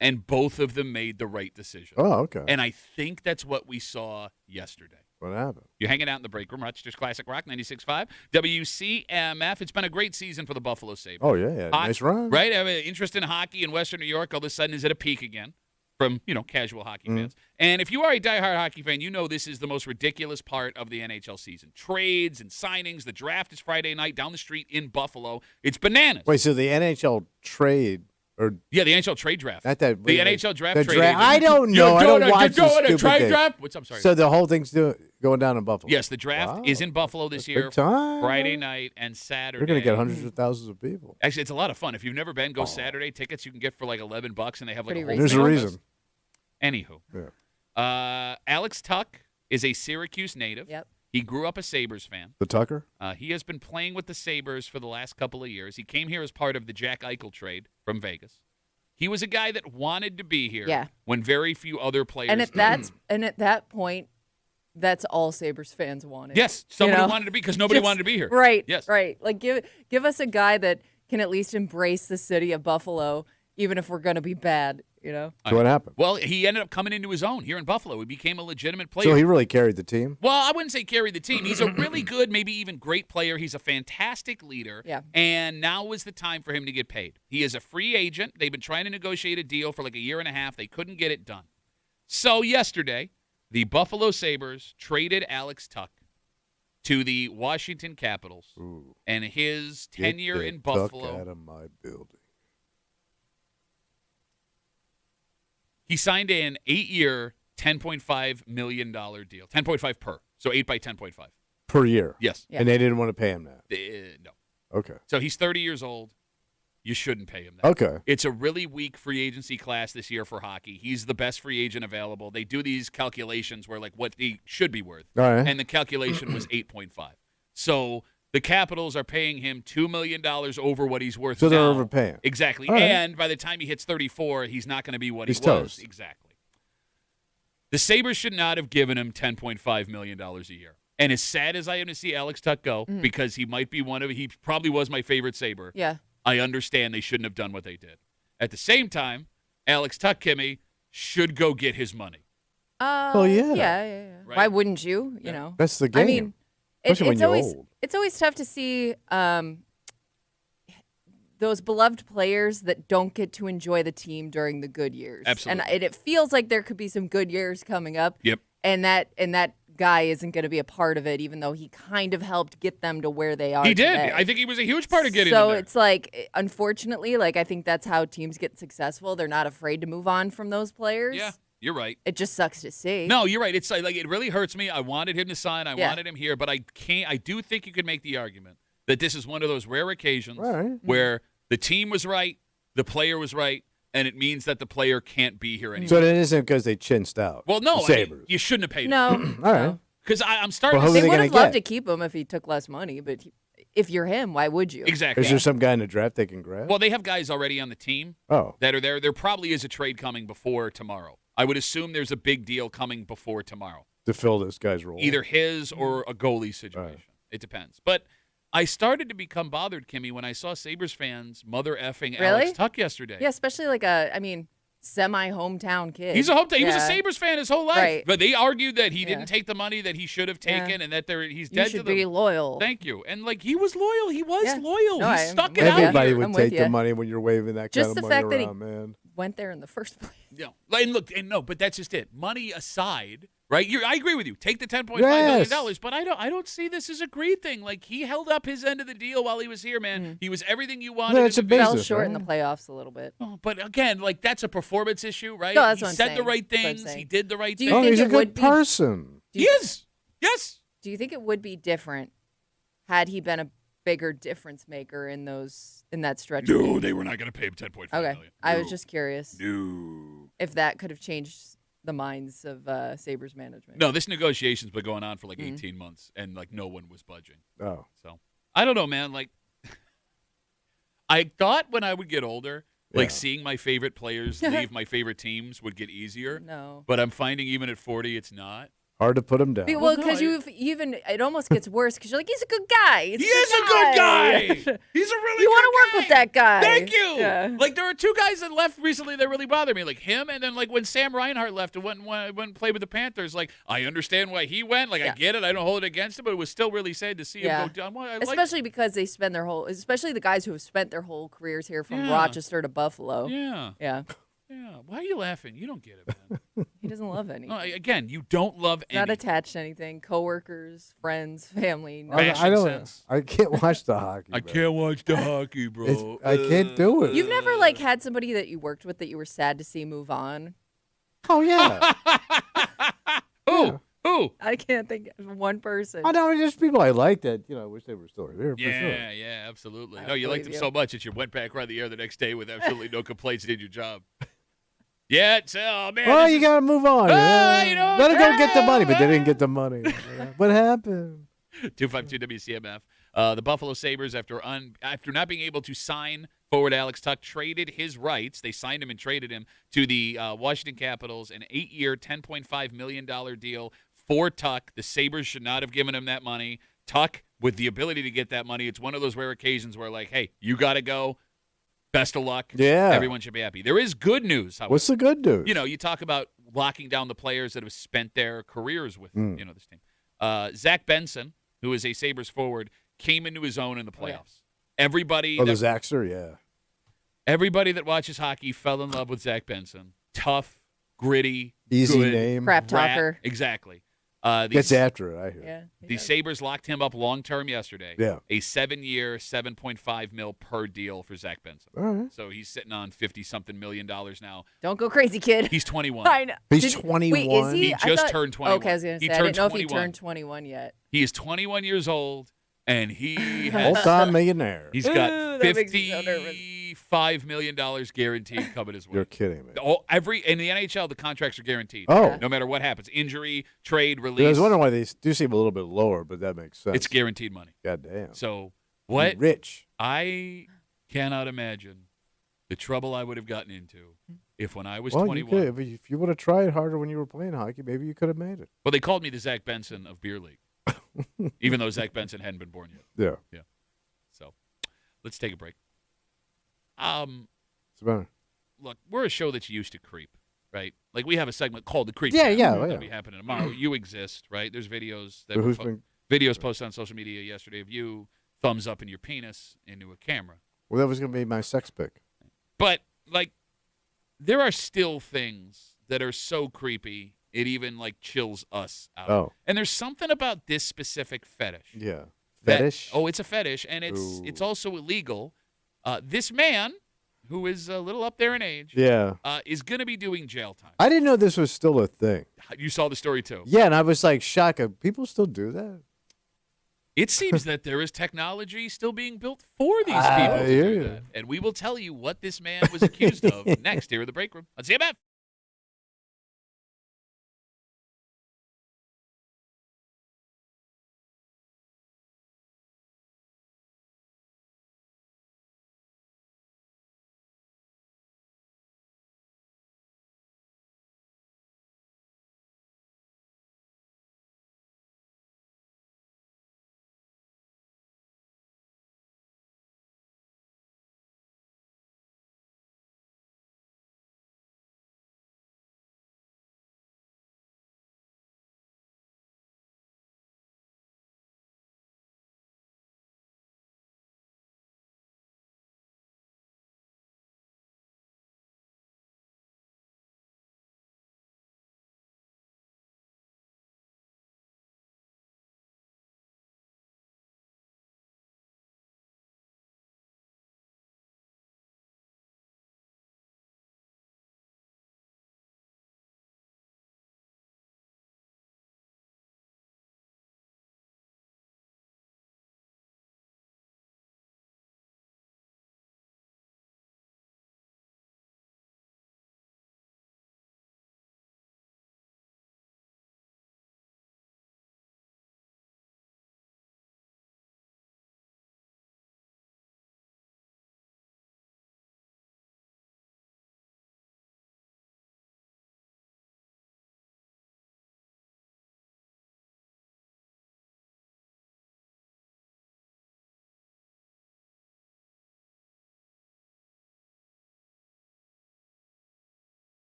and both of them made the right decision. Oh, okay. And I think that's what we saw yesterday. What happened? You're hanging out in the break room, Rochester's Classic Rock 96.5, WCMF. It's been a great season for the Buffalo Sabres. Oh, yeah. Nice run. Right? I mean, interest in hockey in Western New York all of a sudden is at a peak again from, casual hockey fans. And if you are a diehard hockey fan, you know this is the most ridiculous part of the NHL season. Trades and signings. The draft is Friday night down the street in Buffalo. It's bananas. Wait, so the NHL trade the NHL trade draft. Not that, the NHL draft trade. I don't know. I don't watch You're doing the a trade thing. draft? I'm sorry. So the whole thing's going down in Buffalo? Yes, the draft is in Buffalo this year. Big time. Friday night and Saturday. You're going to get hundreds of thousands of people. Actually, it's a lot of fun. If you've never been, go Saturday. Tickets you can get for like $11, and they have like a whole There's a reason. Anywho. Yeah. Alex Tuck is a Syracuse native. Yep. He grew up a Sabres fan. The Tucker? He has been playing with the Sabres for the last couple of years. He came here as part of the Jack Eichel trade from Vegas. He was a guy that wanted to be here when very few other players did. And at that point, that's all Sabres fans wanted. Yes, somebody wanted to be because nobody wanted to be here. Right. Yes. Right. Like give us a guy that can at least embrace the city of Buffalo, even if we're going to be bad. So what happened? Well, he ended up coming into his own here in Buffalo. He became a legitimate player. So he really carried the team? Well, I wouldn't say carried the team. He's a really good, maybe even great player. He's a fantastic leader. Yeah. And now is the time for him to get paid. He is a free agent. They've been trying to negotiate a deal for like a year and a half. They couldn't get it done. So yesterday, the Buffalo Sabres traded Alex Tuck to the Washington Capitals. Ooh. And his tenure in Tuck Buffalo. out of my building. He signed an 8-year, $10.5 million deal. 10.5 per. So 8 by 10.5. Per year? Yes. Yeah. And they didn't want to pay him that? No. Okay. So he's 30 years old. You shouldn't pay him that. Okay. It's a really weak free agency class this year for hockey. He's the best free agent available. They do these calculations where, like, what he should be worth. All right. And the calculation was 8.5. So the Capitals are paying him $2 million over what he's worth. So they're now. overpaying. Exactly. All right. And by the time he hits 34, he's not going to be what he's he was. Toast. Exactly. The Sabres should not have given him $10.5 million a year. And as sad as I am to see Alex Tuck go, because he might be he probably was my favorite Sabre. Yeah. I understand they shouldn't have done what they did. At the same time, Alex Tuck, Kimmy, should go get his money. Oh, yeah. Yeah. Right? Why wouldn't you? You know. That's the game. I mean, especially when you're always old. It's always tough to see those beloved players that don't get to enjoy the team during the good years. Absolutely. And it feels like there could be some good years coming up. Yep. And that guy isn't going to be a part of it, even though he kind of helped get them to where they are. He did. Today. I think he was a huge part of getting them there. So it's like, unfortunately, like I think that's how teams get successful. They're not afraid to move on from those players. Yeah, you're right. It just sucks to see. No, you're right. It's like it really hurts me. I wanted him to sign. I wanted him here, but I can't. I do think you could make the argument that this is one of those rare occasions where the team was right, the player was right, and it means that the player can't be here anymore. So it isn't because they chinched out. Well, no, Sabres. You shouldn't have paid him. No. All right. Because I'm starting Well, to who They are would gonna have loved get? to keep him if he took less money, but if you're him, why would you? Exactly. Is there some guy in the draft they can grab? Well, they have guys already on the team that are there. There probably is a trade coming before tomorrow. I would assume there's a big deal coming before tomorrow. To fill this guy's role. Either his or a goalie situation. Right. It depends. But I started to become bothered, Kimmy, when I saw Sabres fans mother effing Really? Alex Tuck yesterday. Yeah, especially like semi-hometown kid. He's a hometown. He was a Sabres fan his whole life. Right. But they argued that he didn't take the money that he should have taken and that he's dead you to them. should be loyal. Thank you. And, like, he was loyal. He was Yeah. loyal. No, He I'm stuck it with out you. Everybody here. would I'm take with the you. money when you're waving that Just kind of the money fact that he around, man. went there in the first place. And look, but that's just it. Money aside, right? I agree with you. Take the $10.5 million, but I don't see this as a greed thing. Like, he held up his end of the deal while he was here, man. He was everything you wanted. No, it's a Fell business, short right? in the playoffs a little bit. Oh, but again, like, that's a performance issue, right? No, that's he what I'm said saying. the right That's what I'm things. saying. He did the right Do you things. Oh, think he's a it would good be- person. He is. Yes. Do you think it would be different had he been bigger difference maker in that stretch. No, they were not going to pay him $10.5 million. Okay, I was just curious. No. If that could have changed the minds of Sabres management. No, this negotiation's been going on for like 18 months, and like no one was budging. Oh. So I don't know, man. Like, I thought when I would get older, like seeing my favorite players leave my favorite teams would get easier. No. But I'm finding even at 40, it's not. Hard to put him down. Well, because it almost gets worse because you're like, he's a good guy. He is a good guy. He's a really good guy. You want to work with that guy. Thank you. Yeah. Like, there are two guys that left recently that really bothered me. Like him, and then like when Sam Reinhart left and went and played with the Panthers. Like, I understand why he went. Like, I get it. I don't hold it against him, but it was still really sad to see him go down. Especially because they spend especially the guys who have spent their whole careers here from Rochester to Buffalo. Yeah. Yeah. Yeah. Why are you laughing? You don't get it, man. He doesn't love anything. No, again, you don't love anything. Not attached to anything. Coworkers, friends, family. No. I can't watch the hockey. I can't watch the hockey, bro. I can't do it. You've never like had somebody that you worked with that you were sad to see move on? Oh yeah. Who? I can't think of one person. I know, just people I liked that, I wish they were still here. Yeah, for sure. yeah, absolutely. No, you liked him so much that you went back right the air the next day with absolutely no complaints and did your job. Yeah, man. Well, you got to move on. Let it go get the money, but they didn't get the money. What happened? 252 WCMF. The Buffalo Sabres, after not being able to sign forward Alex Tuch, traded his rights. They signed him and traded him to the Washington Capitals, an 8-year, $10.5 million deal for Tuch. The Sabres should not have given him that money. Tuch, with the ability to get that money, it's one of those rare occasions where, like, hey, you got to go. Best of luck. Yeah. Everyone should be happy. There is good news, however. What's the good news? You talk about locking down the players that have spent their careers with this team. Zach Benson, who is a Sabres forward, came into his own in the playoffs. Everybody the Zaxer, yeah. Everybody that watches hockey fell in love with Zach Benson. Tough, gritty, easy good, name. Crap talker. Exactly. Gets after it, I hear. Yeah, the Sabres locked him up long-term yesterday. Yeah. A 7-year, $7.5 million per deal for Zach Benson. All right. So he's sitting on $50-something million now. Don't go crazy, kid. He's 21. I know. He's 21. Wait, is he? He just turned 21. Okay, I was going to say, I didn't know if he turned 21 yet. He is 21 years old, and he has Multi millionaire. He's got $55 million guaranteed coming his way. You're kidding me. In the NHL, the contracts are guaranteed. Oh. No matter what happens. Injury, trade, release. I was wondering why they do seem a little bit lower, but that makes sense. It's guaranteed money. God damn. So what? Rich. I cannot imagine the trouble I would have gotten into if when I was 21. If you would have tried harder when you were playing hockey, maybe you could have made it. Well, they called me the Zach Benson of beer league, even though Zach Benson hadn't been born yet. Yeah. So let's take a break. What's the matter? Look, we're a show that's used to creep, right? Like we have a segment called the Creep. Yeah. That'll be happening tomorrow. You exist, right? There's videos that videos posted on social media yesterday of you thumbs up in your penis into a camera. Well, that was going to be my sex pic. But like, there are still things that are so creepy it even like chills us out. Oh. And there's something about this specific fetish. Yeah. Fetish? It's a fetish, and it's also illegal. This man, who is a little up there in age, is going to be doing jail time. I didn't know this was still a thing. You saw the story too. Yeah, and I was like shocked. People still do that? It seems that there is technology still being built for these people to do that. And we will tell you what this man was accused of next here in the break room on CMF.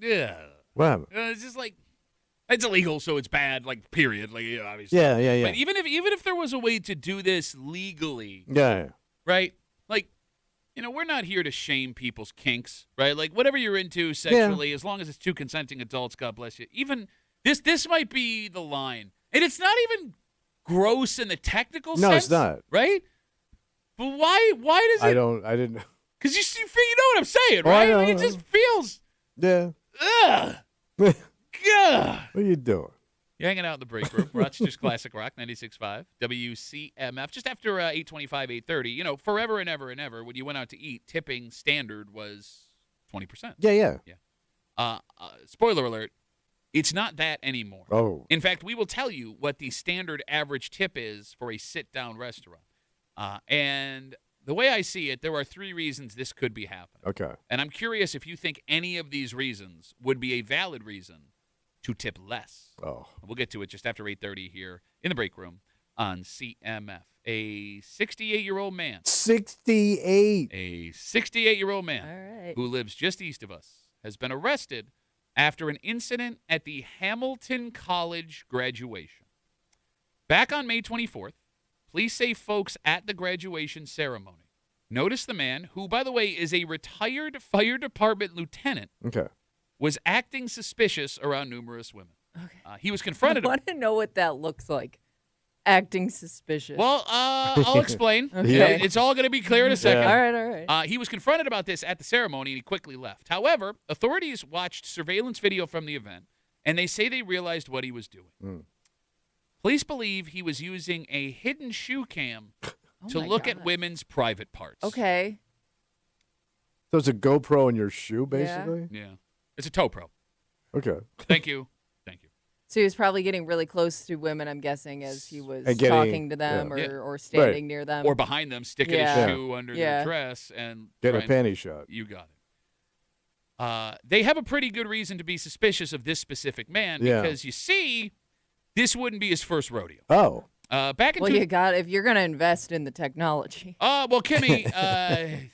yeah. What? It's just like it's illegal, so it's bad. Like period. Like obviously. Yeah. But even if there was a way to do this legally, Yeah. right? Like, we're not here to shame people's kinks, right? Like whatever you're into sexually, as long as it's two consenting adults, God bless you. Even this might be the line, and it's not even gross in the technical sense. No, it's not. Right? But why does it? I didn't. Because you know what I'm saying, Oh, right? I know. Like, it just feels. Yeah. Ugh. God. What are you doing? You're hanging out in the break room. Rochester's Classic Rock, 96.5, WCMF. Just after 8:25, 8:30. Forever and ever and ever, when you went out to eat, tipping standard was 20%. Yeah. Spoiler alert, it's not that anymore. Oh. In fact, we will tell you what the standard average tip is for a sit-down restaurant. And the way I see it, there are 3 reasons this could be happening. Okay. And I'm curious if you think any of these reasons would be a valid reason to tip less. Oh. We'll get to it just after 8:30 here in the break room on CMF. A 68-year-old man. 68. A 68-year-old man All right. who lives just east of us has been arrested after an incident at the Hamilton College graduation. Back on May 24th, police say folks at the graduation ceremony noticed the man, who, by the way, is a retired fire department lieutenant, Okay. was acting suspicious around numerous women. Okay. He was I confronted. want to know what that looks like. Acting suspicious. Well, I'll explain. Okay. It's all going to be clear in a second. Yeah. All right. He was confronted about this at the ceremony, and he quickly left. However, authorities watched surveillance video from the event, and they say they realized what he was doing. Mm. Police believe he was using a hidden shoe cam to my look at God. women's private parts. Okay. So it's a GoPro in your shoe, basically? Yeah. It's a toe pro. Okay. Thank you. Thank you. So he was probably getting really close to women, I'm guessing, as he was And getting- talking to them yeah. or standing near them. Or behind them, sticking Yeah. his shoe under Yeah. their dress and Get a trying- panty shot. You got it. They have a pretty good reason to be suspicious of this specific man Yeah. because, you see, this wouldn't be his first rodeo. Oh. Back in Well, you got if you're going to invest in the technology. well, Kimmy,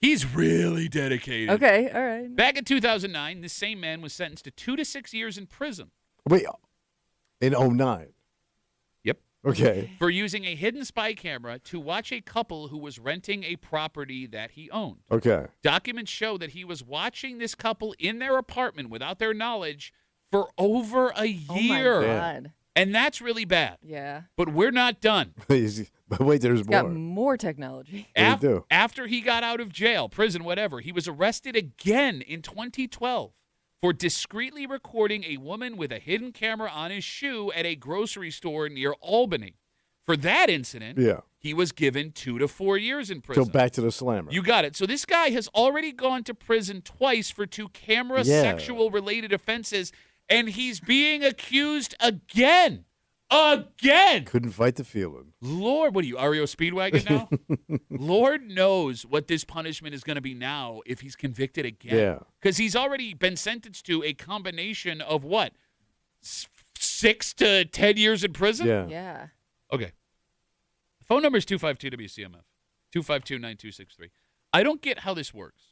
he's really dedicated. Okay, all right. Back in 2009, this same man was sentenced to 2 to 6 years in prison. Wait. In 09. Yep. Okay. For using a hidden spy camera to watch a couple who was renting a property that he owned. Okay. Documents show that he was watching this couple in their apartment without their knowledge for over a year. Oh my Yeah. God. And that's really bad. Yeah. But we're not done. But wait, there's Got more. more technology. What do you do? After he got out of jail, prison, whatever, he was arrested again in 2012 for discreetly recording a woman with a hidden camera on his shoe at a grocery store near Albany. For that incident, Yeah. he was given 2 to 4 years in prison. So back to the slammer. You got it. So this guy has already gone to prison twice for 2 camera Yeah. sexual-related offenses, and he's being accused again. Again! Couldn't fight the feeling. Lord, what are you, REO Speedwagon now? Lord knows what this punishment is going to be now if he's convicted again. Yeah. Because he's already been sentenced to a combination of what? 6 to 10 years in prison? Yeah. Yeah. Okay. The phone number is 252-WCMF, 252-9263. I don't get how this works.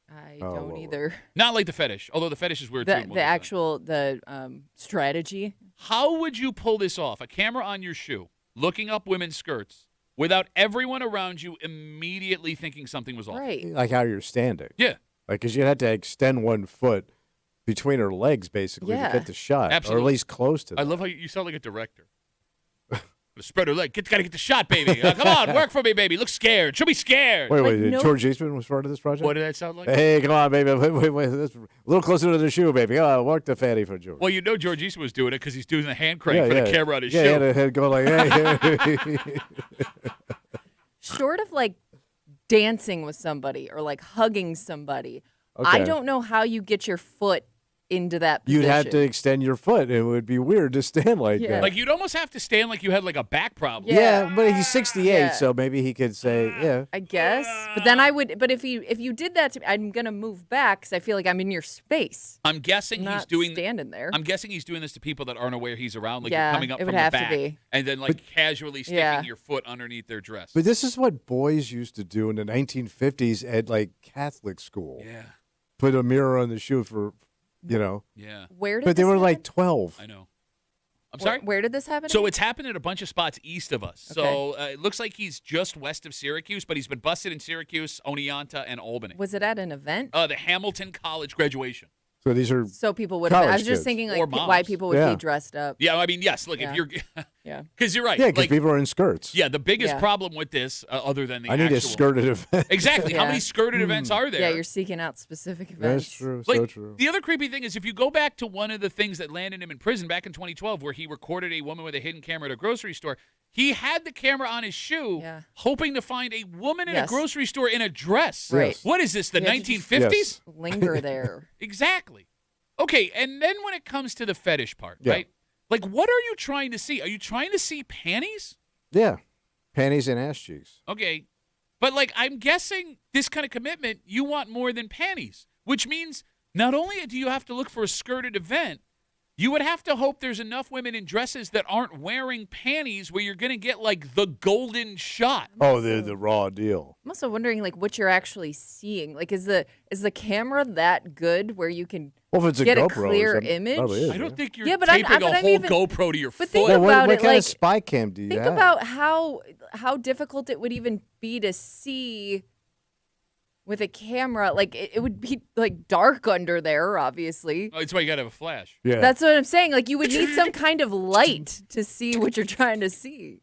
I Oh, don't well, either. Not like the fetish, although the fetish is weird too. The, and we'll the get to that. actual strategy. How would you pull this off? A camera on your shoe, looking up women's skirts, without everyone around you immediately thinking something was off. Right. Like how you're standing. Yeah. Like, because you'd have to extend one foot between her legs, basically, Yeah. to get the shot. Absolutely. Or at least close to that. I love how you sound like a director. Spread her leg. Gotta get the shot, baby. Come on, work for me, baby. Look scared. She'll be scared. Wait, Like, did no- George Eastman was part of this project? What did that sound like? Hey, come on, baby. Wait. A little closer to the shoe, baby. Come on, work the fatty for George. Well, you know George Eastman was doing it because he's doing the hand crank yeah, for yeah. the camera on his yeah, shoe. Yeah, the head go like, hey. Short of like dancing with somebody or like hugging somebody, I Okay. don't know how you get your foot into that position. You'd have to extend your foot. It would be weird to stand like Yeah. that. Like you'd almost have to stand like you had like a back problem. yeah, but he's 68, Yeah. so maybe he could say, yeah. I guess, but then I would. But if you did that to me, I'm gonna move back because I feel like I'm in your space. I'm guessing Not he's doing. standing there. I'm guessing he's doing this to people that aren't aware he's around. Like Yeah, you're coming up it from would the have to back, be. and then like casually sticking Yeah. your foot underneath their dress. But this is what boys used to do in the 1950s at like Catholic school. yeah. Put a mirror on the shoe for You know. Yeah. Where did But they this were happen? like 12. I know. I'm sorry? Where did this happen? So again? it's happened at a bunch of spots east of us. Okay. So it looks like he's just west of Syracuse, but he's been busted in Syracuse, Oneonta, and Albany. Was it at an event? The Hamilton College graduation. So these are So people would have been. I was college just kids. thinking Or like moms. why people would Yeah. be dressed up. Yeah, I mean, yes. Look, Yeah. if you're, Yeah. because you're right. yeah, because like, people are in skirts. yeah, the biggest Yeah. problem with this, other than the I need actual, a skirted event. Exactly. How Yeah. many skirted events are there? Yeah, you're seeking out specific events. That's true. Like, So true. The other creepy thing is if you go back to one of the things that landed him in prison back in 2012 where he recorded a woman with a hidden camera at a grocery store, he had the camera on his shoe Yeah. hoping to find a woman in a Yes. grocery store in a dress. Right. Yes. What is this, the You have to just- 1950s? Yes. Linger there. Exactly. Okay, and then when it comes to the fetish part, Yeah. right? Like, what are you trying to see? Are you trying to see panties? Yeah. Panties and ass cheeks. Okay. But, like, I'm guessing this kind of commitment, you want more than panties, which means not only do you have to look for a skirted event, you would have to hope there's enough women in dresses that aren't wearing panties where you're going to get, like, the golden shot. Oh, the raw deal. I'm also wondering like what you're actually seeing. Like is the camera that good where you can Well, if it's a get a GoPro, clear it image? probably is, I don't yeah. think you're Yeah, but I'm- taping but a I'm whole even- GoPro to your but foot. think Well, about what it, kind like, of spy cam do you think have? about how difficult it would even be to see with a camera. Like it would be like dark under there, obviously. Oh, that's why you got to have a flash. Yeah. That's what I'm saying. Like you would need some kind of light to see what you're trying to see.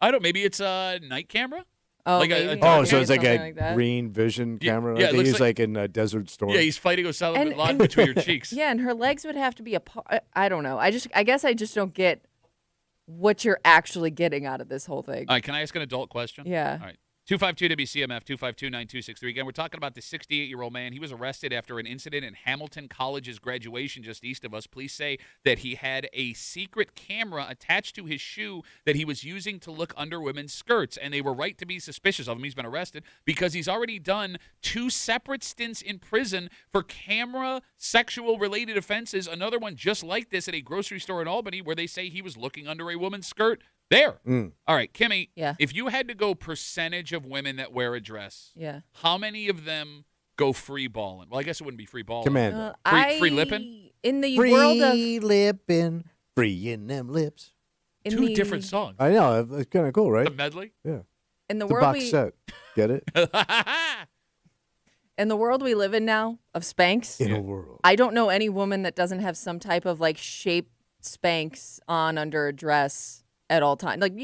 I don't. Maybe it's a night camera. Oh, Like a maybe. dark Oh, so it's like Something a that. green vision Yeah, camera yeah, like it they looks use like- like in Desert Storm. Yeah, he's fighting Osama bin And- Laden and- between your cheeks. Yeah, and her legs would have to be apart. I don't know. I guess I just don't get what you're actually getting out of this whole thing. All right, can I ask an adult question? Yeah. All right. 252 WCMF 252-9263. Again, we're talking about the 68-year-old man. He was arrested after an incident in Hamilton College's graduation just east of us. Police say that he had a secret camera attached to his shoe that he was using to look under women's skirts, and they were right to be suspicious of him. He's been arrested because he's already done 2 separate stints in prison for camera sexual-related offenses. Another one just like this at a grocery store in Albany where they say he was looking under a woman's skirt. There. All right, Kimmy, Yeah. if you had to go percentage of women that wear a dress, Yeah. how many of them go free balling? Well, I guess it wouldn't be free balling. Commando. Free lipping? In the world of Free lipping, free in them lips. in 2 the, different songs. I know. It's kind of cool, right? The medley? Yeah. in the The world box we set. Get it? in the world we live in now of Spanx. In a world. I don't know any woman that doesn't have some type of like shape Spanx on under a dress at all times. Like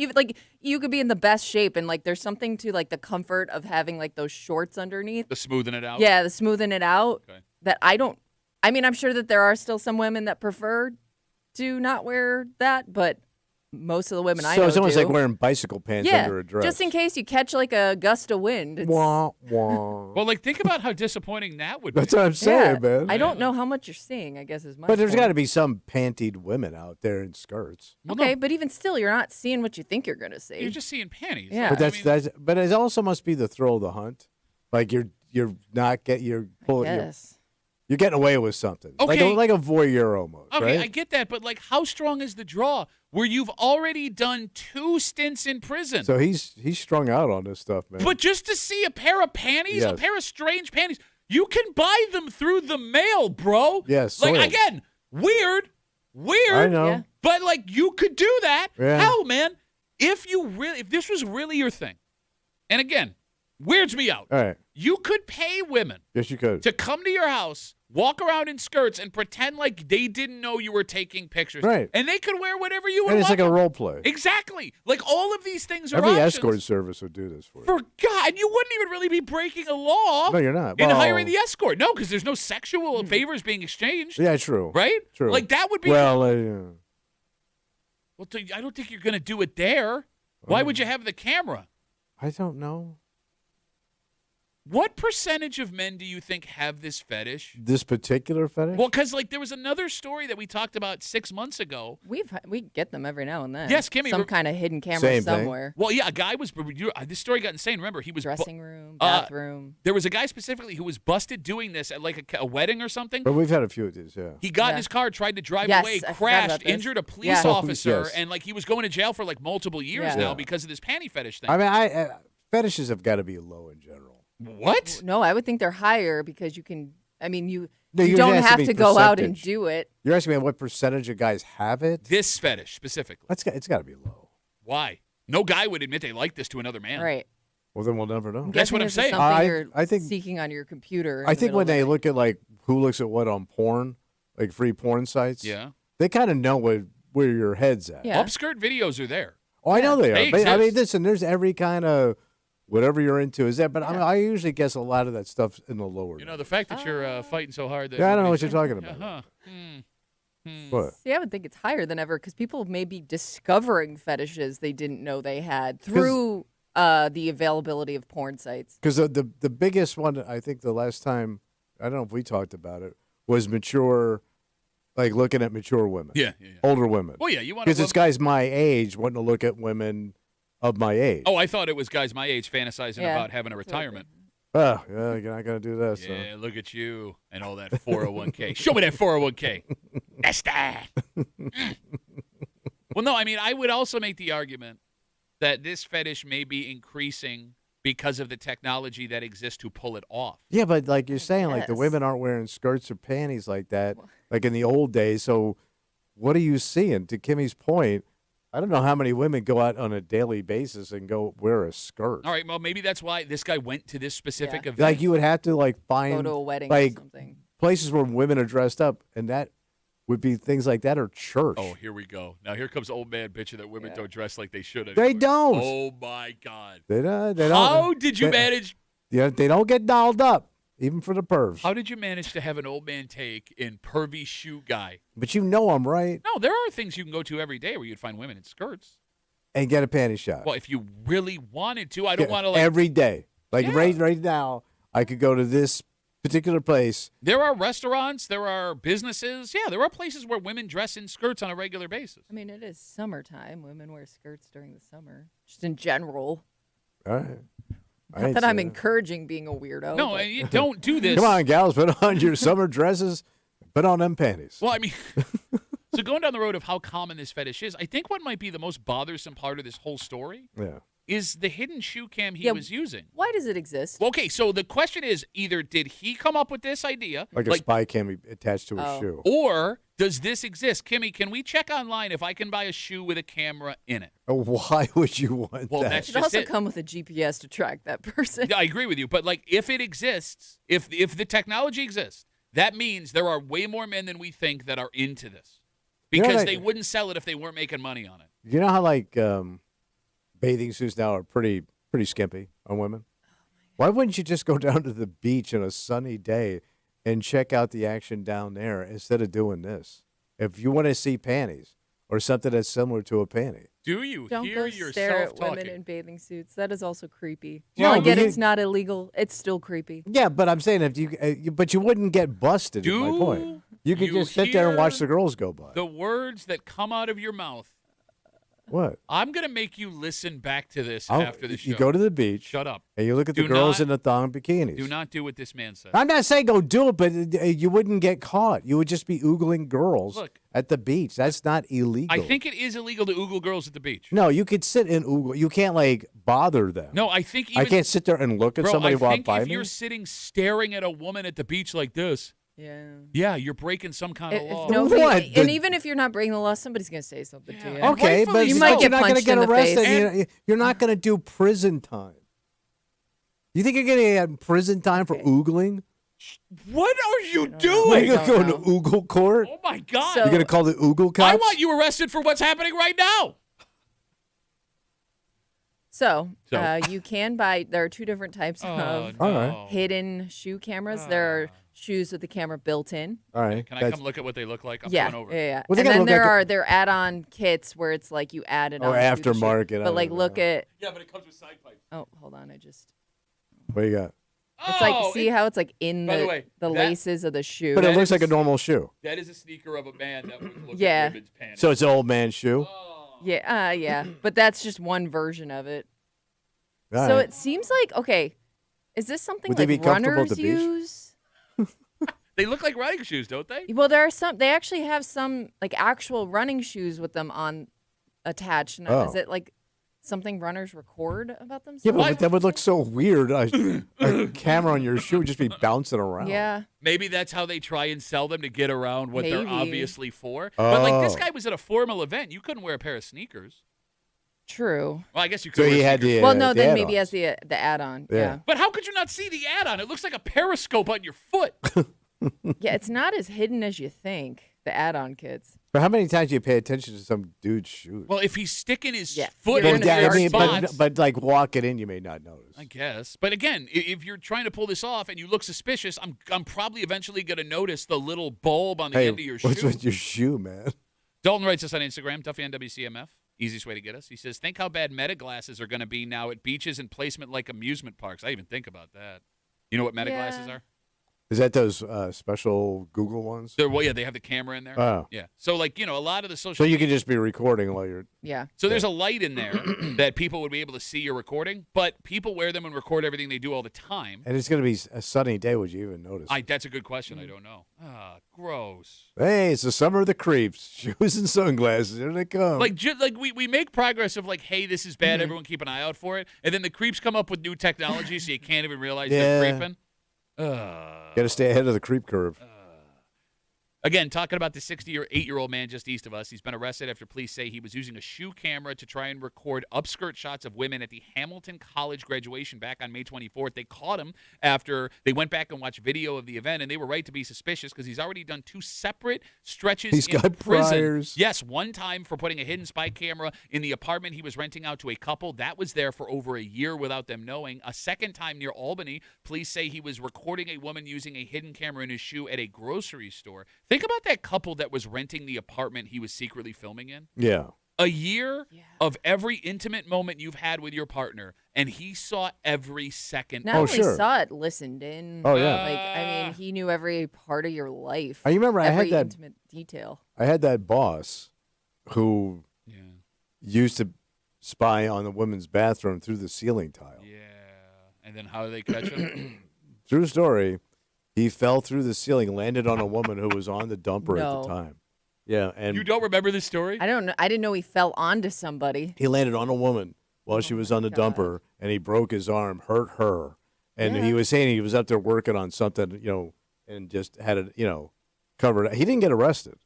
you could be in the best shape and like there's something to like the comfort of having like those shorts underneath. The smoothing it out? Yeah, the smoothing it out. Okay. That I don't. I mean, I'm sure that there are still some women that prefer to not wear that, but most of the women I know So it's almost do. like wearing bicycle pants yeah, under a dress. just in case you catch like a gust of wind. It's, Wah, wah. Well, like, think about how disappointing that would be. That's what I'm saying, yeah, man. I don't know how much you're seeing, I guess is my But there's point. got to be some pantied women out there in skirts. Well, Okay, no, but even still, you're not seeing what you think you're going to see. you're just seeing panties. Yeah. But I mean, but it also must be the thrill of the hunt. Like you're Yes. you're getting away with something. Okay. Like a voyeur almost, Okay, right? I get that, but like, how strong is the draw where you've already done 2 stints in prison? So he's strung out on this stuff, man. But just to see a pair of panties, a Yes. pair of strange panties, you can buy them through the mail, bro. Yes, Like, soiled. again, weird, I know. Yeah. but like you could do that. Yeah. Hell, man, if this was really your thing, and again, weirds me out. All right. You could pay women Yes, you could. to come to your house, walk around in skirts, and pretend like they didn't know you were taking pictures. Right. And they could wear whatever you would And it's want like a them. role play. Exactly. Like all of these things are Every options. escort service would do this for you. For God, you wouldn't even really be breaking a law. No, you're not. In Well- hiring the escort. No, because there's no sexual favors being exchanged. Yeah, true. Right? True. Like that would be. Well, Well, I don't think you're going to do it there. Why would you have the camera? I don't know. What percentage of men do you think have this fetish? This particular fetish? Well, because like there was another story that we talked about 6 months ago. We get them every now and then. Yes, Kimmy, Some we're- kind of hidden camera Same thing. somewhere. Well, yeah, a guy was. This story got insane. Remember, he was Dressing room, uh, bathroom. There was a guy specifically who was busted doing this at like a wedding or something. But we've had a few of these, yeah. He got in Yeah. his car, tried to drive Yes, away, I forgot about crashed, this. injured a police Yeah. officer, Yes. and like he was going to jail for like multiple years Yeah. now Yeah. because of this panty fetish thing. I mean, fetishes have got to be low in general. What? No, I would think they're higher because you can I mean, you No, don't it has have be to go out and percentage. do it. You're asking me what percentage of guys have it? This fetish specifically. It's got to be low. Why? No guy would admit they like this to another man. Right. Well, then we'll never know. That's what I'm saying. Something you're I think seeking on your computer. I think when they look at like who looks at what on porn, like free porn sites, Yeah. they kind of know where your head's at. Yeah. Upskirt videos are there. Oh, I know they They are. But, I mean, exist. listen, there's every kind of whatever you're into is there. But I mean, I usually guess a lot of that stuff's in the lower. You know, the fact that you're fighting so hard. That Yeah, I don't know what nobody's- you're talking about. Uh-huh. What? See, I would think it's higher than ever because people may be discovering fetishes they didn't know they had through the availability of porn sites. Because the biggest one, I think the last time, I don't know if we talked about it, was mature, like looking at mature women. Yeah. Older women. Well, yeah, you want Because it's guys my age wanting to look at women of my age. Oh, I thought it was guys my age fantasizing Yeah. about having a retirement. Oh, yeah, you're not going to do this. So. Yeah, look at you and all that 401k. Show me that 401k. That's that. Well, no, I mean, I would also make the argument that this fetish may be increasing because of the technology that exists to pull it off. Yeah, but like you're saying, like the Yes. women aren't wearing skirts or panties like that, like in the old days. So what are you seeing? To Kimmy's point, I don't know how many women go out on a daily basis and go wear a skirt. All right, well, maybe that's why this guy went to this specific event. Like you would have to like find Go to a wedding like or something. places where women are dressed up, and that would be things like that or church. Oh, here we go. Now here comes old man bitching that women don't dress like they should. They anymore. don't. Oh my God. They don't. How did you they- manage? Yeah, they don't get dolled up, even for the pervs. How did you manage to have an old man take in pervy shoe guy? But you know I'm right. No, there are things you can go to every day where you'd find women in skirts. And get a panty shot. Well, if you really wanted to, I don't want to like. every day. Like Yeah. right now, I could go to this particular place. There are restaurants, there are businesses. Yeah, there are places where women dress in skirts on a regular basis. I mean, it is summertime. Women wear skirts during the summer, just in general. All right. I Not ain't that I'm saying encouraging being a weirdo. No, but- and you don't do this. Come on, gals, put on your summer dresses. Put on them panties. Well, I mean, so going down the road of how common this fetish is, I think what might be the most bothersome part of this whole story Yeah. is the hidden shoe cam he Yeah, was using. Why does it exist? Well, okay, so the question is either did he come up with this idea, Like a spy cam attached to a Oh. shoe. or does this exist? Kimmy, can we check online if I can buy a shoe with a camera in it? Oh, why would you want Well, that? that's It should just also it. come with a GPS to track that person. Yeah, I agree with you, but like if it exists, if the technology exists, that means there are way more men than we think that are into this You know because what they wouldn't sell it if they weren't making money on it. You know how like bathing suits now are pretty skimpy on women? Why wouldn't you just go down to the beach on a sunny day and check out the action down there instead of doing this? If you want to see panties or something that's similar to a panty. Do you Don't hear go yourself stare at talking? women in bathing suits. That is also creepy. Yeah, Well, I but get you- it's not illegal. It's still creepy. Yeah, but I'm saying if but you wouldn't get busted. Is my point. You could you just sit there and watch hear the girls go by. The words that come out of your mouth. What? I'm going to make you listen back to this I'll- after the show. You go to the beach. Shut up. And you look at the Do girls not- in the thong bikinis. Do not do what this man said. I'm not saying go do it, but you wouldn't get caught. You would just be oogling girls Look. at the beach. That's not illegal. I think it is illegal to oogle girls at the beach. No, you could sit and oogle. You can't like bother them. No, I think even I can't sit there and look at bro, somebody I walk think by if me. you're sitting staring at a woman at the beach like this, Yeah. you're breaking some kind of If law. nobody, What? and even if you're not breaking the law, somebody's going to say something to you. Okay, but You might you're get not going to punched get in the arrested. face. You're not going to do prison time. You think you're going to get prison time for oogling? What are you Are doing? you going to go don't to oogle court? Oh my God! So- You're going to call the oogle cops? I want you arrested for what's happening right now. So, So. you can buy, there are two different types Oh, of All right. hidden shoe cameras. There are shoes with the camera built in. All right. Can I that's- come look at what they look like? I'm Yeah, going over. yeah. Well, they And gotta then look like there are add-on kits where it's like you add it Oh, on. to the shoe. aftermarket, I But like don't look know. at, Yeah, but it comes with side pipes. oh, hold on. I just, What you got? it's like, see how it's like in by the the, way, the that- laces of the shoe. But it That looks like a is- normal shoe. That is a sneaker of a man that would look Yeah. at women's panties. So it's an old man shoe. Yeah, yeah. But that's just one version of it. All So right. it seems like, okay, is this something Would they be like comfortable at runners the beach? use? They look like running shoes, don't they? Well, there are some. They actually have some like actual running shoes with them on attached. And Oh. Is it like? something runners record about themselves? Yeah, but that would look so weird. A camera on your shoe would just be bouncing around. Yeah. Maybe that's how they try and sell them to get around what they're obviously for. Oh. But like this guy was at a formal event. You couldn't wear a pair of sneakers. True. Well, I guess you could. So he had the well, no, the then add-ons. maybe he has the add-on. Yeah. But how could you not see the add-on? It looks like a periscope on your foot. Yeah, it's not as hidden as you think. The add-on kids. But how many times do you pay attention to some dude's shoes? Well, if he's sticking his You're foot in gonna their start spots, but like walking in, you may not notice. I guess. But again, if you're trying to pull this off and you look suspicious, I'm probably eventually going to notice the little bulb on the end of your shoe. What's with your shoe, man? Dalton writes us on Instagram, Duffy on WCMF. Easiest way to get us. He says, think how bad meta glasses are going to be now at beaches and placement like amusement parks. I even think about that. You know what meta glasses are? Is that those special Google ones? Well, yeah, they have the camera in there. Oh. Yeah. So, like, a lot of the social So you can just be recording while you're... Yeah. So there's a light in there that people would be able to see your recording, but people wear them and record everything they do all the time. And it's going to be a sunny day. Would you even notice? That's a good question. I don't know. Gross. Hey, it's the summer of the creeps. Shoes and sunglasses. Here they come. Like we make progress of like, hey, this is bad. Everyone keep an eye out for it. And then the creeps come up with new technology so you can't even realize they're creeping. Got to stay ahead of the creep curve. Again, talking about the 68-year-old man just east of us. He's been arrested after police say he was using a shoe camera to try and record upskirt shots of women at the Hamilton College graduation back on May 24th. They caught him after they went back and watched video of the event, and they were right to be suspicious because he's already done 2 separate stretches He's in got prison. priors. Yes, one time for putting a hidden spy camera in the apartment he was renting out to a couple. That was there for over a year without them knowing. A second time near Albany, police say he was recording a woman using a hidden camera in his shoe at a grocery store. Think about that couple that was renting the apartment he was secretly filming in. Yeah. A year of every intimate moment you've had with your partner, and he saw every second. Not only saw it, listened in. Oh, yeah. Like, I mean, he knew every part of your life. I remember every intimate detail. I had that boss who used to spy on the women's bathroom through the ceiling tile. Yeah. And then how did they catch him? True story. He fell through the ceiling, landed on a woman who was on the dumper at the time. Yeah, and you don't remember this story? I don't know. I didn't know he fell onto somebody. He landed on a woman while she was on the dumper, and he broke his arm, hurt her. And he was saying he was up there working on something, and just had it, covered. He didn't get arrested.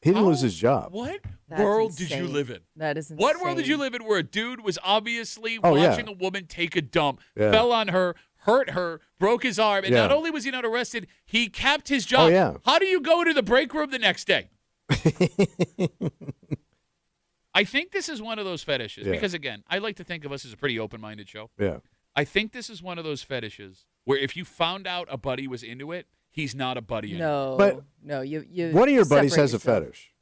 He didn't lose his job. What world did you live in? That is insane. What world did you live in where a dude was obviously watching a woman take a dump, fell on her, hurt her, broke his arm, and not only was he not arrested, he kept his job. Oh, yeah. How do you go to the break room the next day? I think this is one of those fetishes because, again, I like to think of us as a pretty open-minded show. Yeah. I think this is one of those fetishes where if you found out a buddy was into it, he's not a buddy anymore. But no, you. One of your buddies has yourself. a fetish.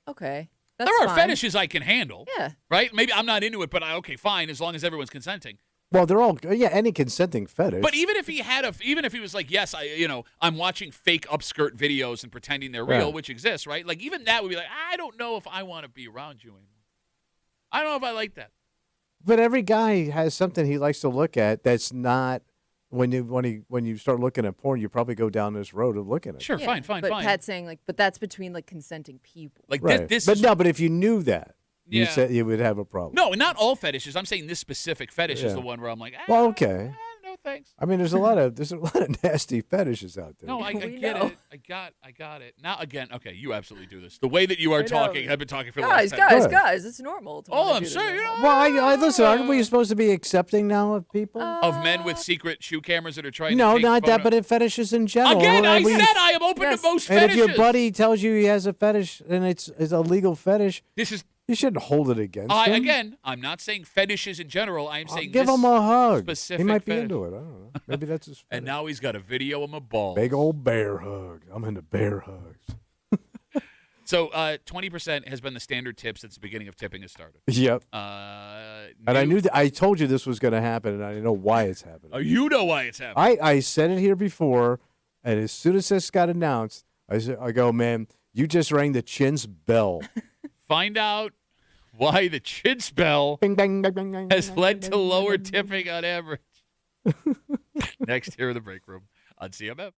Okay. That's there are fine. fetishes I can handle. Yeah. Right? Maybe I'm not into it, but okay, fine, as long as everyone's consenting. Well, they're all any consenting fetish. But even if he was like, yes, I'm watching fake upskirt videos and pretending they're real, which exists, right? Like even that would be like, I don't know if I want to be around you anymore. I don't know if I like that. But every guy has something he likes to look at that's not when you start looking at porn, you probably go down this road of looking at. Sure, fine. But Pat's saying but that's between consenting people. Like right. But if you knew that, you said you would have a problem. No, not all fetishes. I'm saying this specific fetish is the one where I'm like, well, okay. No thanks. I mean, there's a lot of nasty fetishes out there. No, I get it. I got it. Now again, okay, you absolutely do this. The way that you are talking, I've been talking for the last 10 minutes. Guys, it's normal. I'm saying, Well, I listen. Aren't we supposed to be accepting now of people? Of men with secret shoe cameras that are trying to No, take not that, photos? but in fetishes in general. Again, I said I am open to most and fetishes. if your buddy tells you he has a fetish and it's a legal fetish, you shouldn't hold it against him. Again, I'm not saying fetishes in general. I'm saying give him a hug. Specific he might be fetish. into it. I don't know. Maybe that's his fetish. And now he's got a video of my balls. Big old bear hug. I'm into bear hugs. So 20% has been the standard tip since the beginning of tipping has started. Yep. And I knew I told you this was going to happen, and I know why it's happening. Oh, you know why it's happening. I said it here before, and as soon as this got announced, I go, man, you just rang the Chin's bell. Find out why the Chin's bell Bing, bang, bang, bang, bang, has bang, led bang, to bang, lower bang, bang. tipping on average. Next here in the break room on CMF.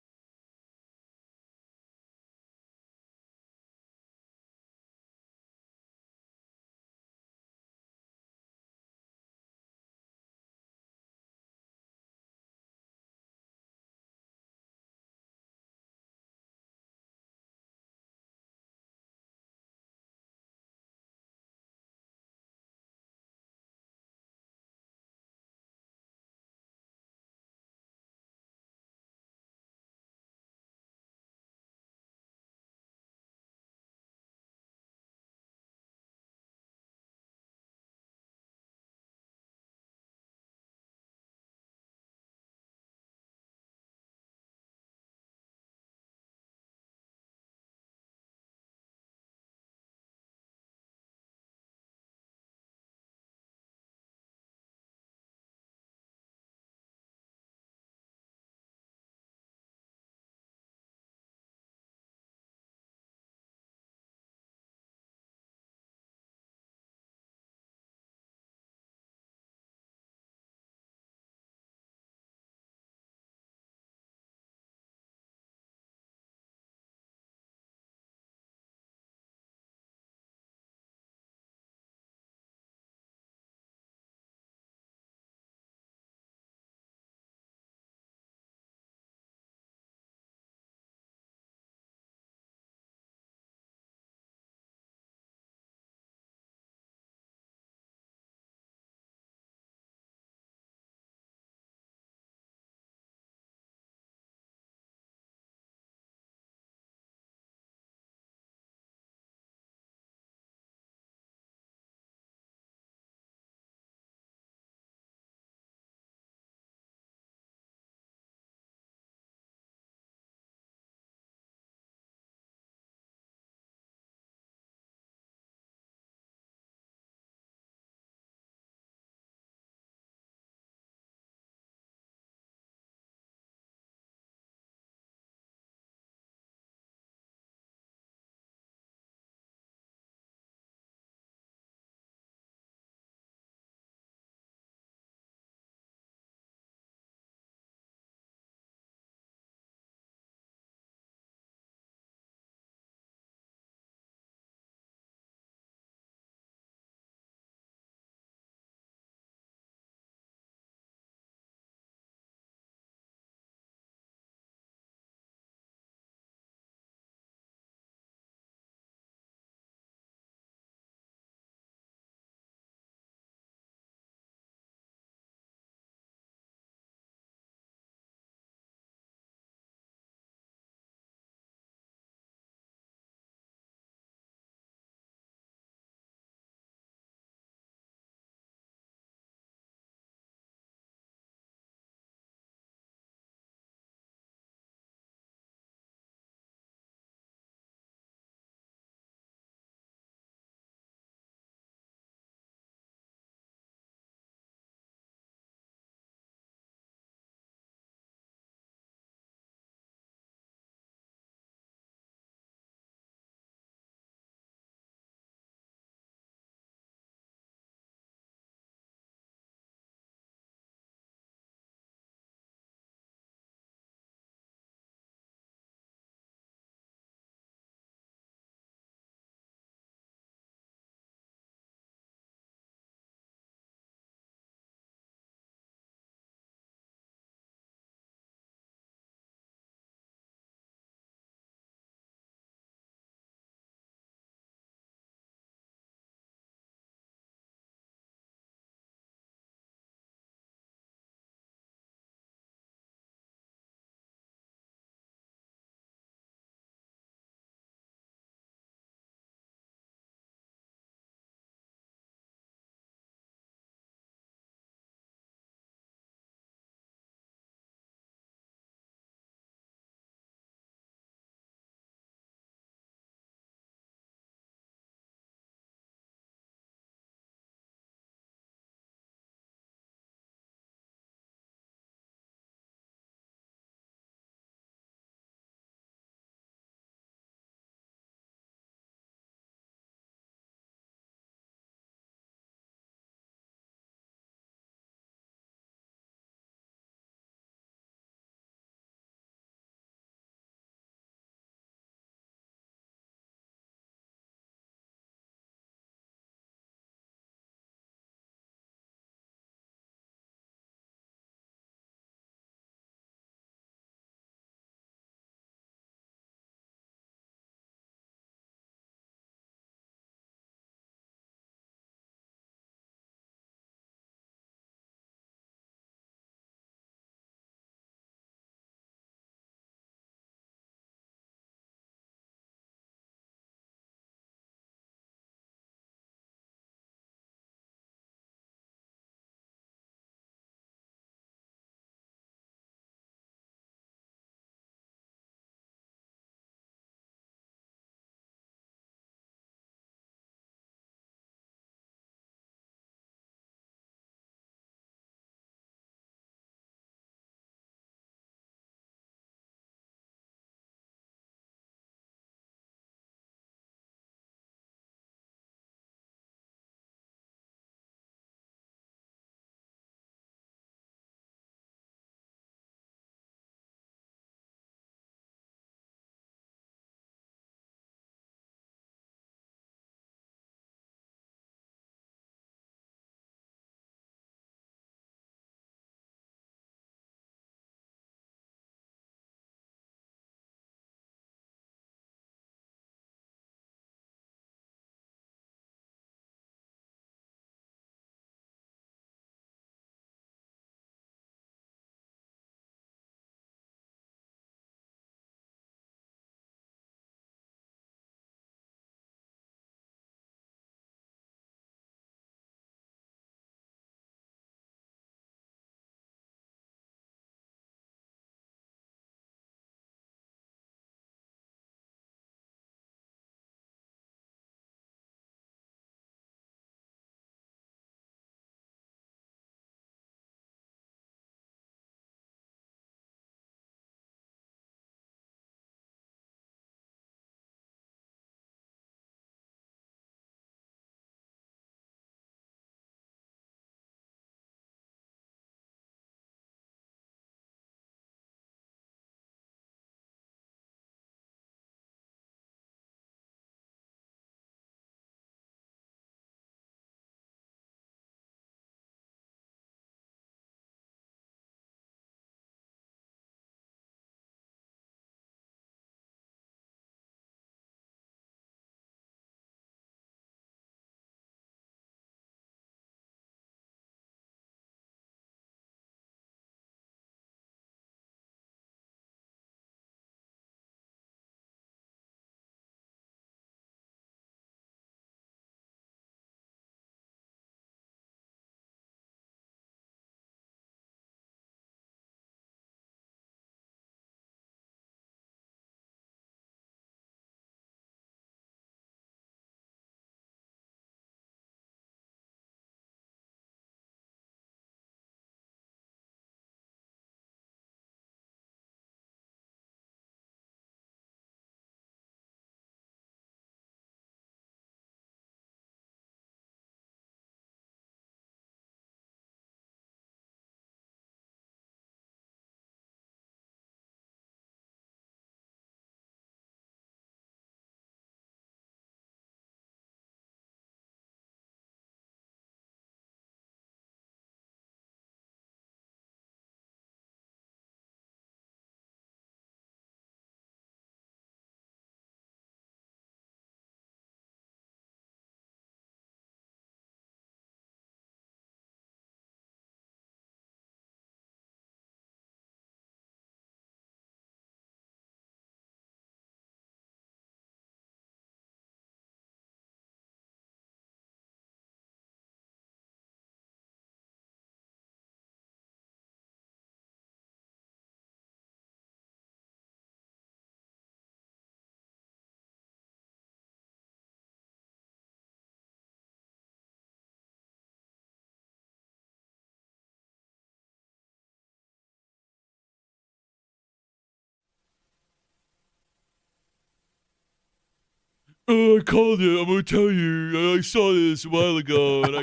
Oh, I called it. I'm going to tell you. I saw this a while ago. And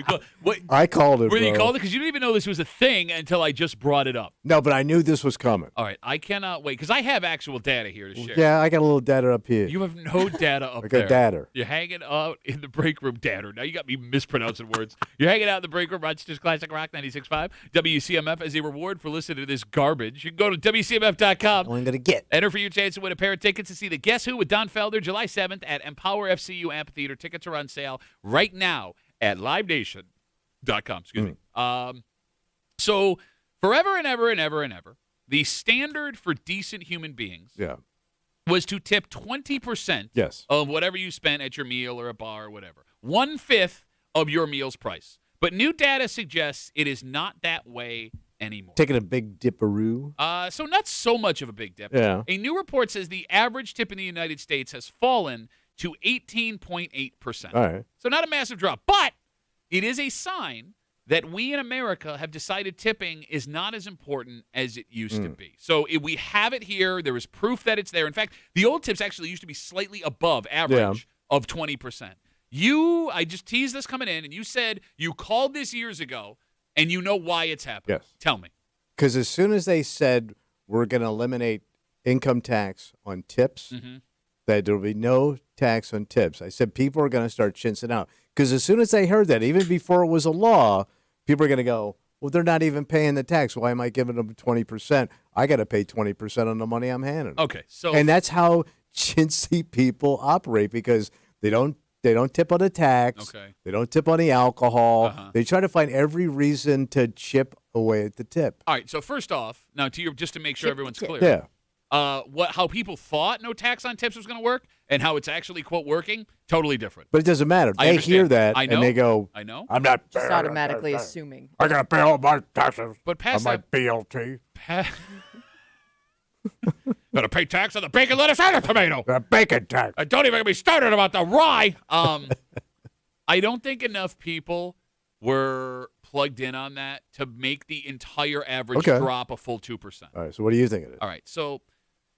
I called it, Really, you called it? Because you didn't even know this was a thing until I just brought it up. No, but I knew this was coming. All right. I cannot wait because I have actual data here to share. Yeah, I got a little data up here. You have no data up I there. got data. You're hanging out in the break room, data. Now you got me mispronouncing words. You're hanging out in the break room, Rochester's Classic Rock 96.5, WCMF. As a reward for listening to this garbage, you can go to WCMF.com. I'm going to get. Enter for your chance to win a pair of tickets to see the Guess Who with Don Felder July 7th at Empower FCU Amphitheater. Tickets are on sale right now at livenation.com. Excuse me. So forever and ever and ever and ever, the standard for decent human beings was to tip 20% of whatever you spent at your meal or a bar or whatever. 1/5 of your meal's price. But new data suggests it is not that way anymore. Taking a big dipperoo? So not so much of a big dip. Yeah. A new report says the average tip in the United States has fallen to 18.8%. All right. So not a massive drop, but it is a sign that we in America have decided tipping is not as important as it used to be. So we have it here. There is proof that it's there. In fact, the old tips actually used to be slightly above average of 20%. I just teased this coming in, and you said you called this years ago, and you know why it's happening. Yes. Tell me. Because as soon as they said we're going to eliminate income tax on tips, that there will be no tax on tips, I said people are going to start chinsing out. Because as soon as they heard that, even before it was a law, people are going to go, well, they're not even paying the tax. Why am I giving them 20%? I got to pay 20% on the money I'm handing them. Okay. And that's how chintzy people operate, because they don't tip on the tax. Okay. They don't tip on the alcohol. They try to find every reason to chip away at the tip. All right. So first off, now just to make sure everyone's clear. Yeah. How people thought no tax on tips was going to work and how it's actually, quote, working, totally different. But it doesn't matter. They hear that and they go, I know. I'm not just automatically assuming. I got to pay all my taxes but on my BLT. Got to pay tax on the bacon, lettuce, and the tomato. The bacon tax. Don't even get me started about the rye. I don't think enough people were plugged in on that to make the entire average drop a full 2%. All right, so what do you think it is? All right, so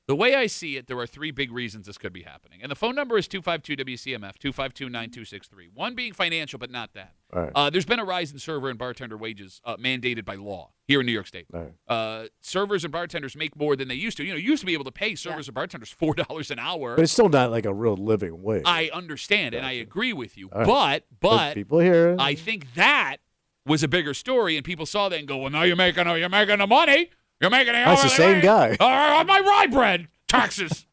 the way I see it, there are three big reasons this could be happening. And the phone number is 252-WCMF, 252-9263. One being financial, but not that. All right. There's been a rise in server and bartender wages mandated by law here in New York State. All right. Servers and bartenders make more than they used to. You used to be able to pay servers and bartenders $4 an hour. But it's still not like a real living wage. I understand, and I agree with you. Right. But people hear it. I think that was a bigger story, and people saw that and go, well, now you're making the money. You're making the That's the same guy. On my rye bread. Taxes.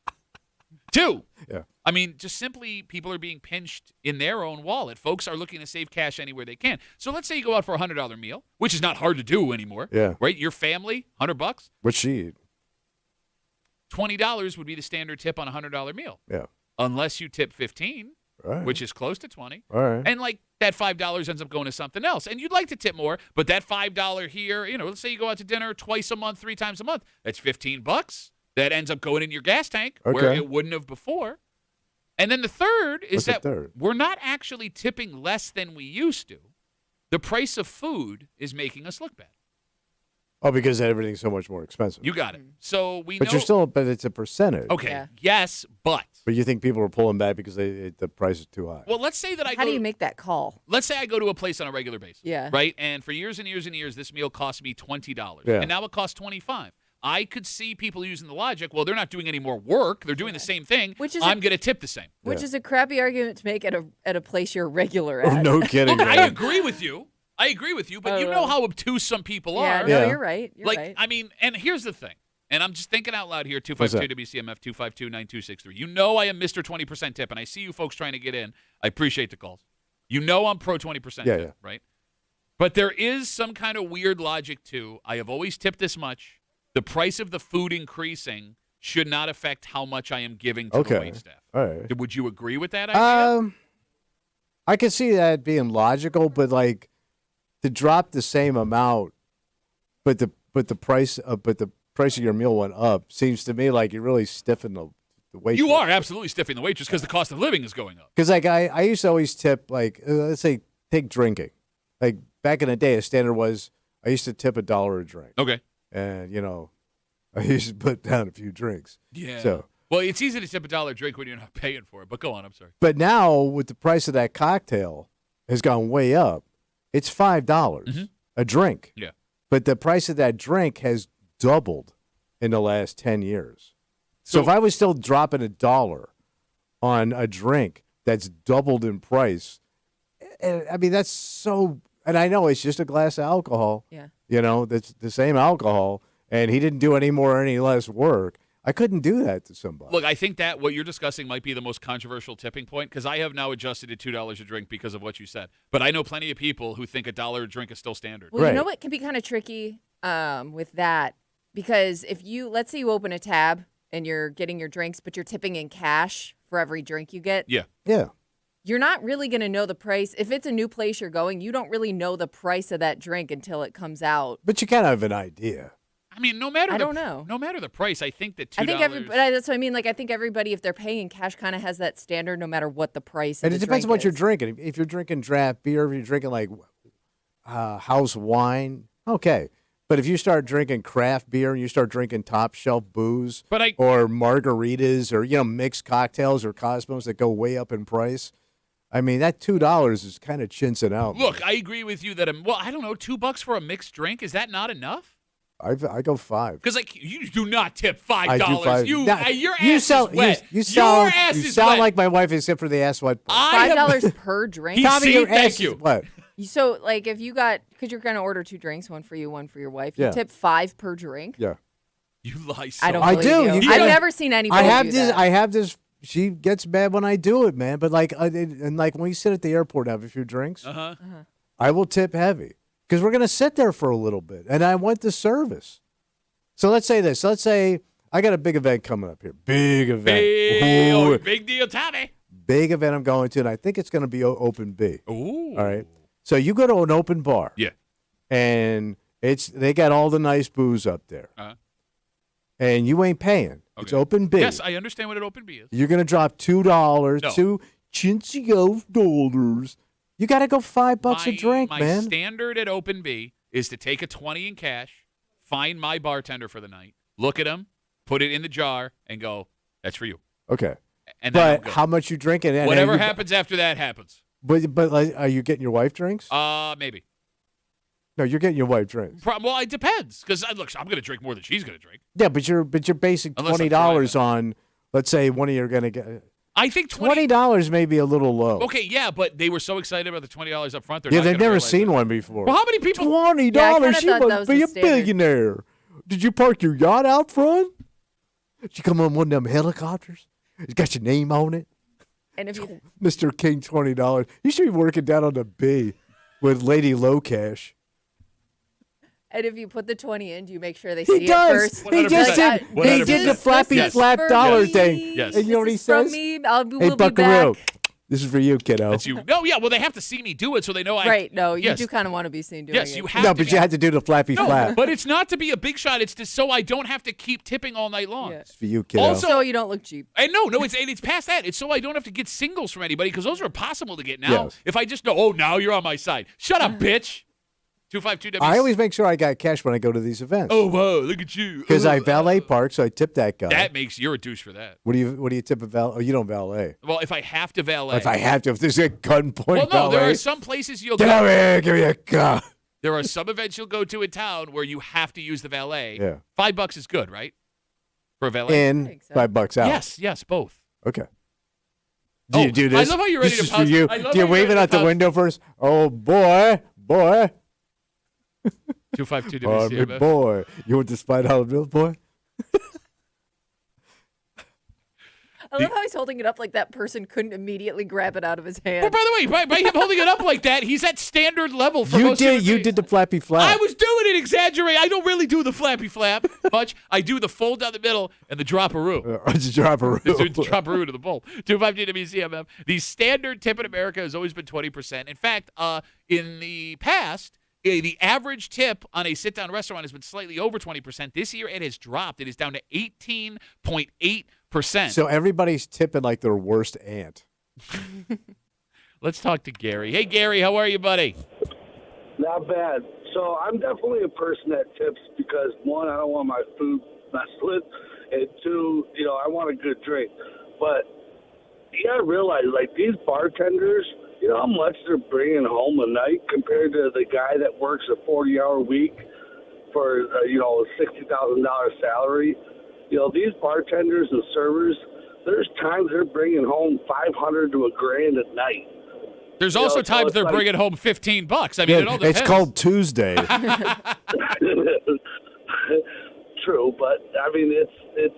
Two. Yeah. I mean, just simply people are being pinched in their own wallet. Folks are looking to save cash anywhere they can. So let's say you go out for a $100 meal, which is not hard to do anymore. Yeah. Right? Your family, $100. What's she eat? $20 would be the standard tip on a $100 meal. Yeah. Unless you tip $15, right, which is close to $20. All right. And like that $5 ends up going to something else. And you'd like to tip more, but that $5 here, let's say you go out to dinner twice a month, 3 times a month. That's $15. That ends up going in your gas tank where it wouldn't have before. And then the third is we're not actually tipping less than we used to. The price of food is making us look bad. Oh, because everything's so much more expensive. You got it. So we but know. But it's a percentage. Okay. Yeah. Yes, but. But you think people are pulling back because the price is too high? Well, let's say that How do you make that call? Let's say I go to a place on a regular basis. Yeah. Right? And for years and years and years, this meal cost me $20. Yeah. And now it costs $25. I could see people using the logic, well, they're not doing any more work. They're doing the same thing. I'm going to tip the same. Which is a crappy argument to make at a place you're regular at. Oh, no kidding. Look, I agree with you. But you know how obtuse some people are. No, you're right. You're right. I mean, and here's the thing. And I'm just thinking out loud here, 252-WCMF, 252-9263. You know I am Mr. 20% tip, and I see you folks trying to get in. I appreciate the calls. You know I'm pro 20% tip, right? But there is some kind of weird logic to, I have always tipped this much. The price of the food increasing should not affect how much I am giving to the wait staff. All right. Would you agree with that idea? I can see that being logical, but like to drop the same amount, but the price of your meal went up seems to me like you really stiffen the waitress. You are absolutely stiffing the waitress because the cost of living is going up. Because like I used to always tip like let's say take drinking, like back in the day, a standard was I used to tip $1 a drink. Okay. And, I used to put down a few drinks. Yeah. So, Well, it's easy to tip $1 drink when you're not paying for it, but go on. I'm sorry. But now, with the price of that cocktail has gone way up, it's $5 a drink. Yeah. But the price of that drink has doubled in the last 10 years. So if I was still dropping $1 on a drink that's doubled in price, I mean, that's so – and I know it's just a glass of alcohol. Yeah. You know, that's the same alcohol, and he didn't do any more or any less work. I couldn't do that to somebody. Look, I think that what you're discussing might be the most controversial tipping point because I have now adjusted to $2 a drink because of what you said. But I know plenty of people who think $1 a drink is still standard. Well, you know what can be kind of tricky with that? Because if let's say you open a tab and you're getting your drinks, but you're tipping in cash for every drink you get. Yeah. Yeah. You're not really going to know the price. If it's a new place you're going, you don't really know the price of that drink until it comes out. But you kind of have an idea. I mean, no matter the price, I think that $2. I think that's what I mean. Like, I think everybody, if they're paying cash, kind of has that standard, no matter what the price. And it depends on what you're drinking. If you're drinking draft beer, if you're drinking like house wine, okay. But if you start drinking craft beer and you start drinking top shelf booze, or margaritas, or mixed cocktails or Cosmos that go way up in price, I mean that $2 is kind of chinsing out. Look, I agree with you that I don't know, $2 for a mixed drink, is that not enough? I go $5 because you do not tip $5. I do $5. Your ass is wet. You sound like my wife, except for the ass wet. $5 per drink. Thank you. What? So like if you got because you're gonna order 2 drinks, one for you, one for your wife. You tip $5 per drink. Yeah. You lie. So I don't. I do. I've never seen anybody. I have this. She gets mad when I do it, man. But like when we sit at the airport and have a few drinks, I will tip heavy. Because we're going to sit there for a little bit, and I want the service. So let's say this. Let's say I got a big event coming up here. Big event. Big deal, Tommy. Big event I'm going to, and I think it's going to be open B. Ooh. All right. So you go to an open bar. Yeah. And they got all the nice booze up there. And you ain't paying. Okay. It's open B. Yes, I understand what an open B is. You're going to drop $2, $2 $2. You got to go $5 a drink, man. My standard at Open B is to take a 20 in cash, find my bartender for the night, look at him, put it in the jar, and go, that's for you. Okay. And but how much you drinking? Whatever happens after that happens. But like, are you getting your wife drinks? Maybe. No, you're getting your wife drinks. Well, it depends. Because look, I'm going to drink more than she's going to drink. Yeah, but you're basing $20 on, let's say, one of you are going to get. I think $20 may be a little low. Okay, yeah, but they were so excited about the $20 up front. They've never seen one before. Well, how many people? $20. She must be a billionaire. Did you park your yacht out front? Did you come on one of them helicopters? It's got your name on it. And if you, Mr. King, $20. You should be working down on the B with Lady Low Cash. And if you put the 20 in, do you make sure they see it first? 100%. He just did. He did the flappy flap dollar thing. Yes. And you know what he says? From me. We'll hey, be Buckaroo, back. this is for you, kiddo. That's you. No, yeah. Well, they have to see me do it so they know I. Right. No, you do kind of want to be seen doing it. Yes, you have. No, but you had to do the flappy flap. But it's not to be a big shot. It's just so I don't have to keep tipping all night long. Yeah. It's for you, kiddo. Also, so you don't look cheap. And no, it's past that. It's so I don't have to get singles from anybody because those are impossible to get now. Yes. If I just know, now you're on my side. Shut up, bitch. 252 I always make sure I got cash when I go to these events. Oh, whoa, look at you. Because I valet park, so I tip that guy. You're a douche for that. What do you tip a valet? Oh, you don't valet. Well, if I have to valet. If there's a gunpoint Well, no, valet. there are some places you'll Get go. over here, give me a gun. There are some events you'll go to in town where you have to use the valet. Yeah. $5 is good, right? For a valet? In, so. $5 out. Yes, both. Okay. Do you do this? I love how you're ready this to pounce. For you. Do you wave it out the window first? Oh, boy. 252 WCMF. Boy. You want the $5 bill, boy? I love how he's holding it up like that person couldn't immediately grab it out of his hand. Well, by the way, by him holding it up like that, he's at standard level for most human beings. You did the flappy flap. I was doing it, exaggerate. I don't really do the flappy flap much. I do the fold down the middle and the drop-a-roo. It's a drop-a-roo. It's a drop-a-roo to the bowl. 252 WCMF. The standard tip in America has always been 20%. In fact, in the past, the average tip on a sit-down restaurant has been slightly over 20%. This year, it has dropped. It is down to 18.8%. So everybody's tipping like their worst aunt. Let's talk to Gary. Hey, Gary, how are you, buddy? Not bad. So I'm definitely a person that tips because, one, I don't want my food messed with, and two, I want a good drink. But you got to realize, like, these bartenders, you know how much they're bringing home a night compared to the guy that works a 40-hour week for, a $60,000 salary? These bartenders and servers, there's times they're bringing home $500 to $1,000 a night. There's also times they're bringing home $15. I mean, it all depends. It's called Tuesday. True, but I mean, it's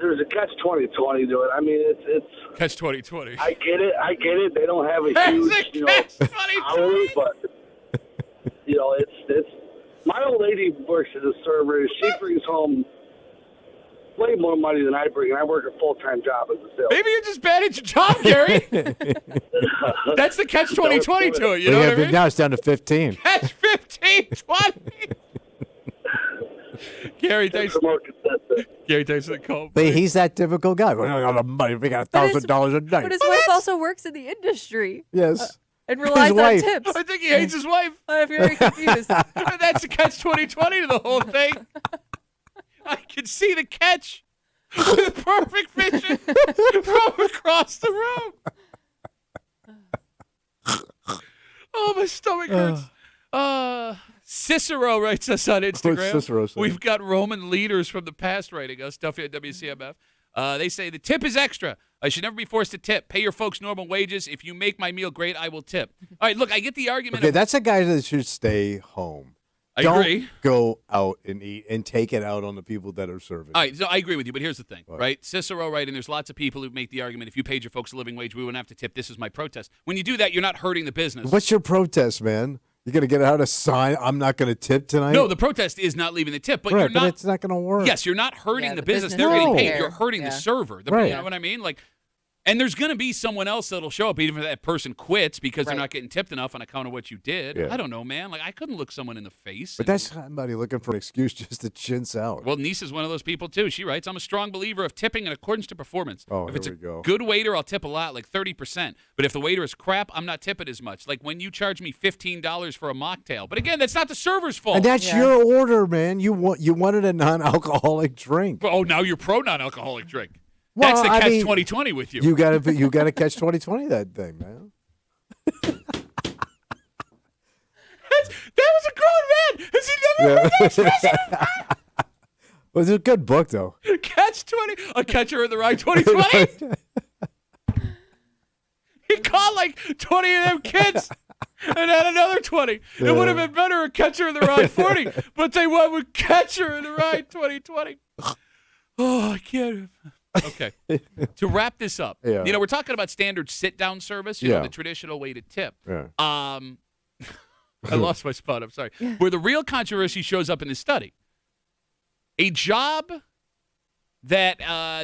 there's a catch-20 to it. I mean, it's catch-20. I get it. They don't have a huge, hours, but it's. My old lady works as a server. She brings home way more money than I bring, and I work a full-time job as a salesman. Maybe you're just bad at your job, Gary. That's the catch-20 to it. You know what I mean? Now it's down to 15. Catch 15, 20. Gary, thanks. Gary, thanks for the call. But he's that typical guy. We don't got money. We got $1,000 a night. But his wife also works in the industry. Yes. And relies on tips. I think he hates his wife. I'm very confused. That's the catch-20 to the whole thing. I can see the catch with perfect vision from across the room. Oh, my stomach hurts. Cicero writes us on Instagram. Cicero say? We've got Roman leaders from the past writing us, stuff here at WCMF. They say the tip is extra. I should never be forced to tip. Pay your folks normal wages. If you make my meal great, I will tip. All right, look, I get the argument. Okay, that's a guy that should stay home. I agree. Go out and eat and take it out on the people that are serving. All right, so I agree with you, but here's the thing, right? Cicero, right, and there's lots of people who make the argument, if you paid your folks a living wage, we wouldn't have to tip. This is my protest. When you do that, you're not hurting the business. What's your protest, man? You're going to get out a sign, I'm not going to tip tonight? No, the protest is not leaving the tip, but right, you're not. But it's not going to work. Yes, you're not hurting the business. They're business getting is paid. fair. You're hurting the server. Right. You know what I mean? Like, and there's going to be someone else that'll show up, even if that person quits because they're not getting tipped enough on account of what you did. Yeah. I don't know, man. Like, I couldn't look someone in the face. But that's somebody looking for an excuse just to chintz out. Well, Niece is one of those people, too. She writes, I'm a strong believer of tipping in accordance to performance. Oh, if it's here we go. good waiter, I'll tip a lot, like 30%. But if the waiter is crap, I'm not tipping as much. Like when you charge me $15 for a mocktail. But again, that's not the server's fault. And that's your order, man. You wanted a non-alcoholic drink. Oh, now you're pro non-alcoholic drink. Well, that's the catch 2020 with you. You got to catch 2020 that thing, man. That was a grown man. Has he never heard that expression? Well, it's a good book, though. Catch 20. A catcher in the rye 2020. He caught like 20 of them kids and had another 20. It would have been better a catcher in the rye 40, but they went with catcher in the rye 2020. Oh, I can't. Okay. To wrap this up, we're talking about standard sit-down service, you know, the traditional way to tip. Yeah. I lost my spot. I'm sorry. Where the real controversy shows up in this study. A job that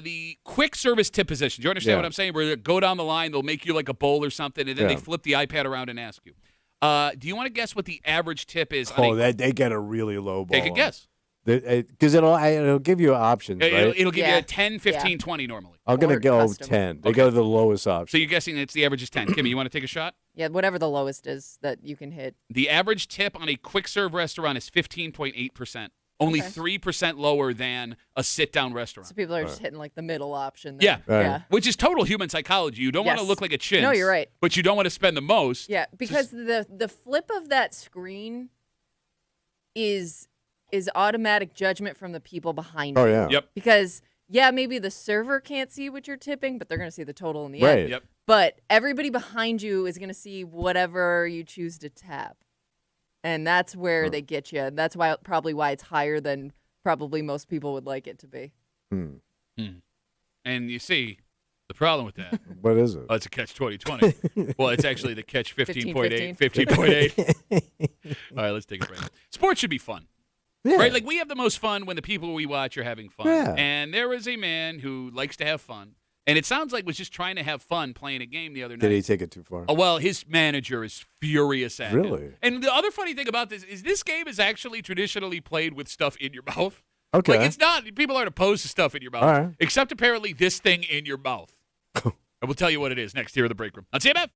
the quick service tip position. Do you understand what I'm saying? Where they go down the line, they'll make you like a bowl or something, and then they flip the iPad around and ask you. Do you want to guess what the average tip is? They get a really low ball. Take a guess. Because it'll give you options, right? It'll give you a 10, 15, 20 normally. I'm going to go custom. 10. They go to the lowest option. So you're guessing it's the average is 10. Kimmy, you want to take a shot? Yeah, whatever the lowest is that you can hit. The average tip on a quick serve restaurant is 15.8%. Only 3% lower than a sit-down restaurant. So people are just hitting like the middle option. Then. Yeah. Which is total human psychology. You don't want to look like a chintz. No, you're right. But you don't want to spend the most. Yeah, because the flip of that screen is automatic judgment from the people behind you. Oh, yeah. Yep. Because, maybe the server can't see what you're tipping, but they're going to see the total in the end. Yep. But everybody behind you is going to see whatever you choose to tap. And that's where they get you. And that's probably why it's higher than probably most people would like it to be. And you see, the problem with that. What is it? Oh, it's a catch 2020. Well, it's actually the catch 15.8. 15.8. All right, let's take a break. Sports should be fun. Yeah. Right? Like, we have the most fun when the people we watch are having fun. Yeah. And there was a man who likes to have fun. And it sounds like was just trying to have fun playing a game the other night. Did he take it too far? Oh, well, his manager is furious at him. Really? And the other funny thing about this game is actually traditionally played with stuff in your mouth. Okay. Like, it's not, people aren't opposed to stuff in your mouth. All right. Except apparently this thing in your mouth. And we'll tell you what it is next here in the break room on CMF.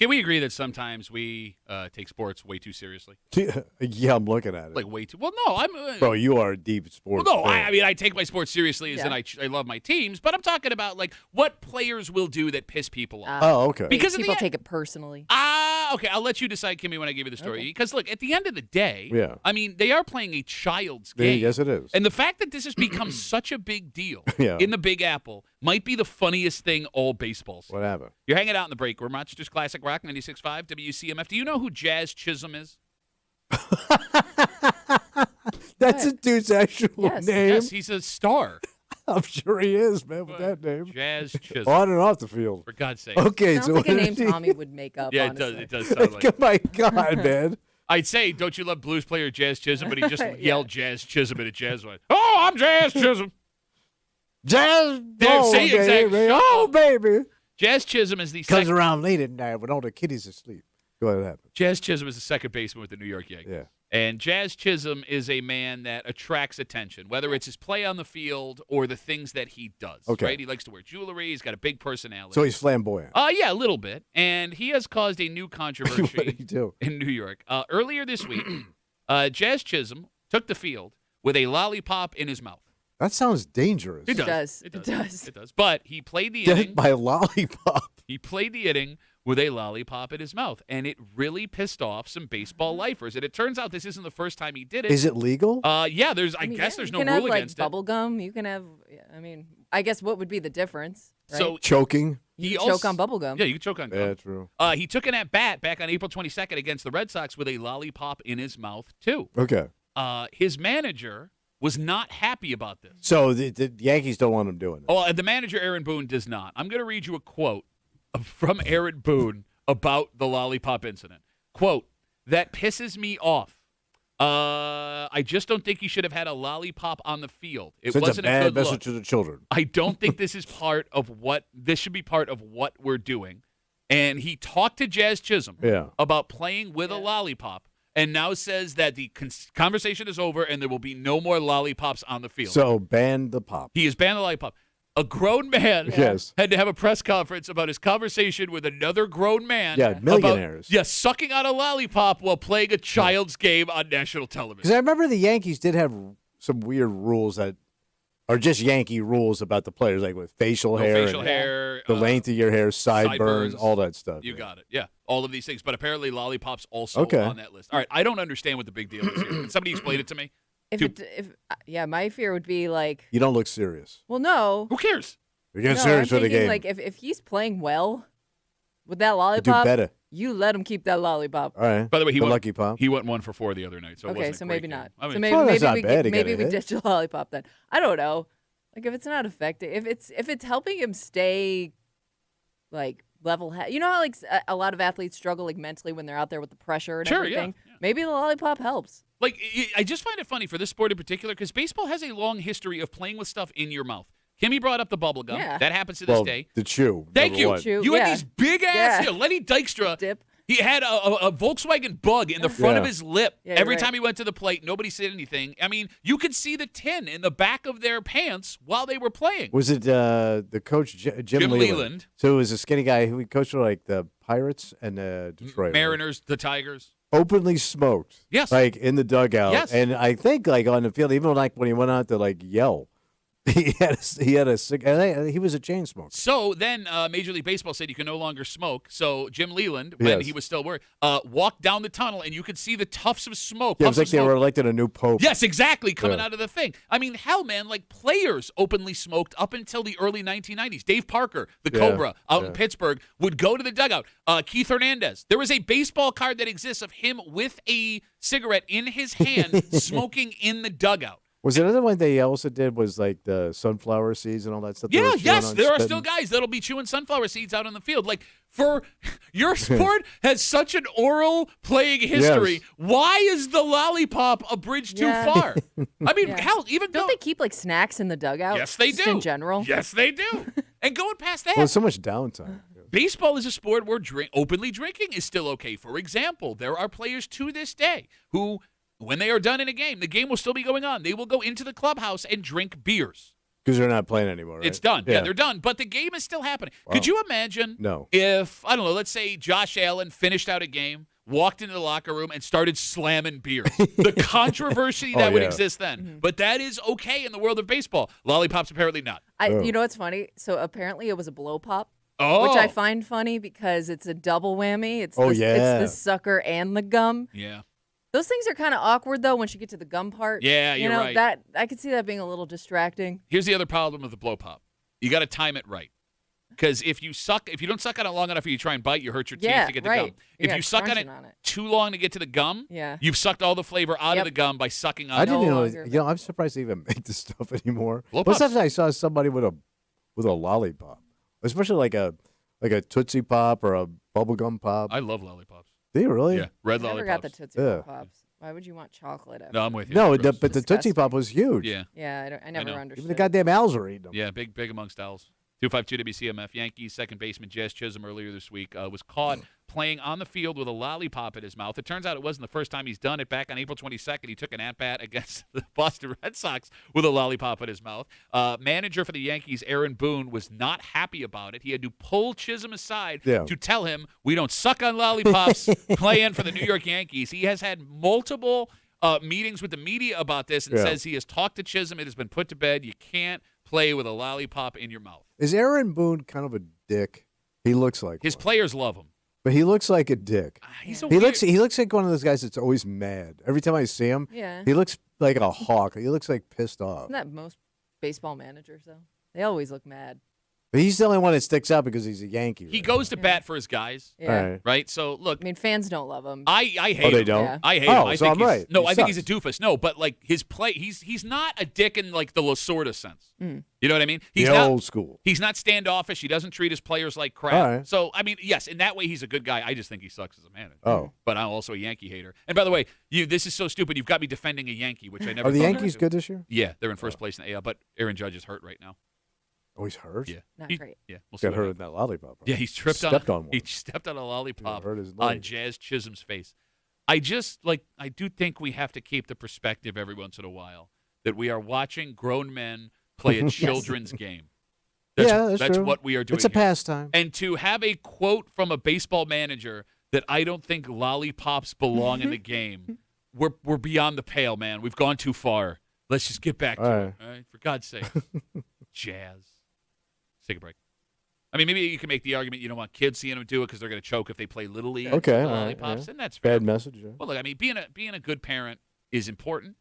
Can we agree that sometimes we take sports way too seriously? Yeah, I'm looking at it. Like way too. Well, no, I'm. Bro, you are a deep sports. Well, no, fan. I mean I take my sports seriously, as in I love my teams, but I'm talking about like what players will do that piss people off. Oh, okay. Because people take it personally. Okay, I'll let you decide, Kimmy, when I give you the story. Because look, at the end of the day, I mean they are playing a child's game. Yes, it is. And the fact that this has become such a big deal in the Big Apple might be the funniest thing all baseball season. What happened? You're hanging out in the break room, Rochester's Classic Rock 96.5 WCMF. Do you know who Jazz Chisholm is? That's a dude's actual name. Yes, he's a star. I'm sure he is, man, with that name. Jazz Chisholm. On and off the field. For God's sake. Okay, sounds like a name Tommy would make up. Yeah, honestly. it does sound like. Oh my God, man. I'd say, don't you love blues player Jazz Chisholm? But he just yelled Jazz Chisholm at a jazz one. Oh, I'm Jazz Chisholm. Jazz. See, exactly. Oh, baby. Jazz Chisholm is the Comes around late at night when all the kiddies asleep. Go ahead, what happened? Jazz Chisholm is the second baseman with the New York Yankees. Yeah. And Jazz Chisholm is a man that attracts attention, whether it's his play on the field or the things that he does. Okay. Right? He likes to wear jewelry. He's got a big personality. So he's flamboyant. Yeah, a little bit. And he has caused a new controversy What did he do? in New York. Earlier this week, Jazz Chisholm took the field with a lollipop in his mouth. That sounds dangerous. It does. It does. But he played the inning. By lollipop. He played the inning with a lollipop in his mouth, and it really pissed off some baseball lifers. And it turns out this isn't the first time he did it. Is it legal? Yeah. I guess there's no rule against it. You can have against bubble gum. You can have. I mean, I guess what would be the difference? Right? So choking. You can choke on bubble gum. Yeah, you can choke on gum. Yeah, true. He took an at bat back on April 22nd against the Red Sox with a lollipop in his mouth too. Okay. His manager was not happy about this. So the Yankees don't want him doing it. Oh, the manager, Aaron Boone, does not. I'm going to read you a quote from Aaron Boone about the lollipop incident. Quote, "That pisses me off. I just don't think you should have had a lollipop on the field. It wasn't a bad good message look. to the children. I don't think this is part of what – this should be part of what we're doing." And he talked to Jazz Chisholm about playing with a lollipop, and now says that the conversation is over and there will be no more lollipops on the field. So ban the pop. He has banned the lollipop. A grown man had to have a press conference about his conversation with another grown man. Yeah, millionaires. Sucking on a lollipop while playing a child's game on national television. Because I remember the Yankees did have some weird rules that are just Yankee rules about the players, like with facial hair, the length of your hair, sideburns, all that stuff. You got it. Yeah, all of these things. But apparently lollipops also on that list. All right, I don't understand what the big deal is here. Can somebody explain it to me? My fear would be like, you don't look serious. Well, no. Who cares? You get serious for the game. Like if he's playing well with that lollipop, do better. You let him keep that lollipop. All right. By the way, lucky pop. He went 1 for 4 the other night. So okay, it so wasn't maybe not. I mean, so maybe we ditch the lollipop then. I don't know. Like if it's not effective, if it's helping him stay like level head. You know how like a lot of athletes struggle like mentally when they're out there with the pressure and everything. Yeah. Maybe the lollipop helps. Like I just find it funny for this sport in particular because baseball has a long history of playing with stuff in your mouth. Kimmy brought up the bubble gum. Yeah. That happens to this day. The chew. Thank you. Chew, you had these big ass. Lenny Dykstra. Dip. He had a Volkswagen Bug in the front of his lip. Yeah, every time he went to the plate, nobody said anything. I mean, you could see the tin in the back of their pants while they were playing. Was it the coach, Jim Leland? So it was a skinny guy who coached for like the Pirates and the Detroit Mariners, the Tigers. Openly smoked. Yes. Like in the dugout. Yes. And I think like on the field, even like when he went out to like yell, he had a he was a chain smoker. So then Major League Baseball said you can no longer smoke. So Jim Leland, when he was still working, walked down the tunnel and you could see the tufts of smoke. Yeah, it was like they were elected a new pope. Yes, exactly, coming out of the thing. I mean, hell, man, like players openly smoked up until the early 1990s. Dave Parker, the Cobra, out in Pittsburgh, would go to the dugout. Keith Hernandez. There was a baseball card that exists of him with a cigarette in his hand smoking in the dugout. Was the other one they also did was like the sunflower seeds and all that stuff? Yeah, yes, there are still guys that'll be chewing sunflower seeds out on the field. Like, for your sport has such an oral playing history. Yes. Why is the lollipop a bridge too far? I mean, hell, even don't they keep like snacks in the dugout? Yes, they do. In general, yes, they do. And going past that, well, so much downtime. Baseball is a sport where openly drinking is still okay. For example, there are players to this day who, when they are done in a game, the game will still be going on. They will go into the clubhouse and drink beers. Because they're not playing anymore, right? It's done. Yeah, they're done. But the game is still happening. Wow. Could you imagine if, I don't know, let's say Josh Allen finished out a game, walked into the locker room, and started slamming beers? The controversy that would exist then. Mm-hmm. But that is okay in the world of baseball. Lollipops, apparently not. You know what's funny? So apparently it was a blow pop. Oh. Which I find funny because it's a double whammy. It's it's the sucker and the gum. Yeah. Those things are kind of awkward, though, once you get to the gum part. Yeah, you're right. That I could see that being a little distracting. Here's the other problem with the blow pop. You got to time it right. Because if you don't suck on it long enough and you try and bite, you hurt your teeth to get the gum. If you suck on it too long to get to the gum, you've sucked all the flavor out of the gum by sucking on it. I didn't know. I'm surprised they even make this stuff anymore. Most times I saw somebody with a lollipop, especially like a Tootsie Pop or a bubblegum pop. I love lollipops. Do you really? Yeah, red lollipops. I never got the Tootsie Pops. Why would you want chocolate? No, I'm with you. No, but the Tootsie Pop was huge. Yeah. Yeah, I never understood. Even the goddamn owls were eating them. Yeah, big amongst owls. 252 WCMF. Yankees second baseman Jazz Chisholm earlier this week was caught playing on the field with a lollipop in his mouth. It turns out it wasn't the first time he's done it. Back on April 22nd, he took an at-bat against the Boston Red Sox with a lollipop in his mouth. Manager for the Yankees, Aaron Boone, was not happy about it. He had to pull Chisholm aside to tell him, we don't suck on lollipops playing for the New York Yankees. He has had multiple meetings with the media about this and says he has talked to Chisholm. It has been put to bed. You can't play with a lollipop in your mouth. Is Aaron Boone kind of a dick? He looks like his players love him. But he looks like a dick. He looks like one of those guys that's always mad. Every time I see him, he looks like a hawk. He looks like pissed off. Isn't that most baseball managers, though? They always look mad. But he's the only one that sticks out because he's a Yankee. He goes to bat for his guys. Yeah. Right? So, look. I mean, fans don't love him. I hate him. They don't? Yeah. I hate him. I so think I'm right. No, I think he's a doofus. No, but, like, his play, he's not a dick in, like, the Lasorda sense. Mm. You know what I mean? He's not old school. He's not standoffish. He doesn't treat his players like crap. Right. So, I mean, yes, in that way, he's a good guy. I just think he sucks as a manager. Oh. But I'm also a Yankee hater. And, by the way, this is so stupid. You've got me defending a Yankee, which I never Are the thought Yankees good this year? Yeah, they're in first place in the AL, but Aaron Judge is hurt right now. Oh, he's hurt? Yeah. Not great. Yeah. We'll got hurt in that lollipop. Right? Yeah, he stepped on one. He stepped on a lollipop on Jazz Chisholm's face. I do think we have to keep the perspective every once in a while that we are watching grown men play a children's game. That's true. what we are doing. It's a pastime. And to have a quote from a baseball manager that I don't think lollipops belong in the game, we're beyond the pale, man. We've gone too far. Let's just get back to it. All right? For God's sake. Jazz. Let's take a break. I mean, maybe you can make the argument you don't want kids seeing them do it because they're going to choke if they play Little League. Okay. Lollipops, and that's fair. Bad message. Yeah. Well, look, I mean, being a good parent is important.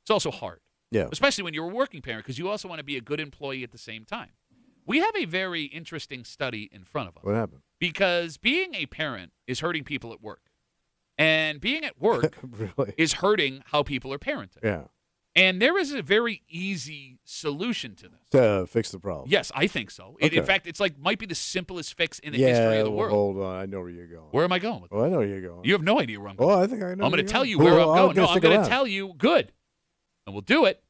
It's also hard. Yeah. Especially when you're a working parent because you also want to be a good employee at the same time. We have a very interesting study in front of us. What happened? Because being a parent is hurting people at work. And being at work really? is hurting how people are parenting. Yeah. And there is a very easy solution to this. To fix the problem. Yes, I think so. Okay. In fact, it's might be the simplest fix in the history of the world. Hold on. I know where you're going. Where am I going with that? I know where you're going. You have no idea where I'm going. Oh, I think I know. I'm going to tell you where I'm going. No, I'm going to tell you good. And we'll do it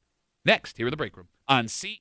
next here in the break room on C.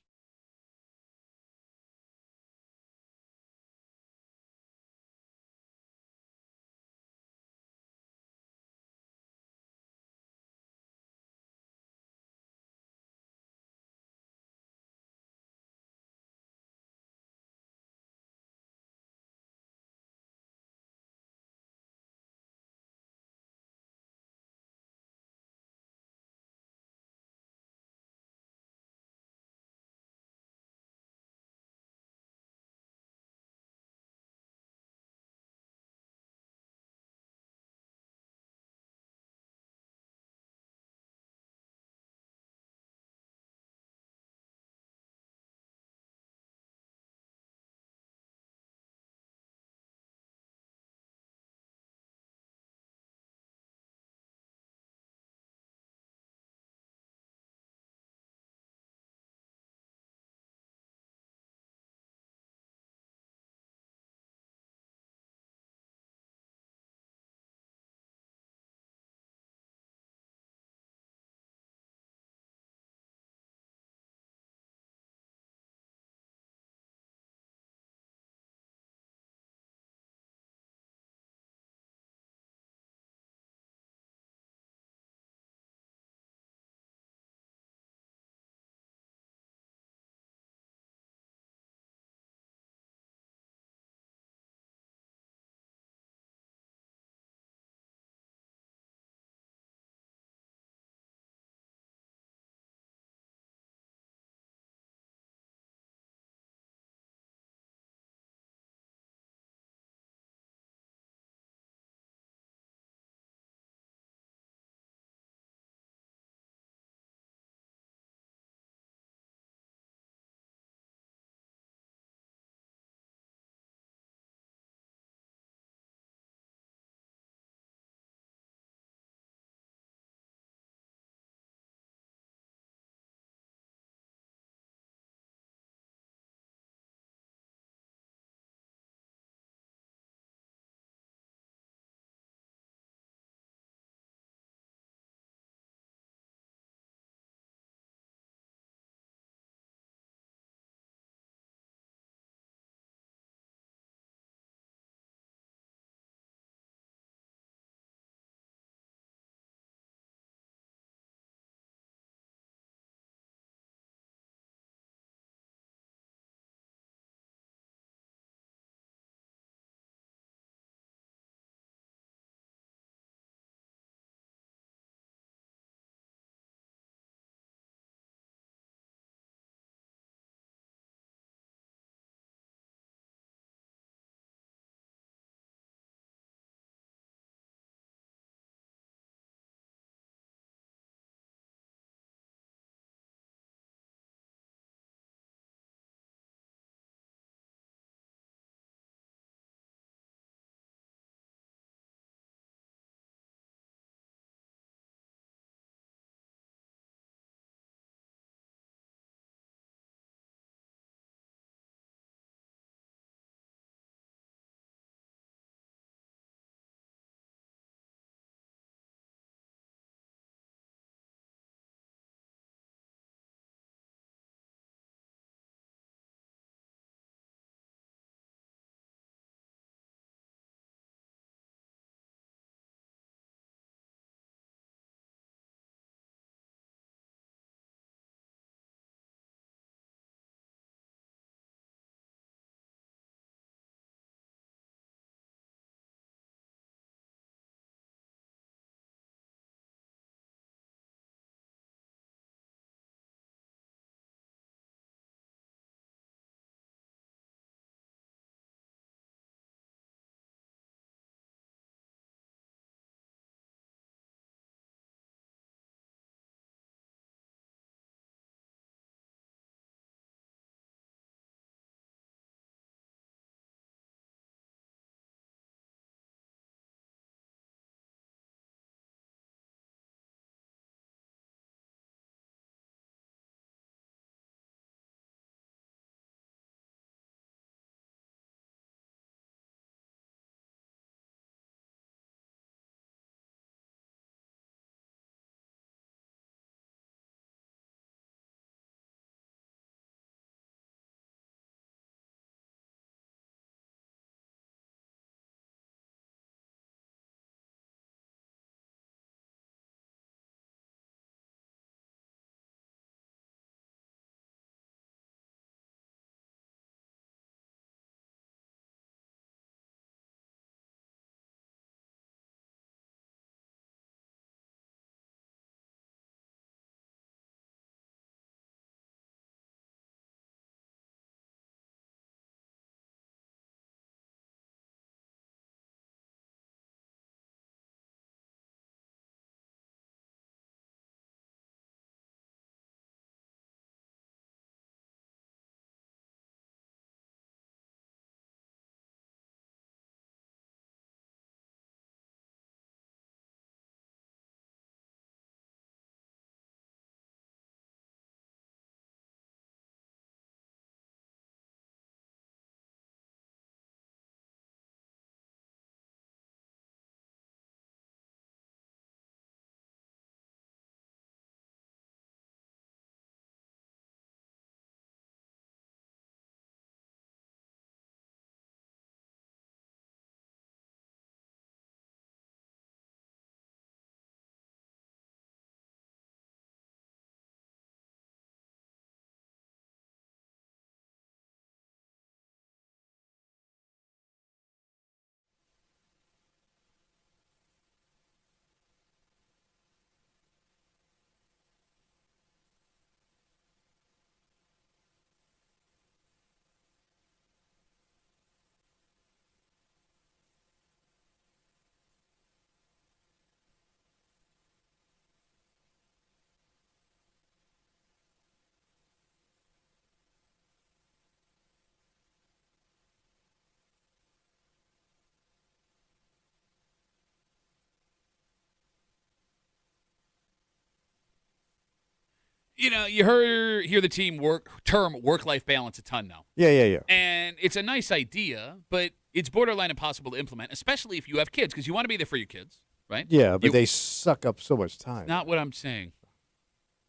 You hear the term work-life balance a ton now. Yeah. And it's a nice idea, but it's borderline impossible to implement, especially if you have kids, because you want to be there for your kids, right? Yeah, but they suck up so much time. Not what I'm saying.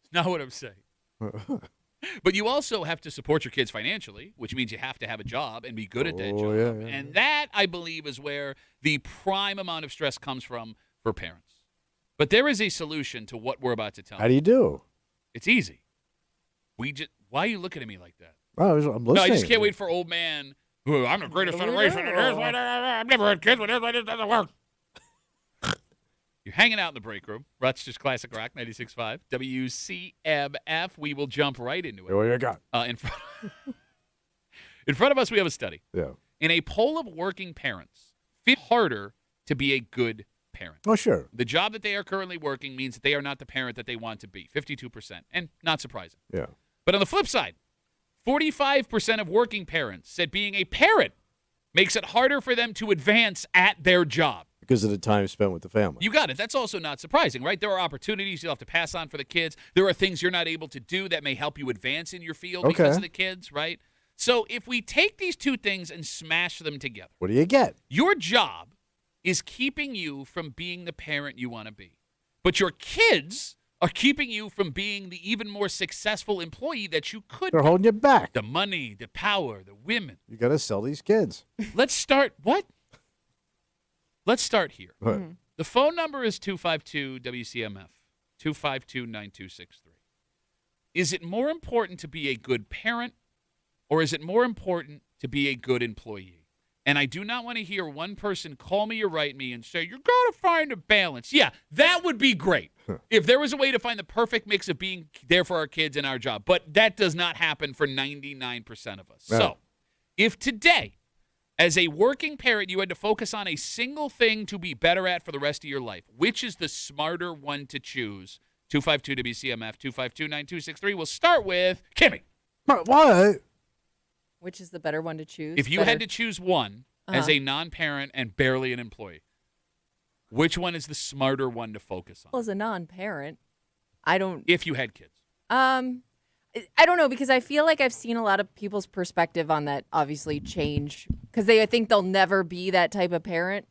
It's not what I'm saying. But you also have to support your kids financially, which means you have to have a job and be good at that job. Yeah. And that, I believe, is where the prime amount of stress comes from for parents. But there is a solution to what we're about to tell you. How do you do? It's easy. Why are you looking at me like that? Oh, I'm listening. No, I just can't wait for old man. I'm the greatest generation. I've never had kids, but here's why this doesn't work. You're hanging out in the break room. Rochester's Classic Rock 96.5. WCMF. We will jump right into it. What you got? In front of us, we have a study. Yeah. In a poll of working parents, it's harder to be a good parent. Oh, sure. The job that they are currently working means that they are not the parent that they want to be, 52%, and not surprising. Yeah. But on the flip side, 45% of working parents said being a parent makes it harder for them to advance at their job. Because of the time spent with the family. You got it. That's also not surprising, right? There are opportunities you'll have to pass on for the kids. There are things you're not able to do that may help you advance in your field because of the kids, right? So if we take these two things and smash them together. What do you get? Your job is keeping you from being the parent you want to be. But your kids are keeping you from being the even more successful employee that you could They're holding you back. The money, the power, the women. You got to sell these kids. Let's start. What? Let's start here. Mm-hmm. The phone number is 252-WCMF, 252-9263. Is it more important to be a good parent, or is it more important to be a good employee? And I do not want to hear one person call me or write me and say, you got to find a balance. Yeah, that would be great if there was a way to find the perfect mix of being there for our kids and our job. But that does not happen for 99% of us. No. So if today, as a working parent, you had to focus on a single thing to be better at for the rest of your life, which is the smarter one to choose? 252-WCMF, 252-9263. We'll start with Kimmy. What? Which is the better one to choose? If you had to choose one as a non-parent and barely an employee, which one is the smarter one to focus on? Well, as a non-parent, I don't. If you had kids. I don't know, because I feel like I've seen a lot of people's perspective on that obviously change, because I think they'll never be that type of parent.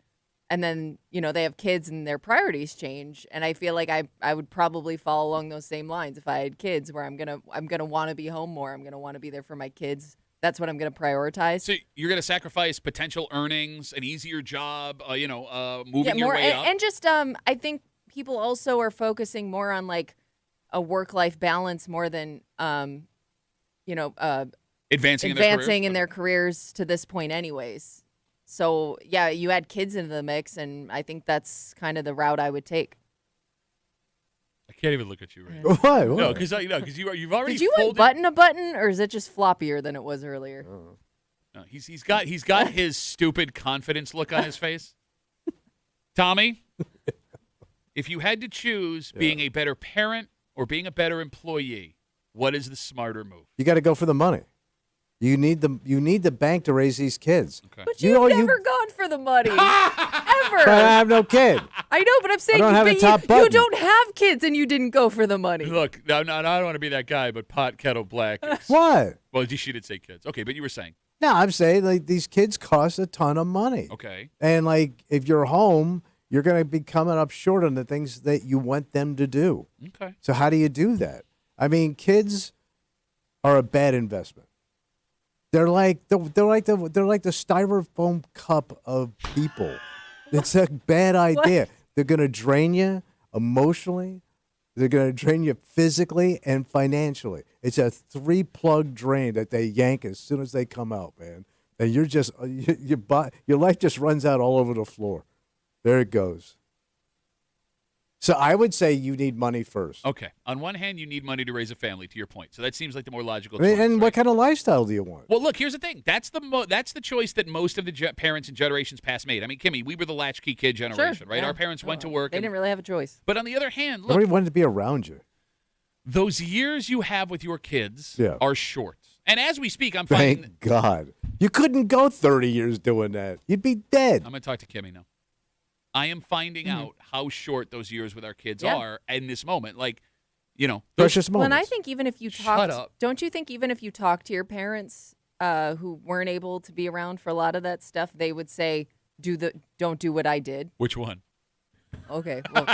And then, they have kids and their priorities change. And I feel like I would probably fall along those same lines if I had kids, where I'm gonna want to be home more. I'm going to want to be there for my kids. That's what I'm going to prioritize. So you're going to sacrifice potential earnings, an easier job, moving your way up? And just I think people also are focusing more on like a work-life balance more than advancing in their careers to this point anyways. So yeah, you add kids into the mix, and I think that's kind of the route I would take. I can't even look at you right now. Why? No, because you've already. Did you unbutton a button, or is it just floppier than it was earlier? No, he's got his stupid confidence look on his face. Tommy, if you had to choose being a better parent or being a better employee, what is the smarter move? You got to go for the money. You need the bank to raise these kids. Okay. But you've never gone for the money. Ever. But I have no kid. I know, but I'm saying you don't have kids and you didn't go for the money. Look, no, I don't want to be that guy, but pot, kettle black. What? Well, she did say kids. Okay, but you were saying. No, I'm saying like these kids cost a ton of money. Okay. And like if you're home, you're going to be coming up short on the things that you want them to do. Okay. So how do you do that? I mean, kids are a bad investment. They're like the styrofoam cup of people. It's a bad idea. They're going to drain you emotionally. They're going to drain you physically and financially. It's a 3-plug drain that they yank as soon as they come out, man. And you're just your life just runs out all over the floor. There it goes. So I would say you need money first. Okay. On one hand, you need money to raise a family, to your point. So that seems like the more logical choice. And what kind of lifestyle do you want? Well, look, here's the thing. That's the choice that most of the parents in generations past made. I mean, Kimmy, we were the latchkey kid generation, right? Yeah. Our parents went to work. They didn't really have a choice. But on the other hand, look. Nobody wanted to be around you. Those years you have with your kids are short. And as we speak, I'm finding. Thank God. You couldn't go 30 years doing that. You'd be dead. I'm going to talk to Kimmy now. I am finding out how short those years with our kids are in this moment. Like, precious moments. Well, and I think even if you don't you think even if you talk to your parents who weren't able to be around for a lot of that stuff, they would say, don't do what I did. Which one? Okay, well,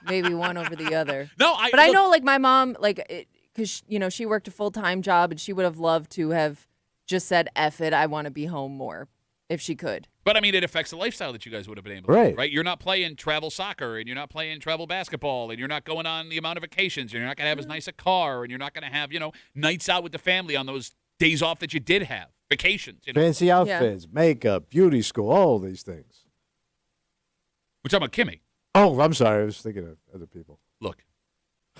maybe one over the other. No, I know, like, my mom, like, because she worked a full-time job, and she would have loved to have just said, "F it, I want to be home more," if she could. But I mean, it affects the lifestyle that you guys would have been able to do, right? You're not playing travel soccer, and you're not playing travel basketball, and you're not going on the amount of vacations, and you're not going to have as nice a car, and you're not going to have nights out with the family on those days off that you did have, vacations. Fancy outfits, makeup, beauty school, all these things. We're talking about Kimmy. Oh, I'm sorry. I was thinking of other people. Look,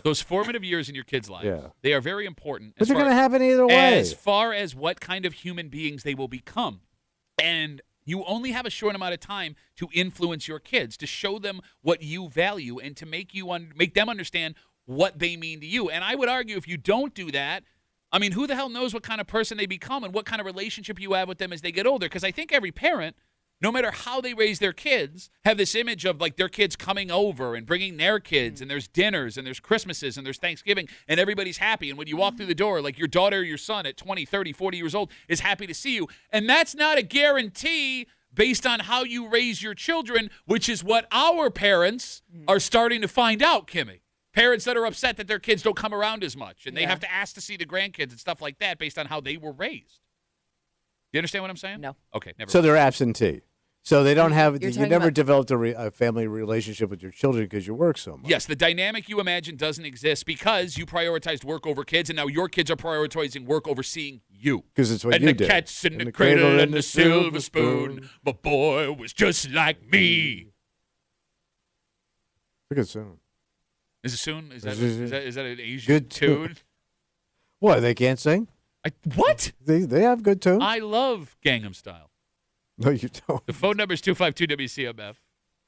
those formative years in your kids' lives, they are very important. But they're going to happen either way. As far as what kind of human beings they will become. And you only have a short amount of time to influence your kids, to show them what you value, and to make them understand what they mean to you. And I would argue if you don't do that, I mean, who the hell knows what kind of person they become and what kind of relationship you have with them as they get older? Because I think every parent, no matter how they raise their kids, have this image of like their kids coming over and bringing their kids, and there's dinners and there's Christmases and there's Thanksgiving, and everybody's happy. And when you walk through the door, like your daughter or your son at 20, 30, 40 years old is happy to see you. And that's not a guarantee based on how you raise your children, which is what our parents are starting to find out, Kimmy. Parents that are upset that their kids don't come around as much, and they have to ask to see the grandkids and stuff like that based on how they were raised. Do you understand what I'm saying? No. Okay, never So mind. they're absentee. So they don't have, You're you never developed a family relationship with your children because you work so much. Yes, the dynamic you imagine doesn't exist because you prioritized work over kids, and now your kids are prioritizing work over seeing you. Because it's what and you the did. Cat's in the cradle and the silver spoon. My boy was just like me. Look at soon. Is it soon? Is that an Asian Good tune? What, they can't sing? What? They have good tunes. I love Gangnam Style. No, you don't. The phone number is 252-WCMF.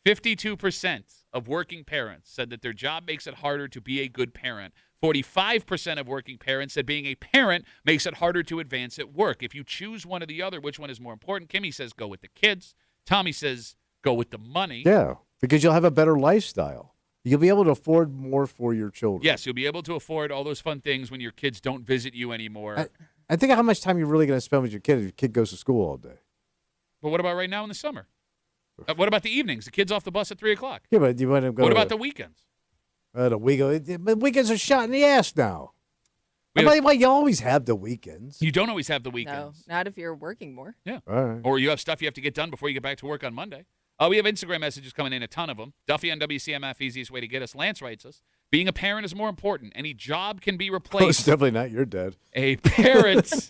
52% of working parents said that their job makes it harder to be a good parent. 45% of working parents said being a parent makes it harder to advance at work. If you choose one or the other, which one is more important? Kimmy says go with the kids. Tommy says go with the money. Yeah, because you'll have a better lifestyle. You'll be able to afford more for your children. Yes, you'll be able to afford all those fun things when your kids don't visit you anymore. I think how much time you're really going to spend with your kid if your kid goes to school all day. But what about right now in the summer? What about the evenings? The kid's off the bus at 3 o'clock. Yeah, but you want to go. What about the weekends? The weekends are shot in the ass now. Well, you always have the weekends. You don't always have the weekends. No, not if you're working more. Yeah. All right. Or you have stuff you have to get done before you get back to work on Monday. We have Instagram messages coming in, a ton of them. Duffy on WCMF, easiest way to get us. Lance writes us, being a parent is more important. Any job can be replaced. Oh, it's definitely not your dad. A parent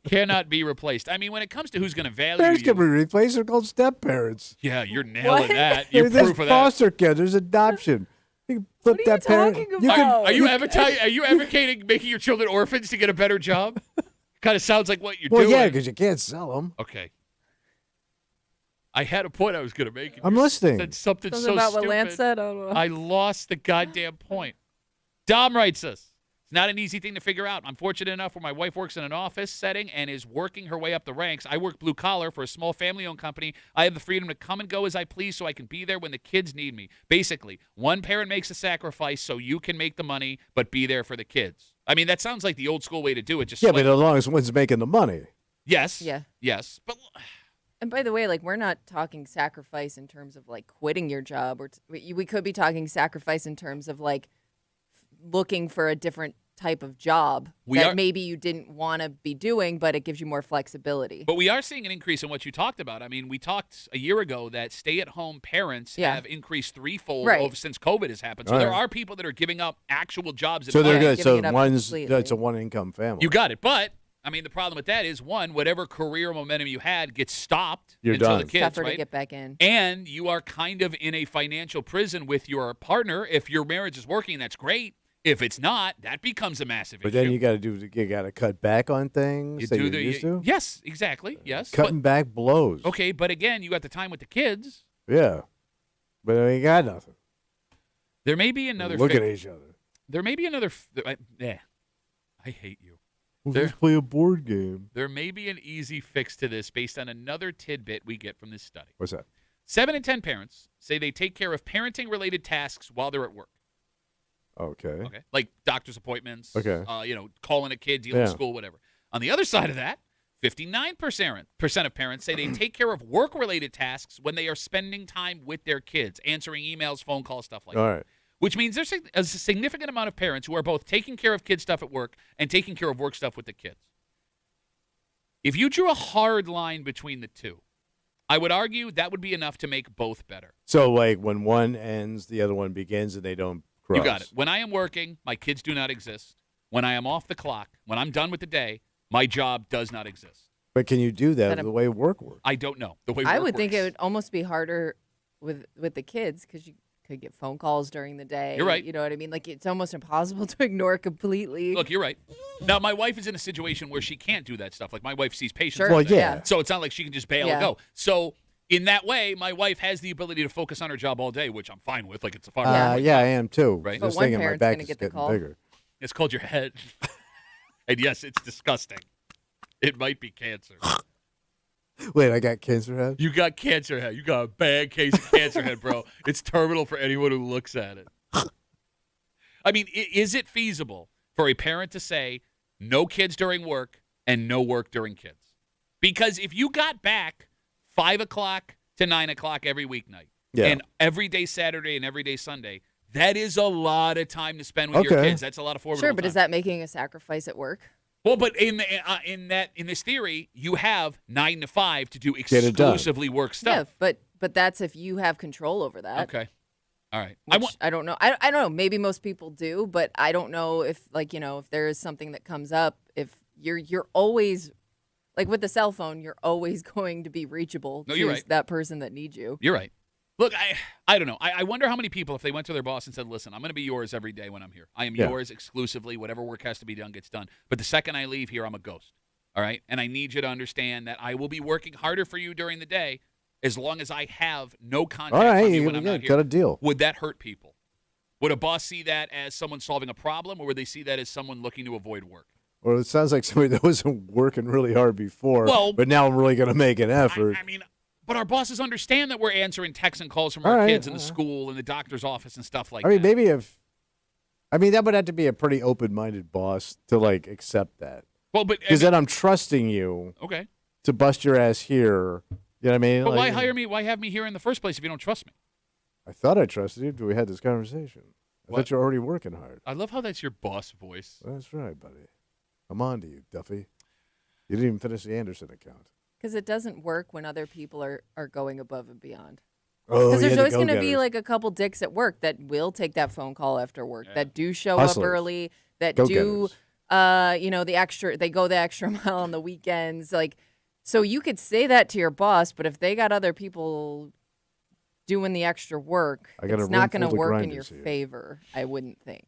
cannot be replaced. I mean, when it comes to who's going to value Parents you. can be replaced. They're called step parents. Yeah, you're nailing that. You're There's proof of that. foster kids. There's adoption. You can flip What are that you parent. talking about? Are you advocating making your children orphans to get a better job? Kind of sounds like what you're Well, doing. yeah, because you can't sell them. Okay. I had a point I was going to make. I'm listening. Said something Something so about stupid. what Lance said. I don't know. I lost the goddamn point. Dom writes us. It's not an easy thing to figure out. I'm fortunate enough where my wife works in an office setting and is working her way up the ranks. I work blue collar for a small family-owned company. I have the freedom to come and go as I please so I can be there when the kids need me. Basically, one parent makes a sacrifice so you can make the money but be there for the kids. I mean, that sounds like the old school way to do it. Just Yeah, but as long as one's making the money. Yes. Yeah. Yes. But And by the way, like, we're not talking sacrifice in terms of like quitting your job, or we could be talking sacrifice in terms of like looking for a different type of job maybe you didn't want to be doing, but it gives you more flexibility. But we are seeing an increase in what you talked about. I mean, we talked a year ago that stay-at-home parents have increased threefold since COVID has happened. So there are people that are giving up actual jobs. So they're good. So completely. it's a one-income family. You got it. But I mean, the problem with that is, one, whatever career momentum you had gets stopped You're until done. the kids, Tougher right? to get back in. And you are kind of in a financial prison with your partner. If your marriage is working, that's great. If it's not, that becomes a massive issue. But then you got to cut back on things that you're used to. Yes, exactly. Yes. Cutting back blows. Okay, but again, you got the time with the kids. Yeah. But you got nothing. There may be another. Look at each other. There may be another. I hate you. Let's play a board game. There may be an easy fix to this based on another tidbit we get from this study. What's that? 7 in 10 parents say they take care of parenting-related tasks while they're at work. Okay. Like doctor's appointments. Okay. Calling a kid, dealing with school, whatever. On the other side of that, 59% of parents say they take care of work-related tasks when they are spending time with their kids, answering emails, phone calls, stuff like that. All right. Which means there's a significant amount of parents who are both taking care of kid stuff at work and taking care of work stuff with the kids. If you drew a hard line between the two, I would argue that would be enough to make both better. So, like, when one ends, the other one begins, and they don't cross. You got it. When I am working, my kids do not exist. When I am off the clock, when I'm done with the day, my job does not exist. But can you do that the way work works? I don't know. The way I work would think works. it would almost be harder with the kids because you could get phone calls during the day. You're right. You know what I mean? Like, it's almost impossible to ignore completely. Look, you're right. Now, my wife is in a situation where she can't do that stuff. Like, my wife sees patients. Sure. Well, yeah. So it's not like she can just bail and go. So in that way, my wife has the ability to focus on her job all day, which I'm fine with. Like, it's a far Yeah, I am too. Right. But Just one thinking my parent's back gonna is get the getting call. bigger. It's called your head. And yes, it's disgusting. It might be cancer. Wait, I got cancer head? You got cancer head. You got a bad case of cancer head, bro. It's terminal for anyone who looks at it. I mean, is it feasible for a parent to say no kids during work and no work during kids? Because if you got back 5 o'clock to 9 o'clock every weeknight and every day Saturday and every day Sunday, that is a lot of time to spend with your kids. That's a lot of forward. Sure, but is that making a sacrifice at work? Well, but in this theory, you have 9 to 5 to do exclusively work stuff. Yeah, but that's if you have control over that. Okay. All right. I don't know. I don't know. Maybe most people do, but I don't know if if there is something that comes up, if you're always like with the cell phone, you're always going to be reachable to that person that needs you. You're right. Look, I don't know. I wonder how many people, if they went to their boss and said, listen, I'm going to be yours every day when I'm here. I am yours exclusively. Whatever work has to be done gets done. But the second I leave here, I'm a ghost. All right? And I need you to understand that I will be working harder for you during the day as long as I have no contact from you when I'm not here. Got a deal. Would that hurt people? Would a boss see that as someone solving a problem, or would they see that as someone looking to avoid work? Well, it sounds like somebody that wasn't working really hard before, but now I'm really going to make an effort. I mean, but our bosses understand that we're answering texts and calls from our kids in the school and the doctor's office and stuff like that. I mean, maybe that would have to be a pretty open-minded boss to, like, accept that. Well, but because then I'm trusting you to bust your ass here. You know what I mean? But why hire me? Why have me here in the first place if you don't trust me? I thought I trusted you until we had this conversation. I thought you were already working hard. I love how that's your boss voice. That's right, buddy. I'm on to you, Duffy. You didn't even finish the Anderson account. Because it doesn't work when other people are going above and beyond. Oh, because there's always going to be like a couple dicks at work that will take that phone call after work, that do show up early, that do, they go the extra mile on the weekends. Like, so you could say that to your boss, but if they got other people doing the extra work, it's not going to work in your favor, I wouldn't think.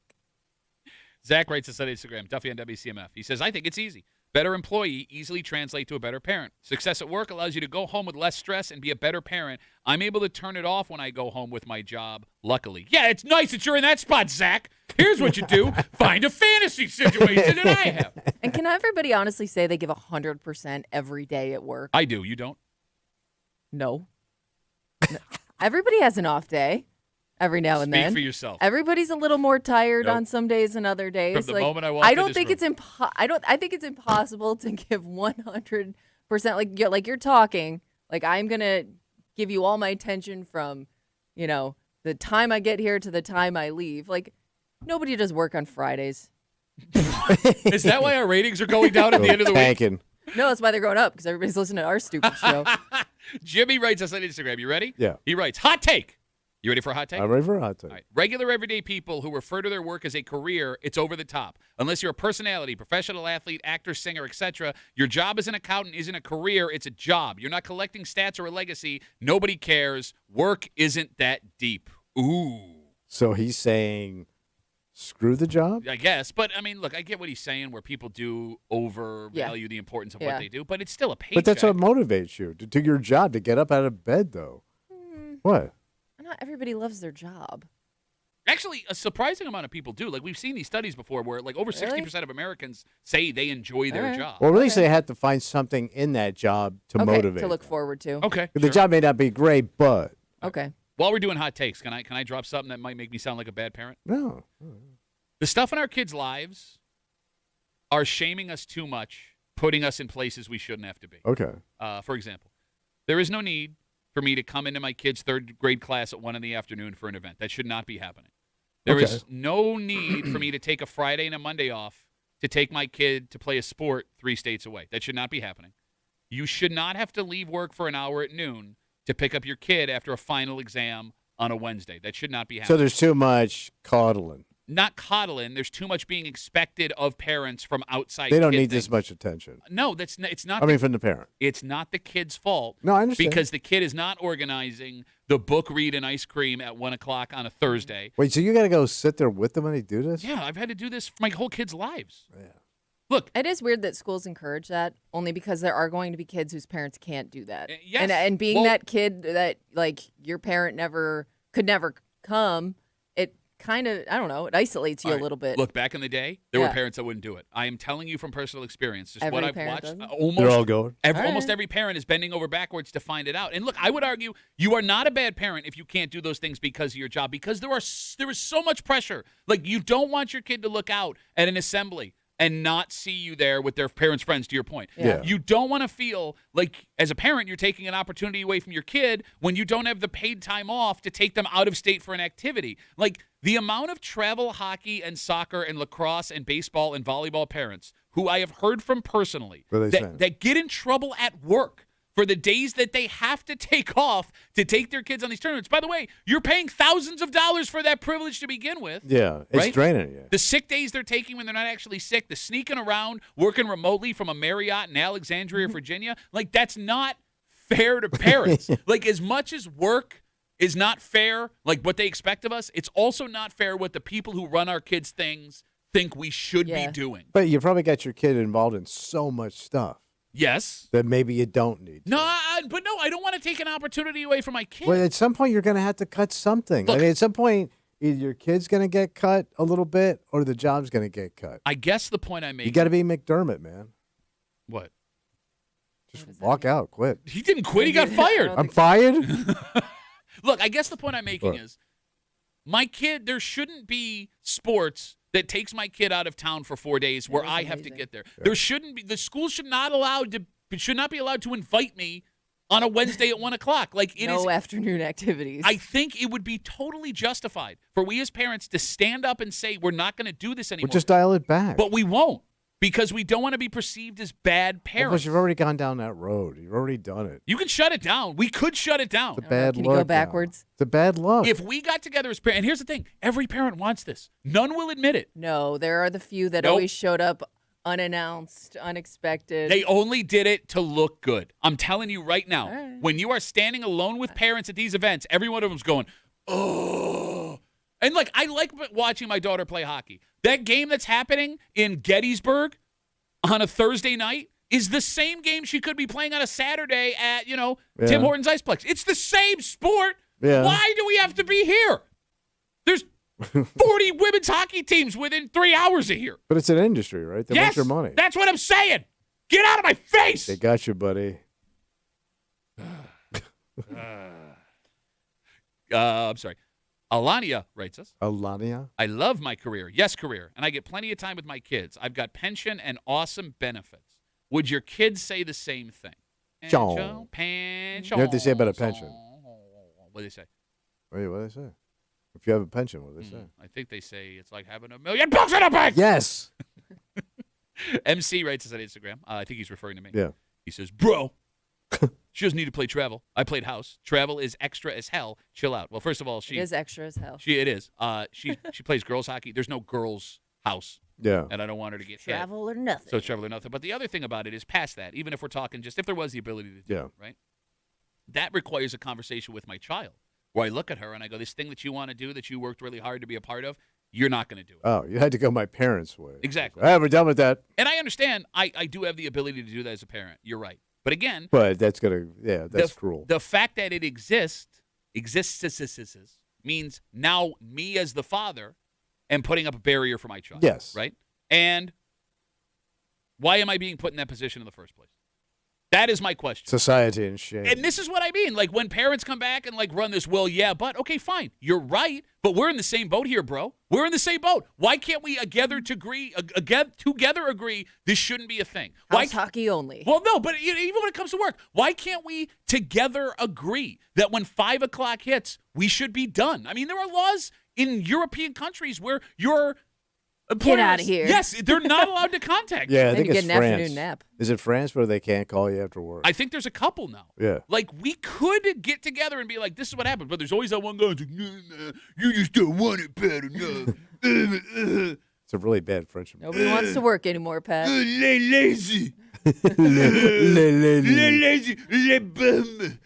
Zach writes us on Instagram, Duffy on WCMF. He says, I think it's easy. Better employee easily translate to a better parent. Success at work allows you to go home with less stress and be a better parent. I'm able to turn it off when I go home with my job, luckily. Yeah, it's nice that you're in that spot, Zach. Here's what you do. Find a fantasy situation that I have. And can everybody honestly say they give 100% every day at work? I do. You don't? No. Everybody has an off day. Every now and then. Speak for yourself. Everybody's a little more tired on some days than other days. From the moment I walked in this room. I think it's impossible to give 100%. Like you're talking. Like I'm gonna give you all my attention from, the time I get here to the time I leave. Like nobody does work on Fridays. Is that why our ratings are going down at the end of the week? No, that's why they're going up because everybody's listening to our stupid show. Jimmy writes us on Instagram. You ready? Yeah. He writes, hot take. You ready for a hot take? I'm ready for a hot take. All right. Regular, everyday people who refer to their work as a career, it's over the top. Unless you're a personality, professional athlete, actor, singer, etc., your job as an accountant isn't a career, it's a job. You're not collecting stats or a legacy. Nobody cares. Work isn't that deep. Ooh. So he's saying screw the job? I guess. But, I mean, look, I get what he's saying where people do overvalue the importance of what they do, but it's still a paycheck. But that's what motivates you, to do your job, to get up out of bed, though. What? Not everybody loves their job. Actually, a surprising amount of people do. Like, we've seen these studies before where, like, over 60% of Americans say they enjoy their job. Well, at least they have to find something in that job to motivate to look forward to. Okay. The job may not be great, but... Okay. While we're doing hot takes, can I drop something that might make me sound like a bad parent? No. The stuff in our kids' lives are shaming us too much, putting us in places we shouldn't have to be. Okay. For example, there is no need for me to come into my kid's third grade class at 1 p.m. for an event. That should not be happening. There is no need for me to take a Friday and a Monday off to take my kid to play a sport 3 states away. That should not be happening. You should not have to leave work for an hour at noon to pick up your kid after a final exam on a Wednesday. That should not be happening. So there's too much coddling. Not coddling. There's too much being expected of parents from outside. They don't need this much attention. No, it's not. From the parent. It's not the kid's fault. No, I understand. Because the kid is not organizing the book, read, and ice cream at 1 o'clock on a Thursday. Wait, so you got to go sit there with them when they do this? Yeah, I've had to do this for my whole kids' lives. Yeah. Look, it is weird that schools encourage that, only because there are going to be kids whose parents can't do that. Yes. And being that kid that, like, your parent could never come, it kind of, I don't know, it isolates you a little bit. Look, back in the day, there were parents that wouldn't do it. I am telling you from personal experience. Just what I've watched. They're all going. Almost every parent is bending over backwards to find it out. And look, I would argue you are not a bad parent if you can't do those things because of your job, because there is so much pressure. Like, you don't want your kid to look out at an assembly and not see you there with their parents' friends, to your point. Yeah. You don't want to feel like, as a parent, you're taking an opportunity away from your kid when you don't have the paid time off to take them out of state for an activity. Like, the amount of travel hockey and soccer and lacrosse and baseball and volleyball parents who I have heard from personally that get in trouble at work for the days that they have to take off to take their kids on these tournaments. By the way, you're paying thousands of dollars for that privilege to begin with. Yeah, it's right? draining you. The sick days they're taking when they're not actually sick, the sneaking around, working remotely from a Marriott in Alexandria, Virginia, like, that's not fair to parents. Like, as much as work is not fair, like what they expect of us, it's also not fair what the people who run our kids' things think we should be doing. But you probably got your kid involved in so much stuff. Yes. That maybe you don't need to. No, but I don't want to take an opportunity away from my kid. Well, at some point, you're going to have to cut something. Look, I mean, at some point, either your kid's going to get cut a little bit or the job's going to get cut. I guess the point I'm making. You got to be McDermott, man. What? Just walk out, quit. He didn't quit. He got fired. I'm fired? Look, I guess the point I'm making is my kid, there shouldn't be sports that takes my kid out of town for 4 days where I have to get there. Yeah. There shouldn't be. The school should not be allowed to invite me on a Wednesday at 1 o'clock. Like, it is afternoon activities. I think it would be totally justified for we as parents to stand up and say we're not going to do this anymore. We'll just dial it back. But we won't, because we don't want to be perceived as bad parents. Because you've already gone down that road. You've already done it. You can shut it down. We could shut it down. It's a bad Can look. you go backwards? It's a bad look. If we got together as parents, and here's the thing, every parent wants this. None will admit it. No, there are the few that always showed up unannounced, unexpected. They only did it to look good. I'm telling you right now, when you are standing alone with parents at these events, every one of them's going, oh. And, like, I like watching my daughter play hockey. That game that's happening in Gettysburg on a Thursday night is the same game she could be playing on a Saturday at, Tim Hortons Iceplex. It's the same sport. Yeah. Why do we have to be here? There's 40 women's hockey teams within 3 hours of here. But it's an industry, right? They want your money. That's what I'm saying. Get out of my face. They got you, buddy. I'm sorry. Alania writes us. Alania? I love my career. Yes, career. And I get plenty of time with my kids. I've got pension and awesome benefits. Would your kids say the same thing? Pension. Pension. You know what they say about a pension? What do they say? Wait, what do they say? If you have a pension, what do they say? I think they say it's like having $1 million in a bank. Yes. MC writes us on Instagram. I think he's referring to me. Yeah. He says, bro, she doesn't need to play travel. I played house. Travel is extra as hell. Chill out. Well, first of all, it is extra as hell. It is. She plays girls hockey. There's no girls house. Yeah. And I don't want her to get travel or nothing. So travel or nothing. But the other thing about it is past that, even if we're talking just if there was the ability to do it, right? That requires a conversation with my child where I look at her and I go, this thing that you want to do that you worked really hard to be a part of, you're not going to do it. Oh, you had to go my parents' way. Exactly. We're done with that. And I understand. I do have the ability to do that as a parent. You're right. But again. But that's going to, that's cruel. The fact that it exists means now me as the father am putting up a barrier for my child. Yes. Right? And why am I being put in that position in the first place? That is my question. Society and shame. And this is what I mean. Like, when parents come back and, like, run this, well, yeah, but, okay, fine. You're right, but we're in the same boat here, bro. We're in the same boat. Why can't we together agree this shouldn't be a thing? House hockey only. Well, no, but even when it comes to work, why can't we together agree that when 5 o'clock hits, we should be done? I mean, there are laws in European countries where you're get out of here. Yes, they're not allowed to contact you. Yeah, I think you it's get an France. afternoon nap. Is it France where they can't call you after work? I think there's a couple now. Yeah. Like, we could get together and be like, this is what happened, but there's always that one guy who's like, nah, you just don't want it bad enough. It's a really bad French. Nobody wants to work anymore, Pat. Lazy. Lazy. Le bum.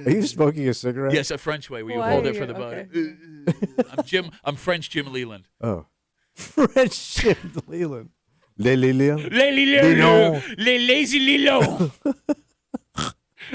Are you smoking a cigarette? Yes, a French way where you Why hold are it for you- the okay. body. I'm French Jim Leland. Oh. French Jim Leland. Le Lilian? Le Lilo. lazy Lilo.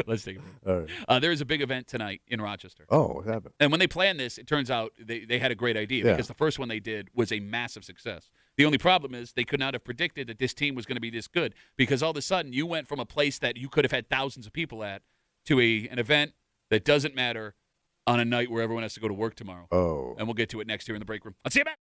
Let's take a break. All right. There is a big event tonight in Rochester. Oh, what happened? And when they planned this, it turns out they had a great idea because the first one they did was a massive success. The only problem is they could not have predicted that this team was going to be this good because all of a sudden you went from a place that you could have had thousands of people at to an event that doesn't matter on a night where everyone has to go to work tomorrow. Oh. And we'll get to it next here in the break room. I'll see you back.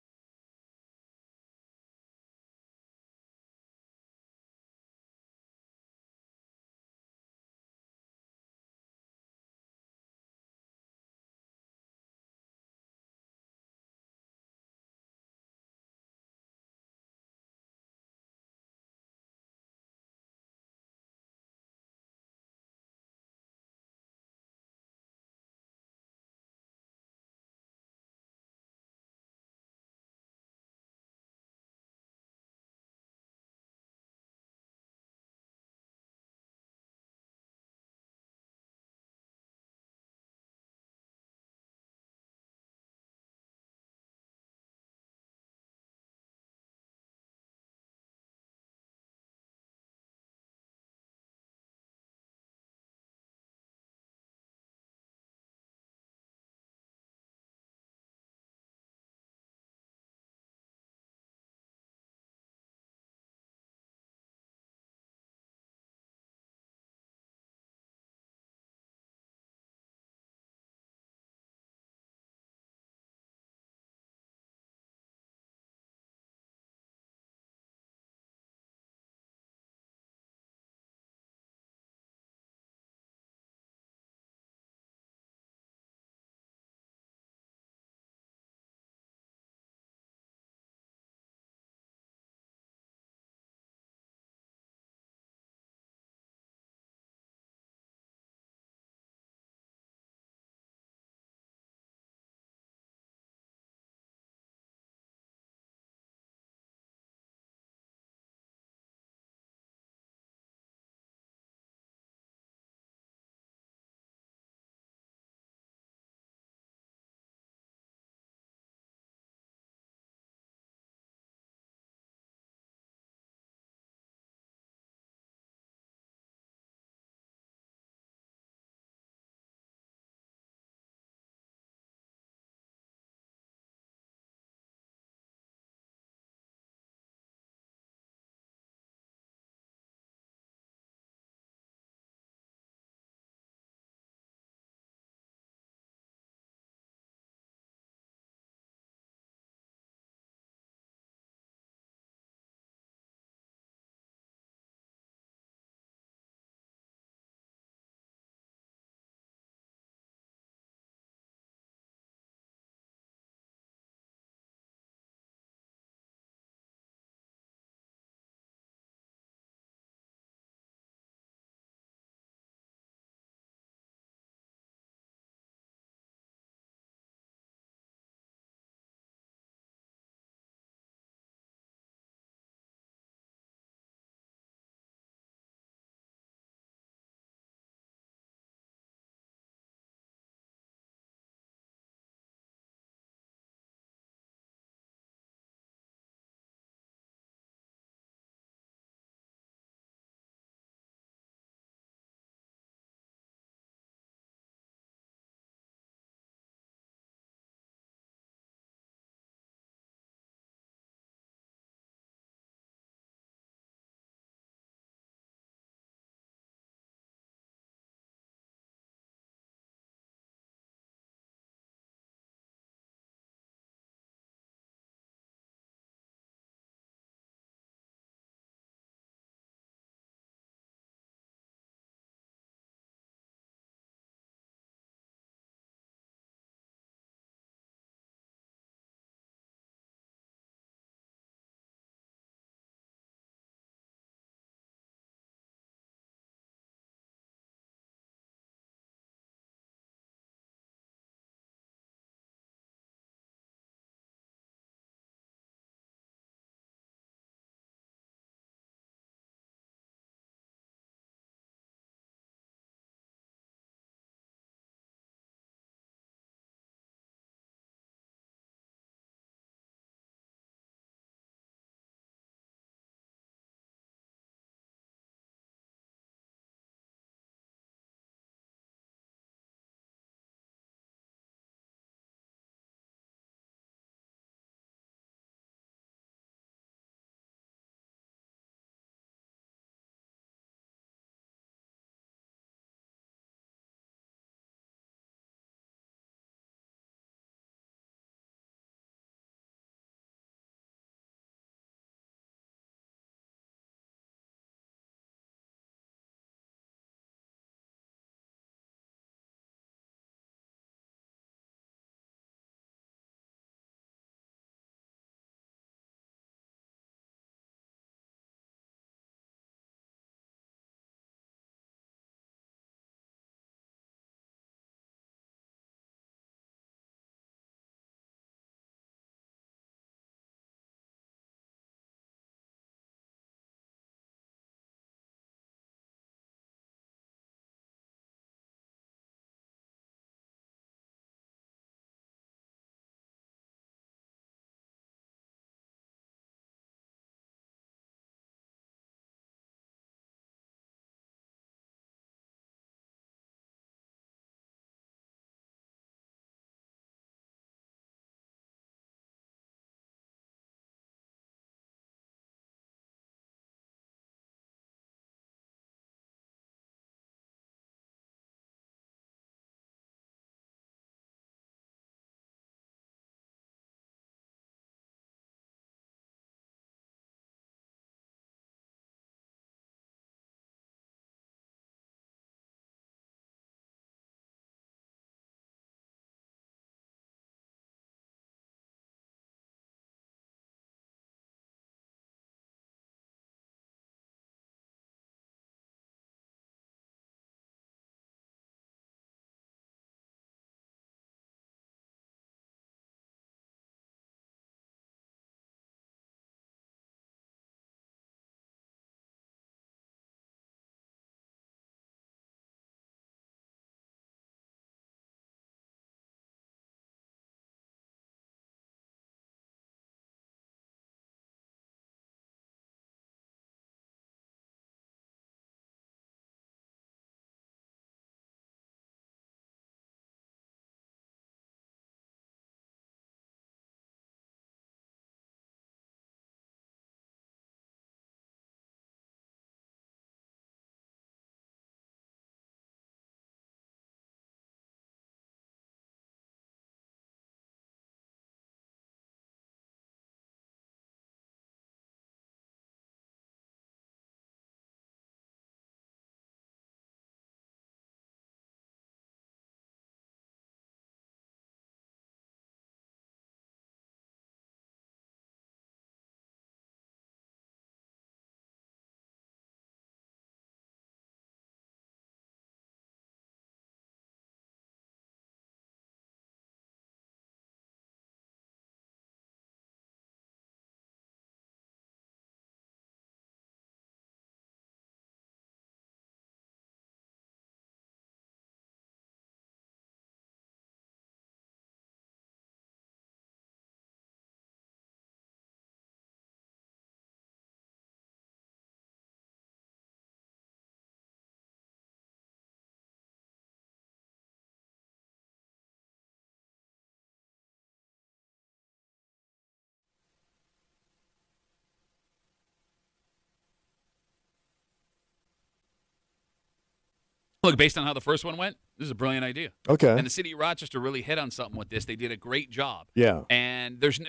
Look, based on how the first one went, this is a brilliant idea. Okay. And the city of Rochester really hit on something with this. They did a great job. Yeah. And the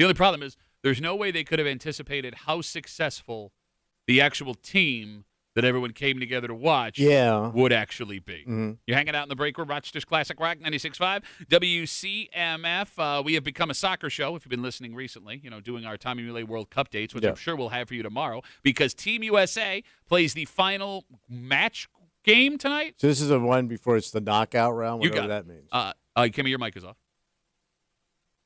only problem is there's no way they could have anticipated how successful the actual team that everyone came together to watch would actually be. Mm-hmm. You're hanging out in the break room, Rochester's Classic Rock 96.5, WCMF. We have become a soccer show, if you've been listening recently, doing our Tommy Muley World Cup dates, which I'm sure we'll have for you tomorrow, because Team USA plays the final match game tonight. So this is the one before it's the knockout round, whatever that means. Kimmy, your mic is off.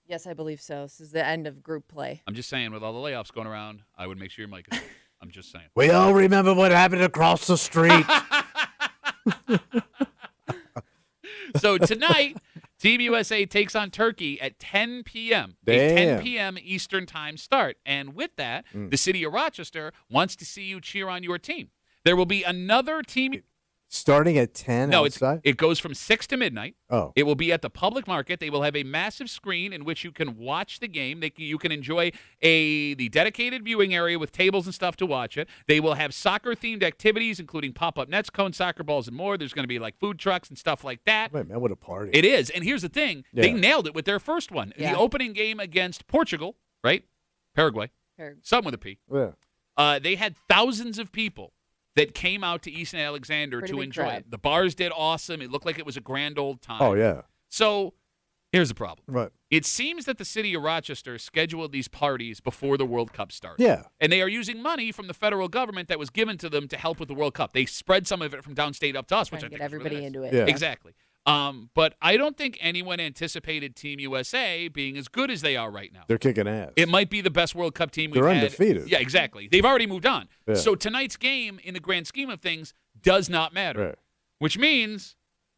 Yes, I believe so. This is the end of group play. I'm just saying, with all the layoffs going around, I would make sure your mic is off. I'm just saying. We all remember what happened across the street. So tonight, Team USA takes on Turkey at 10 p.m. Damn. A 10 p.m. Eastern time start. And with that, the city of Rochester wants to see you cheer on your team. There will be another team. Starting at 10 outside? It goes from 6 to midnight. Oh. It will be at the public market. They will have a massive screen in which you can watch the game. You can enjoy the dedicated viewing area with tables and stuff to watch it. They will have soccer-themed activities, including pop-up nets, cones, soccer balls, and more. There's going to be like food trucks and stuff like that. Wait, man, what a party. It is. And here's the thing. Yeah. They nailed it with their first one. Yeah. The opening game against Portugal, right? Paraguay. Something with a P. Yeah. They had thousands of people that came out to East Alexander to enjoy it. The bars did awesome. It looked like it was a grand old time. Oh, yeah. So here's the problem. Right. It seems that the city of Rochester scheduled these parties before the World Cup starts. Yeah. And they are using money from the federal government that was given to them to help with the World Cup. They spread some of it from downstate up to us, which I think get everybody really nice. into it. Yeah. Exactly. But I don't think anyone anticipated Team USA being as good as they are right now. They're kicking ass. It might be the best World Cup team we've They're had. undefeated. Yeah, exactly. They've already moved on. Yeah. So tonight's game, in the grand scheme of things, does not matter. Right. Which means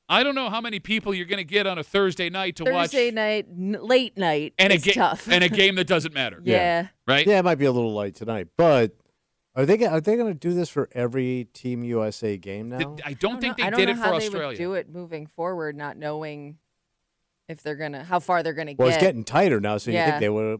I don't know how many people you're going to get on a Thursday night to watch. Thursday night, late night is tough. And a game that doesn't matter. Yeah. Right? Yeah, it might be a little light tonight, but are they going to do this for every Team USA game now? I don't think they did it for I don't know how Australia. they would do it moving forward, not knowing if they're how far they're gonna get. Well, it's getting tighter now, so you Yeah. think they would,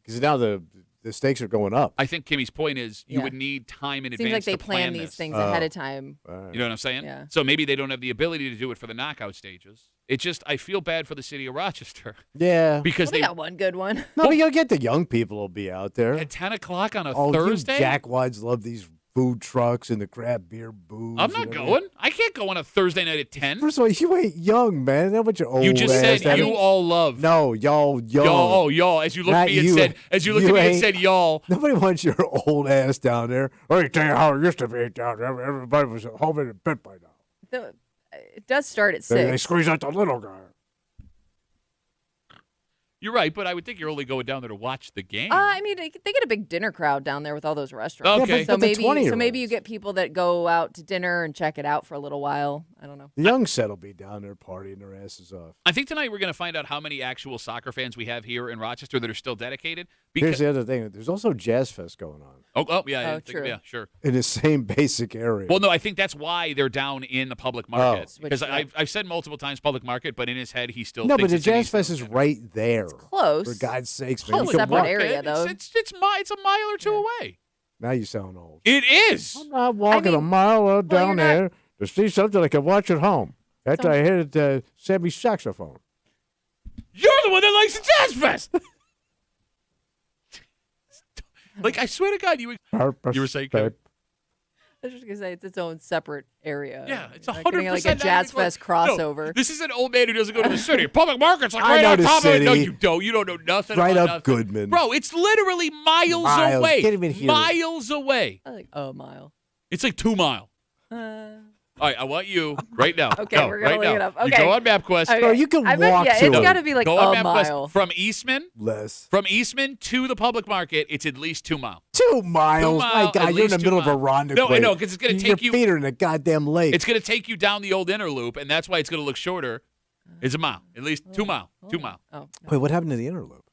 because now the stakes are going up. I think Kimmy's point is you would need time in Seems advance like they to plan these this. things ahead of time. Right. You know what I'm saying? Yeah. So maybe they don't have the ability to do it for the knockout stages. It's just I feel bad for the city of Rochester Yeah. because Well, they got one good one. No, but you'll get the young people will be out there. at 10 o'clock on a Oh, Thursday. you jackwads love these food trucks and the crab beer booze. I'm not going. I can't go on a Thursday night at 10. First of all, you ain't young, man. That's what you're old. You just ass. said you all love. No, y'all. Y'all. Oh, y'all. As you looked at Not me and you. said, and said, y'all. Nobody wants your old ass down there. Let me tell you how it used to be down there. Everybody was home in bed by now. It does start at 6. They squeeze out the little guy. You're right, but I would think you're only going down there to watch the game. I mean, they get a big dinner crowd down there with all those restaurants. Okay. Yeah, So but the maybe 20-year-olds. you get people that go out to dinner and check it out for a little while. I don't know. The young set will be down there partying their asses off. I think tonight we're going to find out how many actual soccer fans we have here in Rochester that are still dedicated. Here's the other thing. There's also Jazz Fest going on Yeah, true. Yeah, sure. in the same basic area. Well, no, I think that's why they're down in the public market. Oh. Because Switch I've said multiple times public market, but in his head he still no, thinks but the it's in Jazz East Fest is Alexander. right there. Close. For God's sakes, Whole man. You can separate walk- area, though. It's a mile or two away. Now you sound old. It is. I'm not walking I a mean, mile down you're not- there to see something I can watch at home. After I hit Sammy's saxophone. You're the one that likes the Jazz Fest. Like, I swear to God, you were saying, Kevin? I was just gonna say it's its own separate area. Yeah, it's You're not getting 100% like a Jazz Fest crossover. No, this is an old man who doesn't go to the city. Public market's like I right know on the top of it. No, city. you don't. You don't know nothing Right about up nothing. Goodman. Bro, it's literally miles Miles. away. Can't even hear it. Miles away. I like a mile. It's like 2 miles. All right, I want you right now. Okay, go, we're gonna right look now. it up. You Okay. go on MapQuest. Okay. Bro, you can I bet, walk yeah, to it's it. got to be like Go on a MapQuest. mile. From Eastman Less. to the public market, it's at least 2 miles. 2 miles. 2 My miles, God, at you're in the least middle 2 of a miles. Ronda No, I Quake. know, 'cause it's gonna take you- Your feet are in a goddamn lake. It's going to take you down the old inner loop, and that's why it's going to look shorter. It's a mile. At least 2 miles. 2 miles. Oh. Wait, what happened to the inner loop?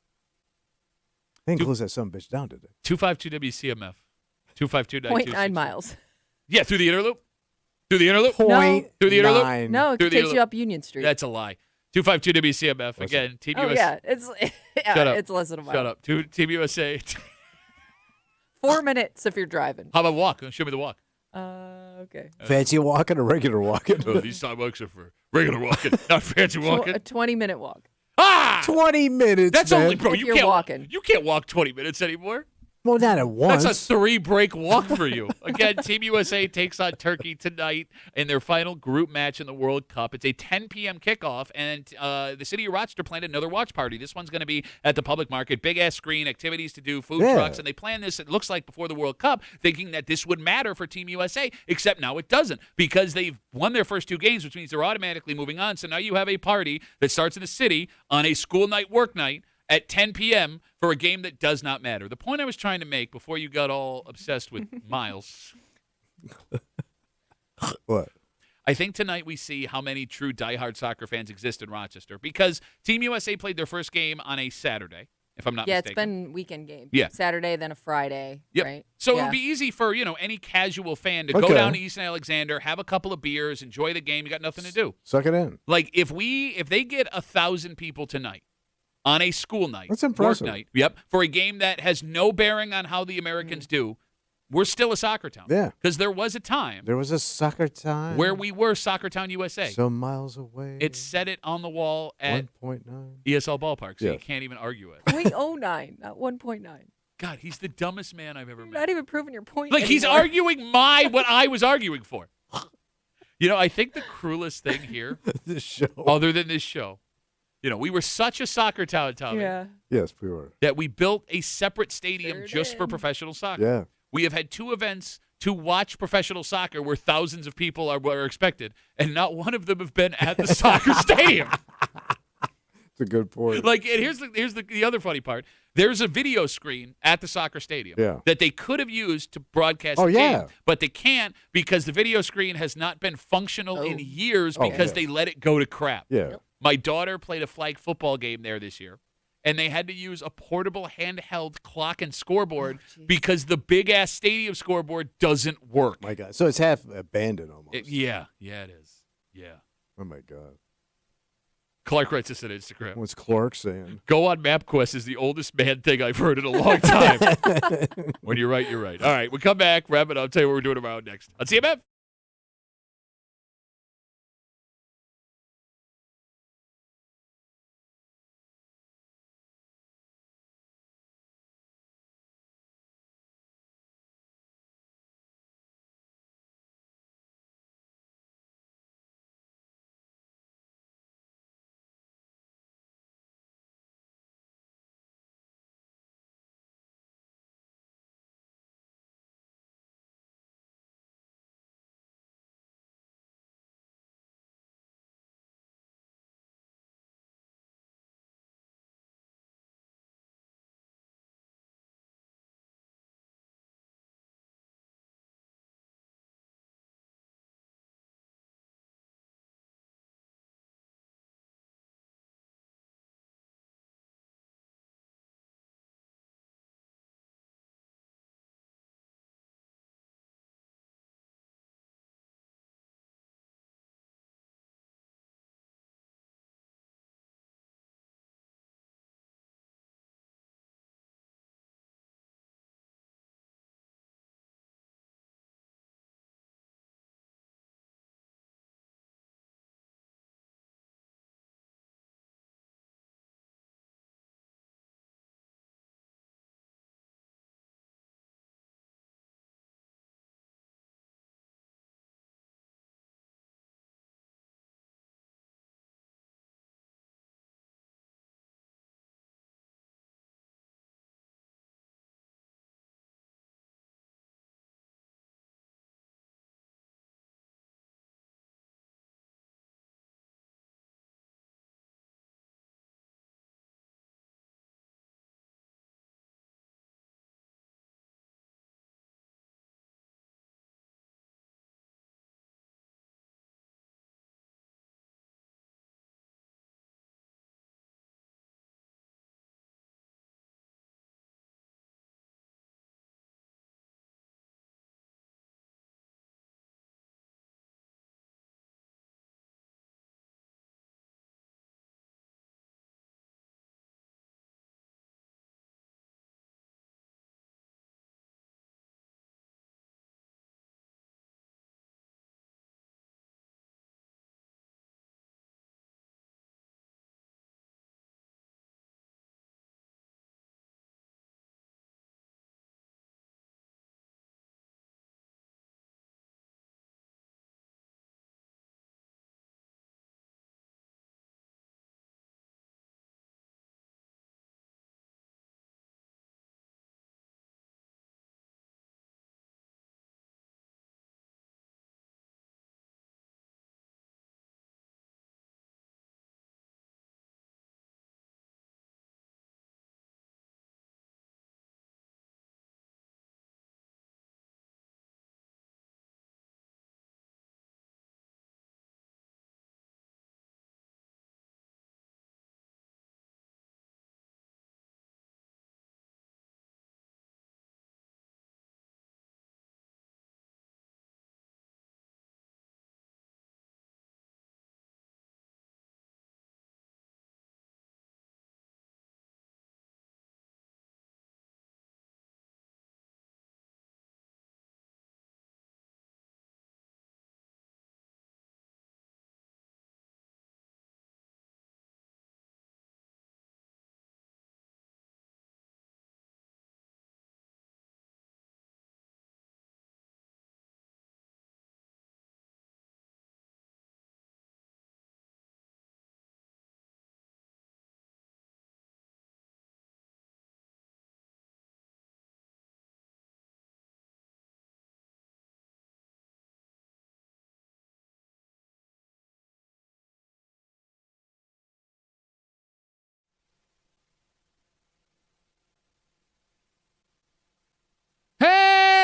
They didn't close that son of a bitch down, did they? 252 WCMF. 252 0.9 miles. Yeah, through the inner loop. Through the inner loop. No. Through the inner loop? .9. No, it Through the takes inner you loop. up Union Street. That's a lie. 252 WCMF. Again, Team oh USA. yeah, it's Shut up. it's less than a mile. Shut up. Team USA. 4 minutes if you're driving. How about walk? Show me the walk. Okay. Fancy walking or regular walking? These sidewalks are for regular walking, not fancy walking. A 20-minute walk. 20 minutes. That's man. only, bro. If You you're can't walking. You can't walk 20 minutes anymore. Well, not at once. That's a 3-break walk for you. Again, Team USA takes on Turkey tonight in their final group match in the World Cup. It's a 10 p.m. kickoff, and the city of Rochester planned another watch party. This one's going to be at the public market, big-ass screen, activities to do, food trucks, and they planned this, it looks like, before the World Cup, thinking that this would matter for Team USA, except now it doesn't because they've won their first 2 games, which means they're automatically moving on. So now you have a party that starts in the city on a school night, work night, at 10 p.m. for a game that does not matter. The point I was trying to make before you got all obsessed with Miles. What? I think tonight we see how many true diehard soccer fans exist in Rochester because Team USA played their first game on a Saturday, if I'm not mistaken. It's been weekend games. Yeah. Saturday, then a Friday, right? So it would be easy for, any casual fan to go down to Easton Alexander, have a couple of beers, enjoy the game. You got nothing to do. Suck it in. Like if they get 1,000 people tonight, on a school night, that's impressive. Work night, for a game that has no bearing on how the Americans do, we're still a soccer town. Yeah. Because there was a time. There was a soccer time. Where we were Soccer Town USA. So miles away. It said it on the wall at 1.9 ESL Ballpark, so you can't even argue it. 0.09, not 1.9. God, he's the dumbest man I've ever met. Not even proving your point Like, anymore. he's arguing what I was arguing for. I think the cruelest thing here, this show, other than this show, we were such a soccer town, Tommy. Yeah. Yes, we were. That we built a separate stadium just for professional soccer. Yeah. We have had 2 events to watch professional soccer where thousands of people are expected, and not one of them have been at the soccer stadium. It's a good point. Like, and here's the other funny part. There's a video screen at the soccer stadium that they could have used to broadcast the game, but they can't because the video screen has not been functional in years because they let it go to crap. Yeah. My daughter played a flag football game there this year, and they had to use a portable handheld clock and scoreboard because the big-ass stadium scoreboard doesn't work. My God. So it's half abandoned almost. Yeah, it is. Yeah. Oh, my God. Clark writes this on Instagram. What's Clark saying? Go on MapQuest is the oldest man thing I've heard in a long time. When you're right, you're right. All right, we'll come back, wrap it up, tell you what we're doing tomorrow next on CMF.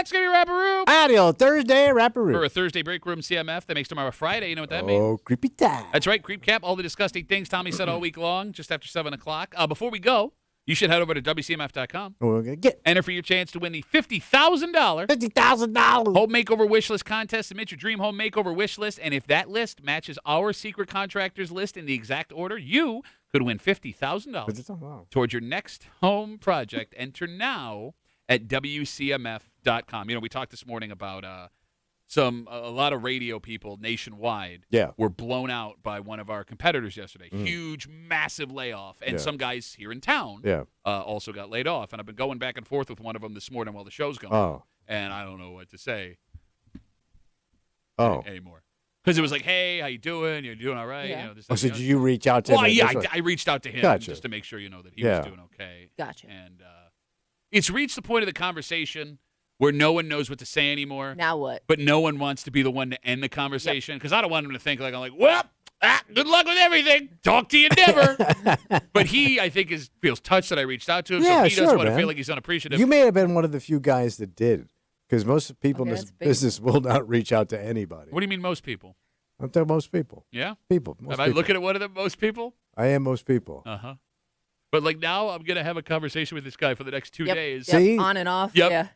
It's going to be Rapperoo. Audio Thursday, Rapperoo. For a Thursday break room CMF that makes tomorrow Friday. You know what that means? Oh, creepy time. That's right. Creep Cap, all the disgusting things Tommy said all week long, just after 7 o'clock. Before we go, you should head over to WCMF.com. We're going to enter for your chance to win the $50,000 home makeover wish list contest. Submit your dream home makeover wish list, and if that list matches our secret contractors list in the exact order, you could win $50,000 towards your next home project. Enter now at WCMF.com. You know, we talked this morning about a lot of radio people nationwide were blown out by one of our competitors yesterday. Huge, massive layoff. And some guys here in town also got laid off. And I've been going back and forth with one of them this morning while the show's going. And I don't know what to say anymore. Because it was like, hey, how you doing? You're doing all right? Yeah. You know, this, so did you reach out to him? Well, yeah, I reached out to him just to make sure, you know, that he was doing okay. Gotcha. And it's reached the point of the conversation where no one knows what to say anymore. Now what? But no one wants to be the one to end the conversation because I don't want him to think like I'm like, well, good luck with everything. Talk to you never. But he, I think, feels touched that I reached out to him, so he doesn't want to feel like he's unappreciative. You may have been one of the few guys that did because most people in this business will not reach out to anybody. What do you mean most people? I'm talking most people. Yeah? People. Am I looking at one of the most people? I am most people. Uh-huh. But like now I'm going to have a conversation with this guy for the next 2 days. See? On and off. Yep. Yeah.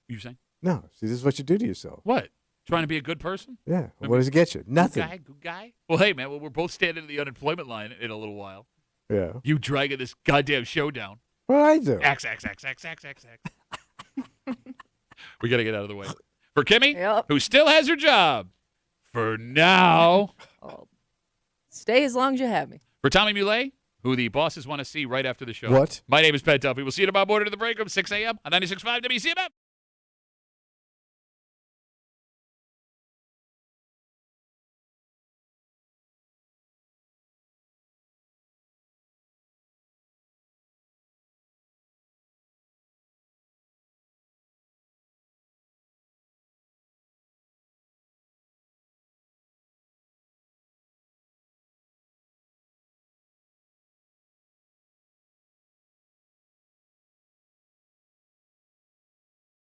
You saying? No. See, this is what you do to yourself. What? Trying to be a good person? Yeah. What does it get you? Nothing. Good guy. Well, hey, man, we're both standing in the unemployment line in a little while. Yeah. You dragging this goddamn show down. What I do? X. We got to get out of the way. For Kimmy, who still has her job. For now. Stay as long as you have me. For Tommy Muley, who the bosses want to see right after the show. What? My name is Pat Duffy. We'll see you tomorrow morning at the break room, 6 a.m. on 96.5 WCMF.